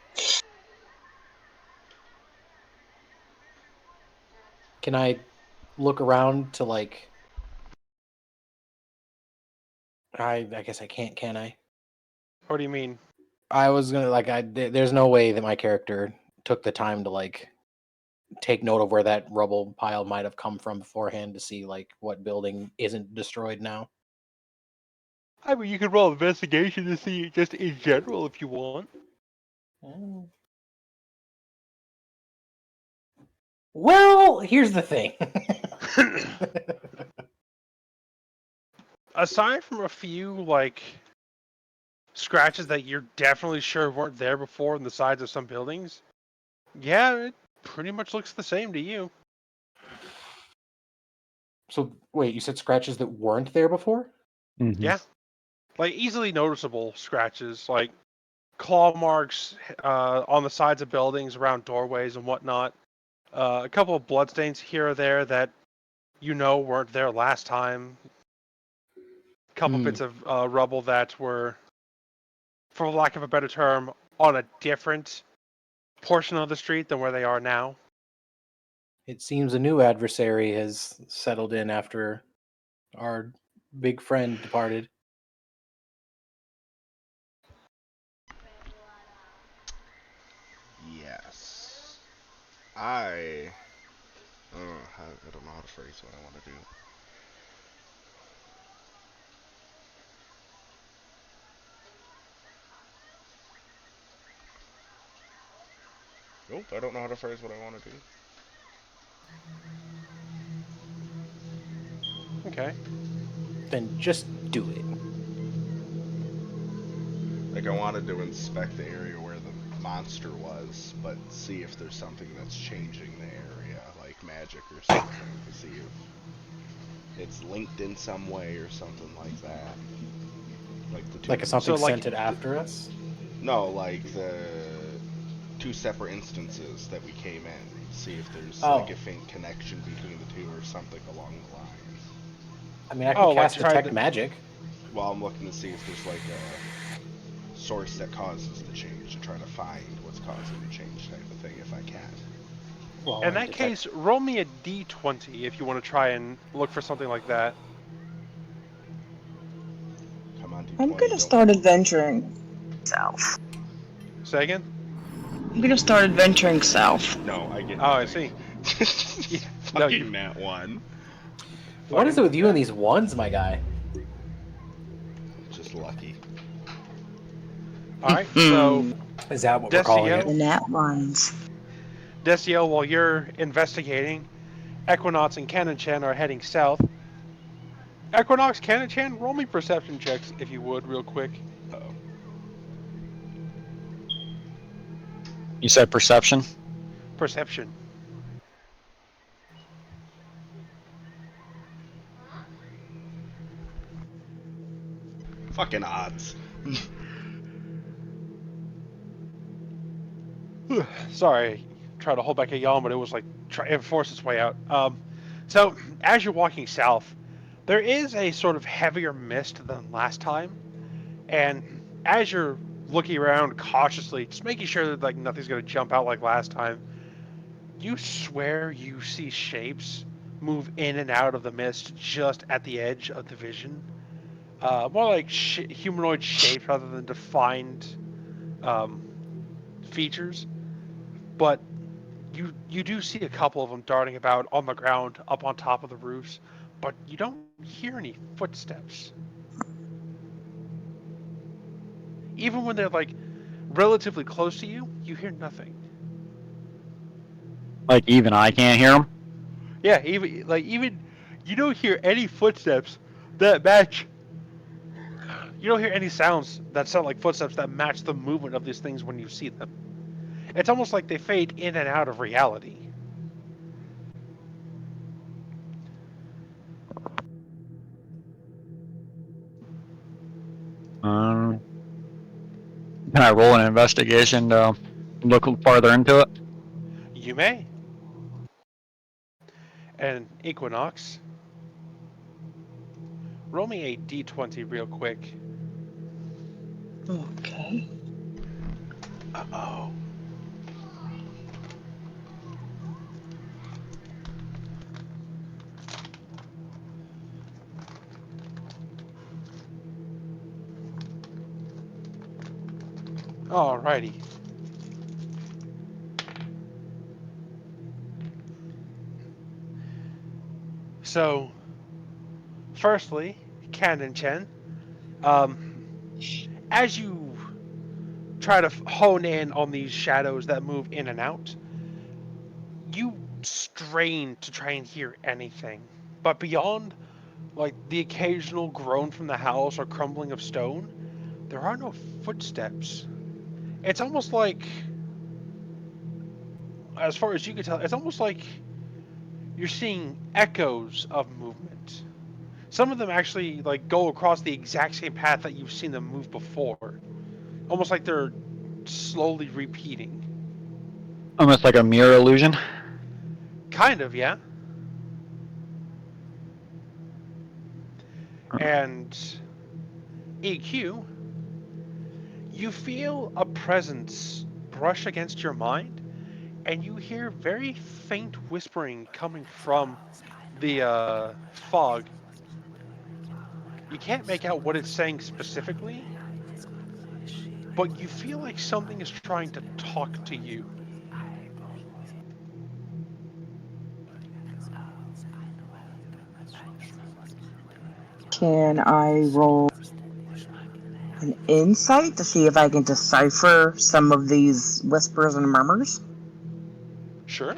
Can I look around to like? I guess I can't. Can I? What do you mean? I was gonna like. There's no way that my character took the time to like take note of where that rubble pile might have come from beforehand to see like what building isn't destroyed now. I mean, you could roll investigation to see just in general if you want. Oh. Well, here's the thing. Aside from a few, like, scratches that you're definitely sure weren't there before on the sides of some buildings, yeah, it pretty much looks the same to you. So wait, you said scratches that weren't there before? Mm-hmm. Yeah. Like, easily noticeable scratches, like claw marks on the sides of buildings, around doorways and whatnot. A couple of bloodstains here or there that you know weren't there last time. A couple Hmm. bits of rubble that were, for lack of a better term, on a different portion of the street than where they are now. It seems a new adversary has settled in after our big friend departed. Yes. I. I don't know how to phrase what I want to do. Nope, I don't know how to phrase what I want to do. Okay. Then just do it. Like, I wanted to inspect the area where the monster was, but see if there's something that's changing the area, like magic or something, to see if it's linked in some way or something like that. Like the Like two. if something So like sent it after us. No, like the two separate instances that we came in. See if there's like a Oh, faint connection between the two or something along the lines. I mean, I can oh like cast to try detect to magic. Well, I'm looking to see if there's like a source that causes the change, to try to find what's causing the change type of thing if I can. Well, in and that detect. case, roll me a d20 if you want to try and look for something like that. Come on, I'm D20, gonna don't. start adventuring south. Say again? I'm gonna start adventuring south. No, I get Oh, I nothing. see. Yeah, no, you Fucking that one. What is it fucking with you and these ones, my guy? Just lucky. All right. So Hmm. Is that what we're calling it? The Desio, nat ones. Desio, while you're investigating, Equinox and Chan are heading south. Equinox, Chan, roll me perception checks if you would, real quick. Uh-oh. You said perception? Perception. Fucking odds. Sorry, try to hold back a yawn, but it was like it forced its way out. So as you're walking south, there is a sort of heavier mist than last time, and as you're looking around cautiously, just making sure that like nothing's gonna jump out like last time, you swear you see shapes move in and out of the mist just at the edge of the vision. More like humanoid shapes rather than defined um, features, but you do see a couple of them darting about on the ground up on top of the roofs, but you don't hear any footsteps. Even when they're like relatively close to you, you hear nothing. Like even I can't hear them? Yeah, even you don't hear any footsteps that match. You don't hear any sounds that sound like footsteps that match the movement of these things when you see them. It's almost like they fade in and out of reality. Um, can I roll an investigation to look farther into it? You may. And Equinox, roll me a d20 real quick. Okay. Uh-oh. Alrighty. So, firstly, Canon Chen, um, as you try to hone in on these shadows that move in and out, you strain to try and hear anything. But beyond, like, the occasional groan from the house or crumbling of stone, there are no footsteps. It's almost like, as far as you can tell, it's almost like you're seeing echoes of movement. Some of them actually like go across the exact same path that you've seen them move before, almost like they're slowly repeating. Almost like a mirror illusion. Kind of, yeah. And EQ, you feel a presence brush against your mind, and you hear very faint whispering coming from the fog. You can't make out what it's saying specifically, but you feel like something is trying to talk to you. Can I roll an insight to see if I can decipher some of these whispers and murmurs? Sure.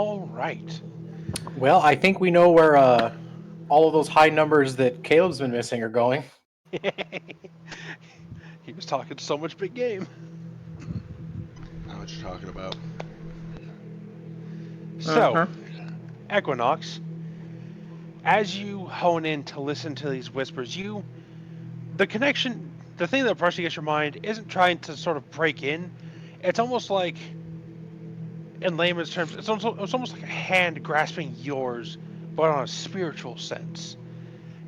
All right. Well, I think we know where all of those high numbers that Caleb's been missing are going. He was talking so much big game. I know what you're talking about. So, Uh-huh. Equinox, as you hone in to listen to these whispers, the connection, the thing that brushes against your mind isn't trying to sort of break in. It's almost like, in layman's terms, it's almost like a hand grasping yours, but on a spiritual sense.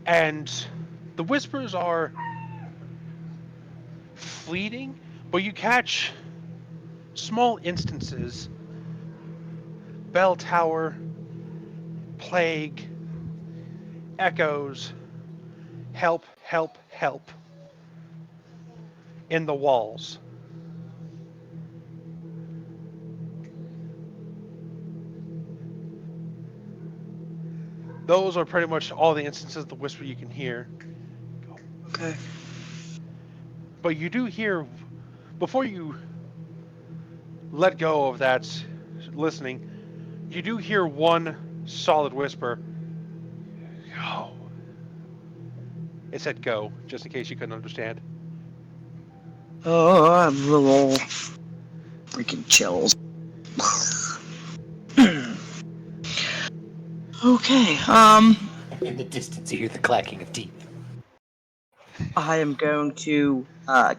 And the whispers are fleeting, but you catch small instances: bell tower, plague, echoes, help, help, help in the walls. Those are pretty much all the instances of the whisper you can hear. Okay. But you do hear, before you let go of that listening, you do hear one solid whisper. Go. It said go, just in case you couldn't understand. Oh, I have little freaking chills. Okay. In the distance, you hear the clacking of teeth. I am going to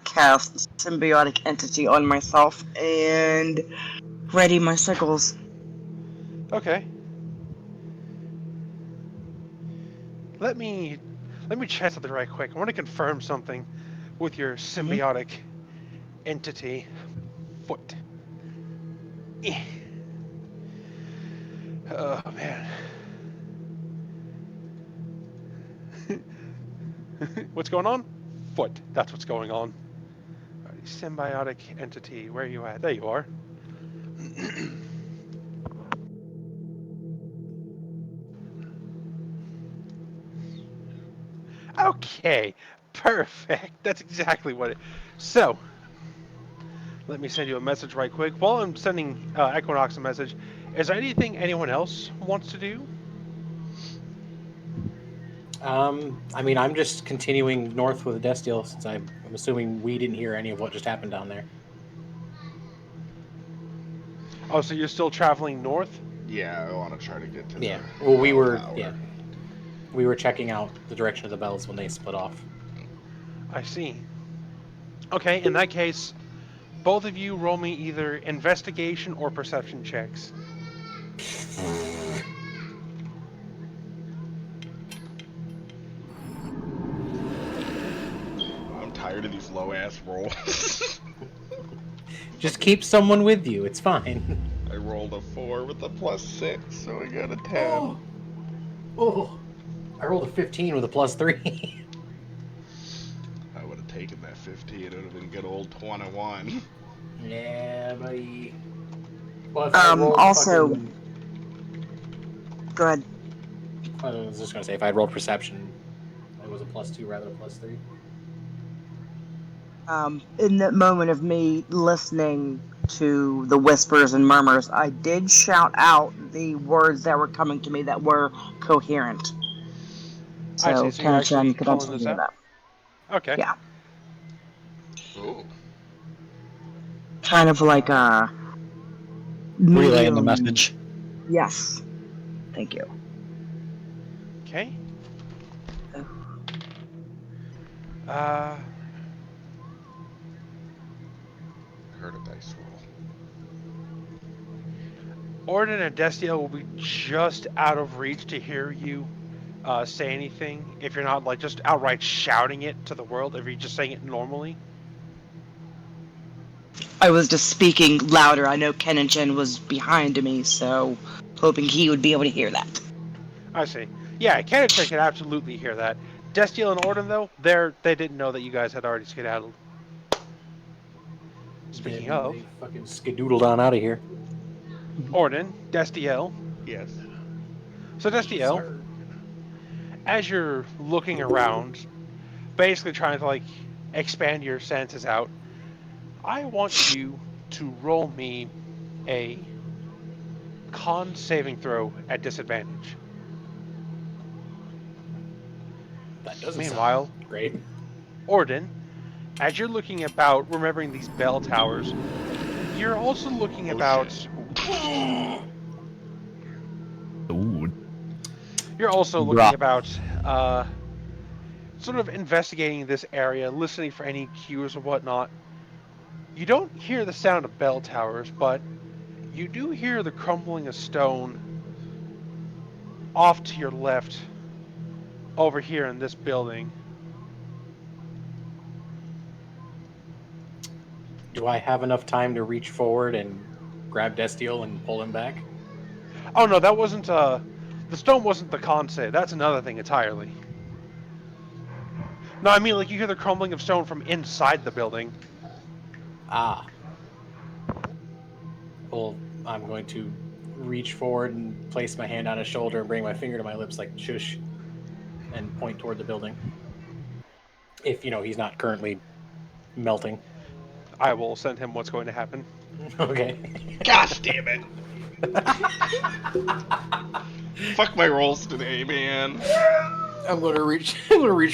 cast symbiotic entity on myself and ready my sickles. Okay. Let me let me check something right quick. I want to confirm something with your Mhm. symbiotic entity foot. Eh. Oh man. What's going on? Foot. That's what's going on. Alrighty, symbiotic entity. Where are you at? There you are. Okay. Perfect. That's exactly what it. So, let me send you a message right quick. While I'm sending Equinox a message, is there anything anyone else wants to do? I mean, I'm just continuing north with Destiel since I'm assuming we didn't hear any of what just happened down there. Oh, so you're still traveling north? Yeah, I want to try to get to Yeah. the Well, bell tower. we were checking out the direction of the bells when they split off. I see. Okay, in that case, both of you roll me either investigation or perception checks. I'm tired of these low ass rolls. Just keep someone with you. It's fine. I rolled a 4 with a +6, so I got a 10. Oh, oh! I rolled a 15 with a +3. I would have taken that 15. It would have been good old 21. Yeah, buddy. Well, if I rolled Also, fucking, go ahead. I was just gonna say if I rolled perception, it was a +2 rather than a +3. In that moment of me listening to the whispers and murmurs, I did shout out the words that were coming to me that were coherent. I see. So, So you're Ken-chan, actually you could calling also this hear out? that. Okay. Yeah. Ooh. Kind of like a Relaying the medium. message. Yes. Thank you. Okay. Oh. Uh, I heard a dice roll. Orden and Destiel will be just out of reach to hear you say anything if you're not like just outright shouting it to the world, if you're just saying it normally. I was just speaking louder. I know Ken-chan was behind me, so hoping he would be able to hear that. I see. Yeah, Kanachan can absolutely hear that. Destiel and Orden, though, they didn't know that you guys had already skedaddled. Speaking Then of, they fucking skedoodled on out of here. Orden, Destiel. Yes. So Yes, Destiel, sir. as you're looking around, basically trying to like expand your senses out, I want you to roll me a con saving throw at disadvantage. That doesn't Meanwhile, sound great. Orden, as you're looking about remembering these bell towers, you're also looking Oh shit. about. Ooh. You're also looking Drop. about sort of investigating this area, listening for any cues or whatnot. You don't hear the sound of bell towers, but you do hear the crumbling of stone off to your left over here in this building. Do I have enough time to reach forward and grab Destiel and pull him back? Oh no, that wasn't the stone wasn't the con save. That's another thing entirely. No, I mean like you hear the crumbling of stone from inside the building. Ah. Well, I'm going to reach forward and place my hand on his shoulder and bring my finger to my lips like shush and point toward the building. If, he's not currently melting. I will send him what's going to happen. Okay. Gosh damn it! Fuck my rolls today, man. I'm gonna reach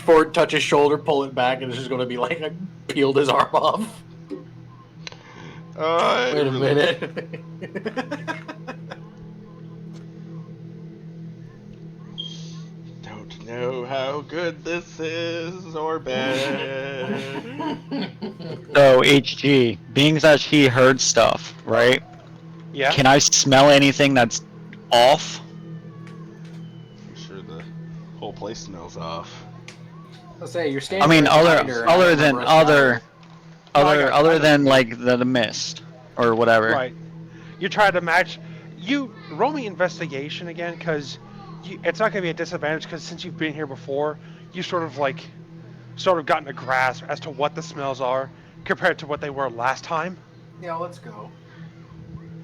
forward, touch his shoulder, pull it back, and it's just gonna be like I peeled his arm off. Wait a minute. Don't know how good this is or bad. So HG, being that he heard stuff, right? Yeah. Can I smell anything that's off? I'm sure the whole place smells off. Let's say you're I standing mean, right behind her. and I other don't than remember a smell. No, I got you. I other know than what you mean. like the mist or whatever. Right. You try to match. You roll me investigation again, because it's not going to be a disadvantage. Because since you've been here before, you sort of gotten a grasp as to what the smells are compared to what they were last time. Yeah, let's go.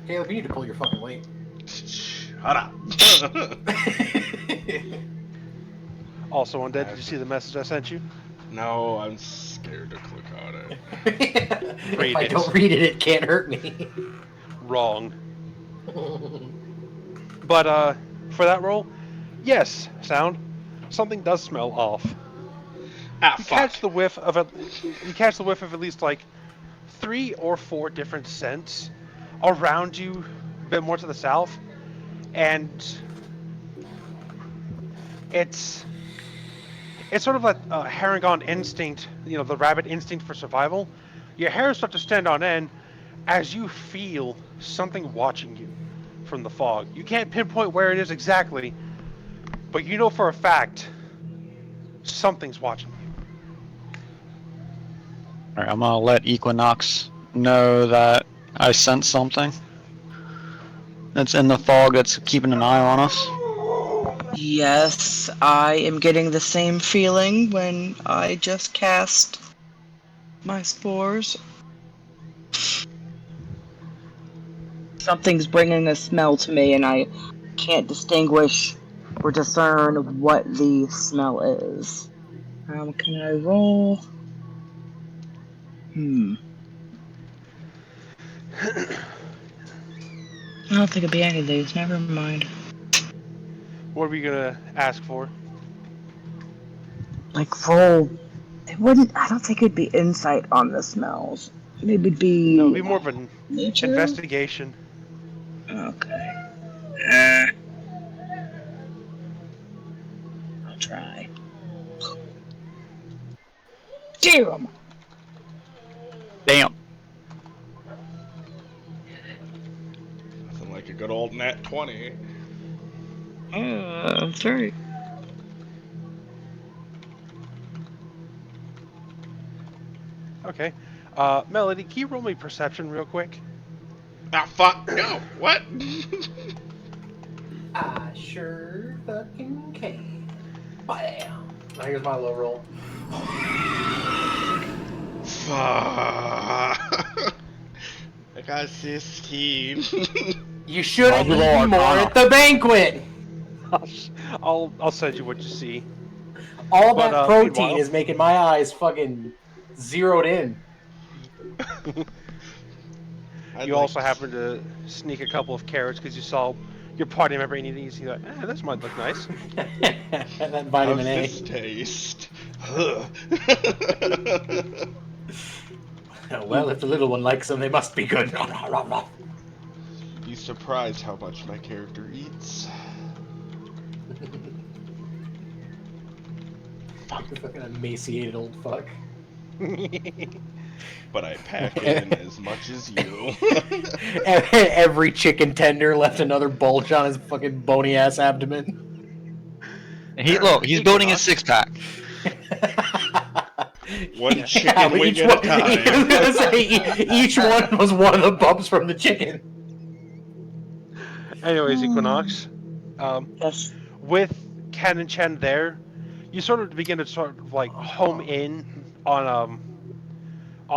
Caleb, you need to pull your fucking weight. Shut up. Also, Undead, did you see the message I sent you? No, I'm scared to click on it. If Read I it. don't read it, it can't hurt me. Wrong. But for that roll, yes, sound. Something does smell off. Ah, You fuck. catch the whiff of at least like 3 or 4 different scents around you, a bit more to the south, and it's sort of like a Harangon instinct, the rabbit instinct for survival. Your hairs start to stand on end as you feel something watching you from the fog. You can't pinpoint where it is exactly, but you know for a fact something's watching you. All right, I'm gonna let Equinox know that I sense something that's in the fog that's keeping an eye on us. Yes, I am getting the same feeling when I just cast my spores. Something's bringing a smell to me, and I can't distinguish or discern what the smell is. Can I roll? I don't think it'd be any of these. Never mind. What are we gonna ask for? Like roll. It wouldn't. I don't think it'd be insight on the smells. Maybe it'd No, it'd be be more of an nature. investigation. Okay. I'll try. Damn. Damn. Nothing like a good old nat 20. That's right. Okay. Melody, can you roll me perception real quick? Ah, fuck. No. What? I sure fucking can. Bam. Now here's my low roll. Fuck. I got 16. You should have I'll roll eaten more Arcana. at the banquet. I'll send you what you see. All But, that protein meanwhile- is making my eyes fucking zeroed in. I'd You like also happen to sneak a couple of carrots because you saw your party member eating these. You're like, this might look nice. That vitamin How's A. this taste? Ugh. Well, if the little one likes them, they must be good. You'd be surprised how much my character eats. The fucking emaciated old fuck. But I pack in as much as you. Every chicken tender left another bulge on his fucking bony ass abdomen. He's building a Equinox. 6-pack. One Yeah, chicken but wing each at a one, I was time. gonna say, each one was one of the bumps from the chicken. Anyways, Equinox. Yes. With Ken and Chen there, you sort of begin to sort of like home in on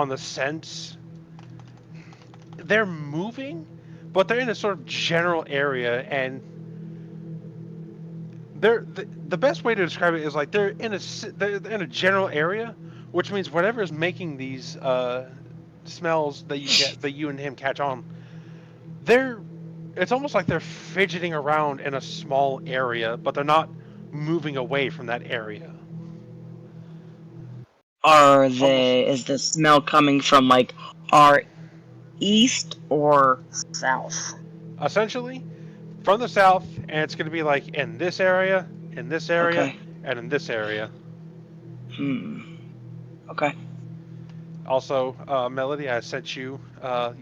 the sense. They're moving, but they're in a sort of general area, and the best way to describe it is like they're in a general area, which means whatever is making these smells that you and him catch on, they're it's almost like they're fidgeting around in a small area, but they're not moving away from that area. Almost Is the smell coming from like our east or south? essentially from the south, and it's going to be like in this area, Okay. and in this area. Okay. Also, Melody, I sent you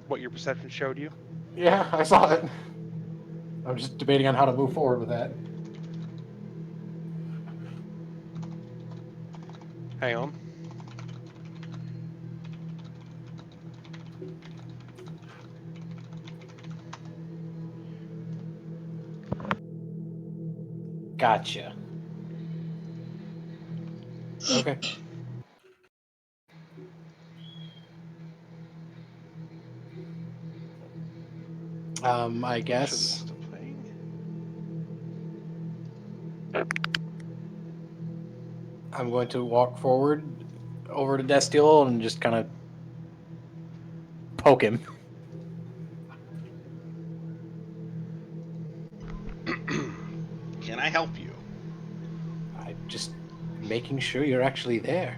what your perception showed you. Yeah, I saw it. I'm just debating on how to move forward with that. Hang on. Gotcha. Okay. I Make sure this is guess still playing. I'm going to walk forward over to Destiel and just kind of poke him. Can I help you? I'm just making sure you're actually there.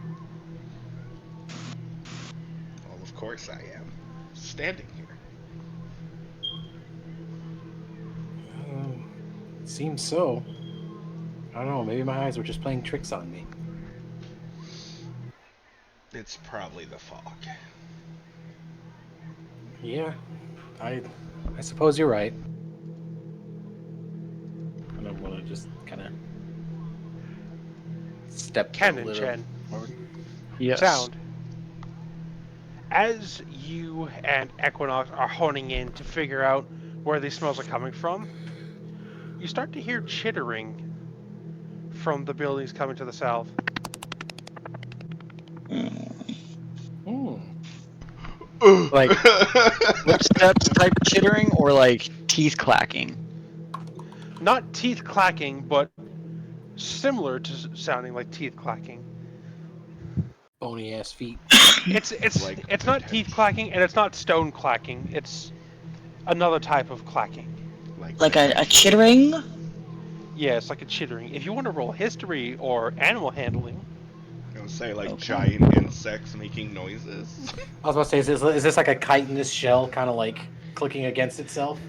Well, of course I am. Standing here. Seems so. I don't know. Maybe my eyes were just playing tricks on me. It's probably the fog. Yeah, I suppose you're right. And I'm gonna just kind of step Ken a and little Chen. forward. Yes. Sound. As you and Equinox are honing in to figure out where these smells are coming from, you start to hear chittering from the buildings coming to the south. Like footsteps type chittering or like teeth clacking? Not teeth clacking, but similar to sounding like teeth clacking. Bony ass feet. It's like it's not teeth clacking and it's not stone clacking. It's another type of clacking. Like a potential. chittering? Yeah, it's like a chittering. If you want to roll history or animal handling, I would say like Okay. giant insects making noises. I was about to say, is this like a kite in this shell, kind of like clicking against itself?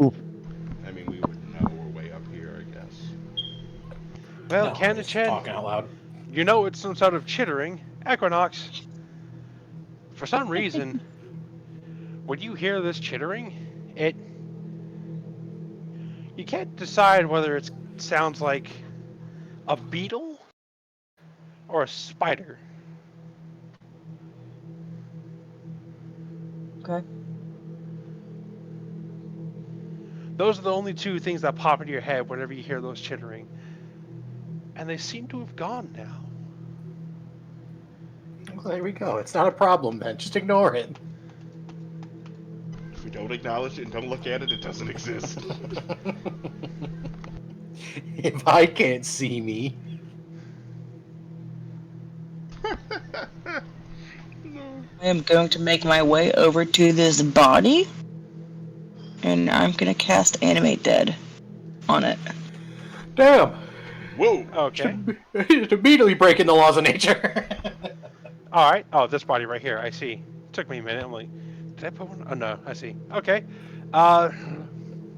I mean, we would know we're way up here, I guess. well, No, I'm Ken and just Chen, talking out loud. you know it's some sort of chittering. Equinox, for some reason, when you hear this chittering, it you can't decide whether it sounds like a beetle or a spider. Okay. Those are the only two things that pop into your head whenever you hear those chittering. And they seem to have gone now. Well, there we go. It's not a problem, then. Just ignore it. If we don't acknowledge it and don't look at it, it doesn't exist. If I can't see me. No. I am going to make my way over to this body, and I'm going to cast Animate Dead on it. Damn! Whoa! Okay. Just immediately breaking the laws of nature. All right. Oh, this body right here. I see. Took me a minute. I'm like, did I put one? Oh no, I see. Okay. Uh,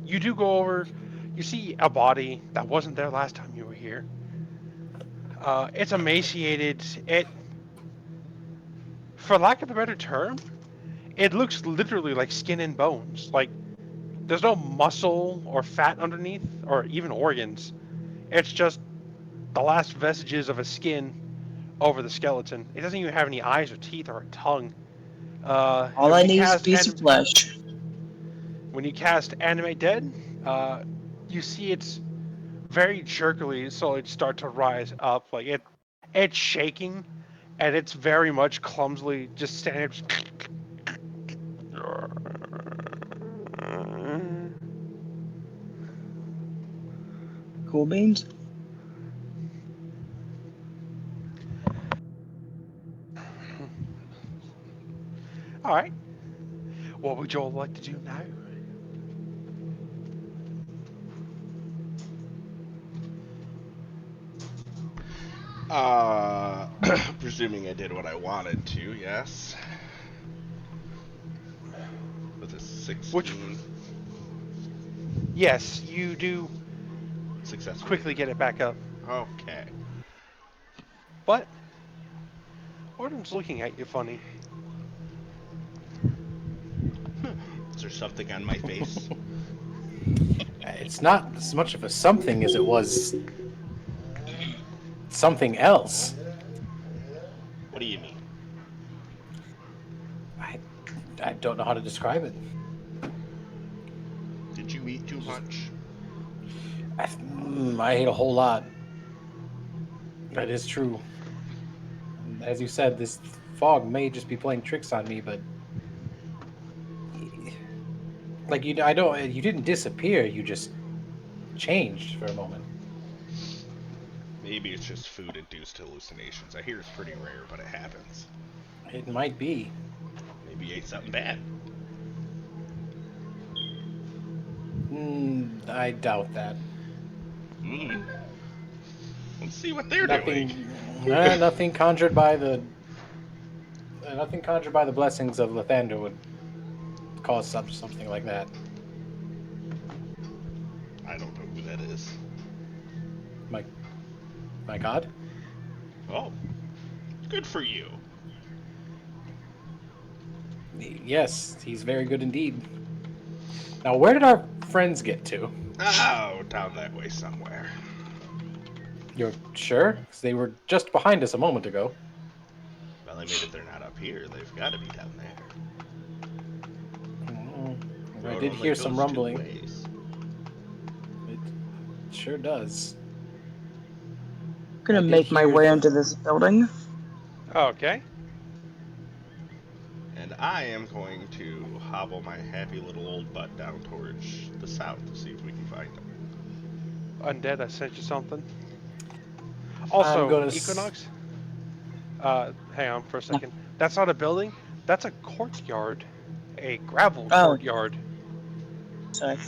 you do go over. You see a body that wasn't there last time you were here. It's emaciated. For lack of a better term, it looks literally like skin and bones. Like there's no muscle or fat underneath, or even organs. It's just the last vestiges of a skin over the skeleton. It doesn't even have any eyes or teeth or a tongue. All And I need is a piece of flesh. when you cast Animate Dead, you see it's very jerkily slowly start to rise up. Like it's shaking, and it's very much clumsily just standing. Cool beans. All right. What would you all like to do now? Presuming I did what I wanted to, yes. With a Which, 16 yes, you do successfully. quickly get it back up, Okay. but Orden's looking at you funny. Is there something on my face? It's not as much of a something as it was something else. What do you mean? I don't know how to describe it. Did you eat too much? I ate a whole lot. That is true. As you said, this fog may just be playing tricks on me, but like you didn't disappear. You just changed for a moment. Maybe it's just food-induced hallucinations. I hear it's pretty rare, but it happens. It might be. Maybe you ate something bad. I doubt that. Hmm. Let's see what they're doing. Nothing conjured by the blessings of Lathander would cause something like that. I don't know who that is. My God. Oh, good for you. Yes, he's very good indeed. Now, where did our friends get to? Oh, down that way somewhere. You're sure? 'Cause they were just behind us a moment ago. Well, I mean, if they're not up here, they've got to be down there. I Road did only hear some goes two rumbling. ways. It sure does. I'm going I to did make my hear way the. into this building. Okay. And I am going to hobble my happy little old butt down towards the south to see if we can find them. Undead, I sent you something. I'm Also, gonna. Equinox. Hang on for a second. That's not a building. That's a courtyard, a gravel Oh, courtyard. sorry.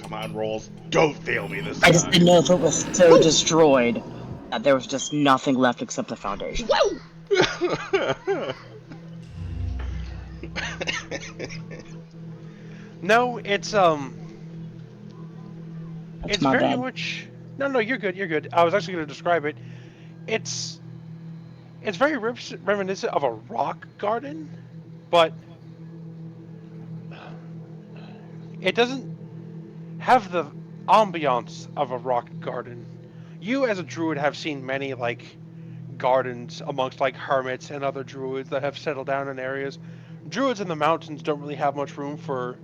Come on, Rolls. Don't fail me this I just time. didn't know if it was so destroyed that there was just nothing left except the foundation. No, That's it's my very bad. much. No, no, you're good. You're good. I was actually going to describe it. It's it's very reminiscent of a rock garden, but it doesn't have the ambiance of a rock garden. You, as a druid, have seen many like gardens amongst like hermits and other druids that have settled down in areas. Druids in the mountains don't really have much room for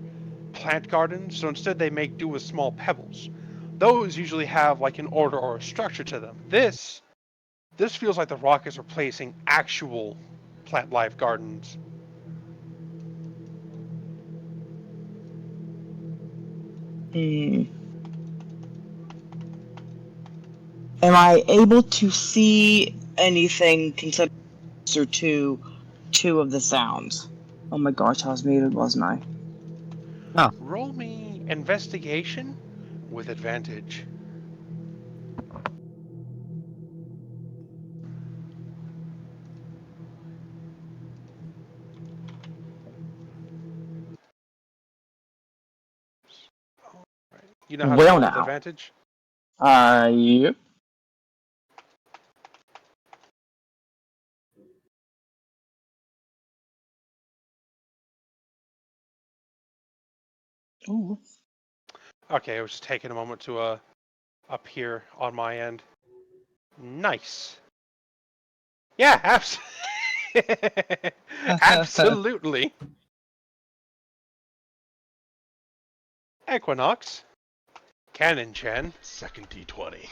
plant gardens, so instead they make do with small pebbles. Those usually have like an order or a structure to them. This feels like the rock is replacing actual plant life gardens. Hmm. Am I able to see anything closer to 2 of the sounds. Oh my gosh, I was muted, wasn't I? Roll me investigation with advantage. You know how to Well, roll with now. advantage? Yep. Ooh. Okay, I was just taking a moment to appear on my end. Nice. Yeah, absolutely. Equinox, Cannon Chen, Second D20.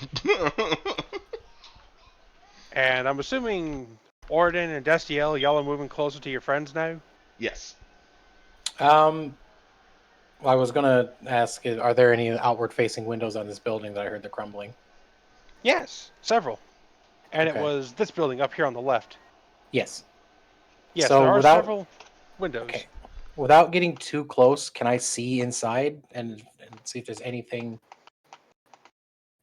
and I'm assuming Orden and Destiel, y'all are moving closer to your friends now? Yes. I was gonna ask, are there any outward-facing windows on this building that I heard the crumbling? Yes, several. And it Okay. was this building up here on the left. Yes. Yes, So there are without several windows. okay, without getting too close, can I see inside and see if there's anything?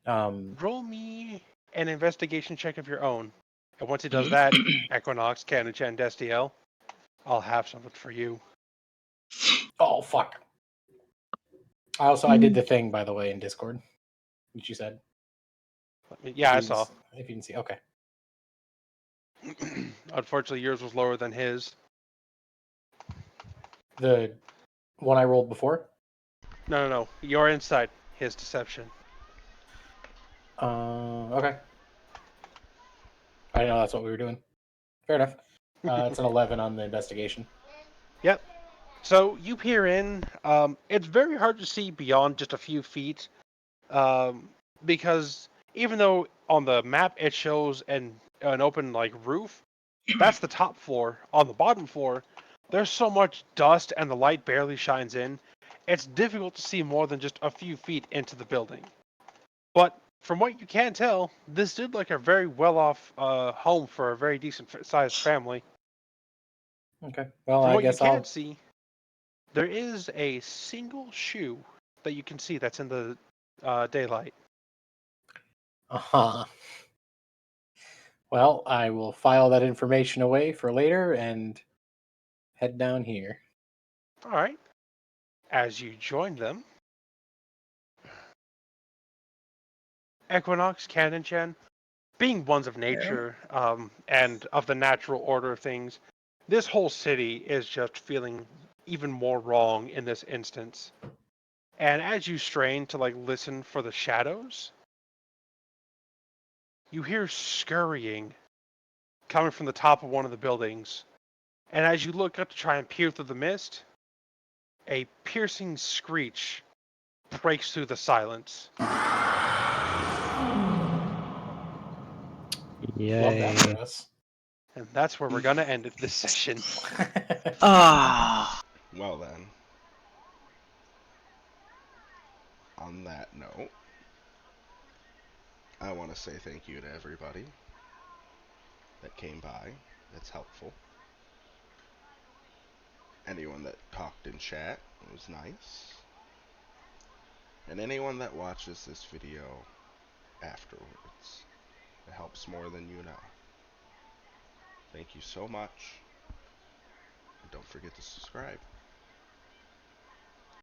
Roll me an investigation check of your own. And once he does that, Equinox, Cannon Chen, Destiel, I'll have something for you. Oh fuck! I did the thing, by the way, in Discord, which you said. Yeah, I saw. If you didn't see, okay. Unfortunately, yours was lower than his. The one I rolled before. No. You're inside his deception. Okay. I didn't know that's what we were doing. Fair enough. It's an 11 on the investigation. Yep. So you peer in. It's very hard to see beyond just a few feet, because even though on the map it shows an open like roof, that's the top floor. On the bottom floor, there's so much dust and the light barely shines in. It's difficult to see more than just a few feet into the building. But from what you can tell, this did like a very well-off home for a very decent-sized family. Okay. Well, From I what you guess can I'll. see, there is a single shoe that you can see that's in the daylight. Uh-huh. Well, I will file that information away for later and head down here. All right. As you join them, Equinox, Cannon Chen, being ones of nature and of the natural order of things, this whole city is just feeling even more wrong in this instance. And as you strain to like listen for the shadows, you hear scurrying coming from the top of one of the buildings. And as you look up to try and peer through the mist, a piercing screech breaks through the silence. Love that for Yay. us. And that's where we're going to end this session. Ah. Well then, on that note, I want to say thank you to everybody that came by. That's helpful. Anyone that talked in chat was nice. And anyone that watches this video afterwards, it helps more than you know. Thank you so much. And don't forget to subscribe.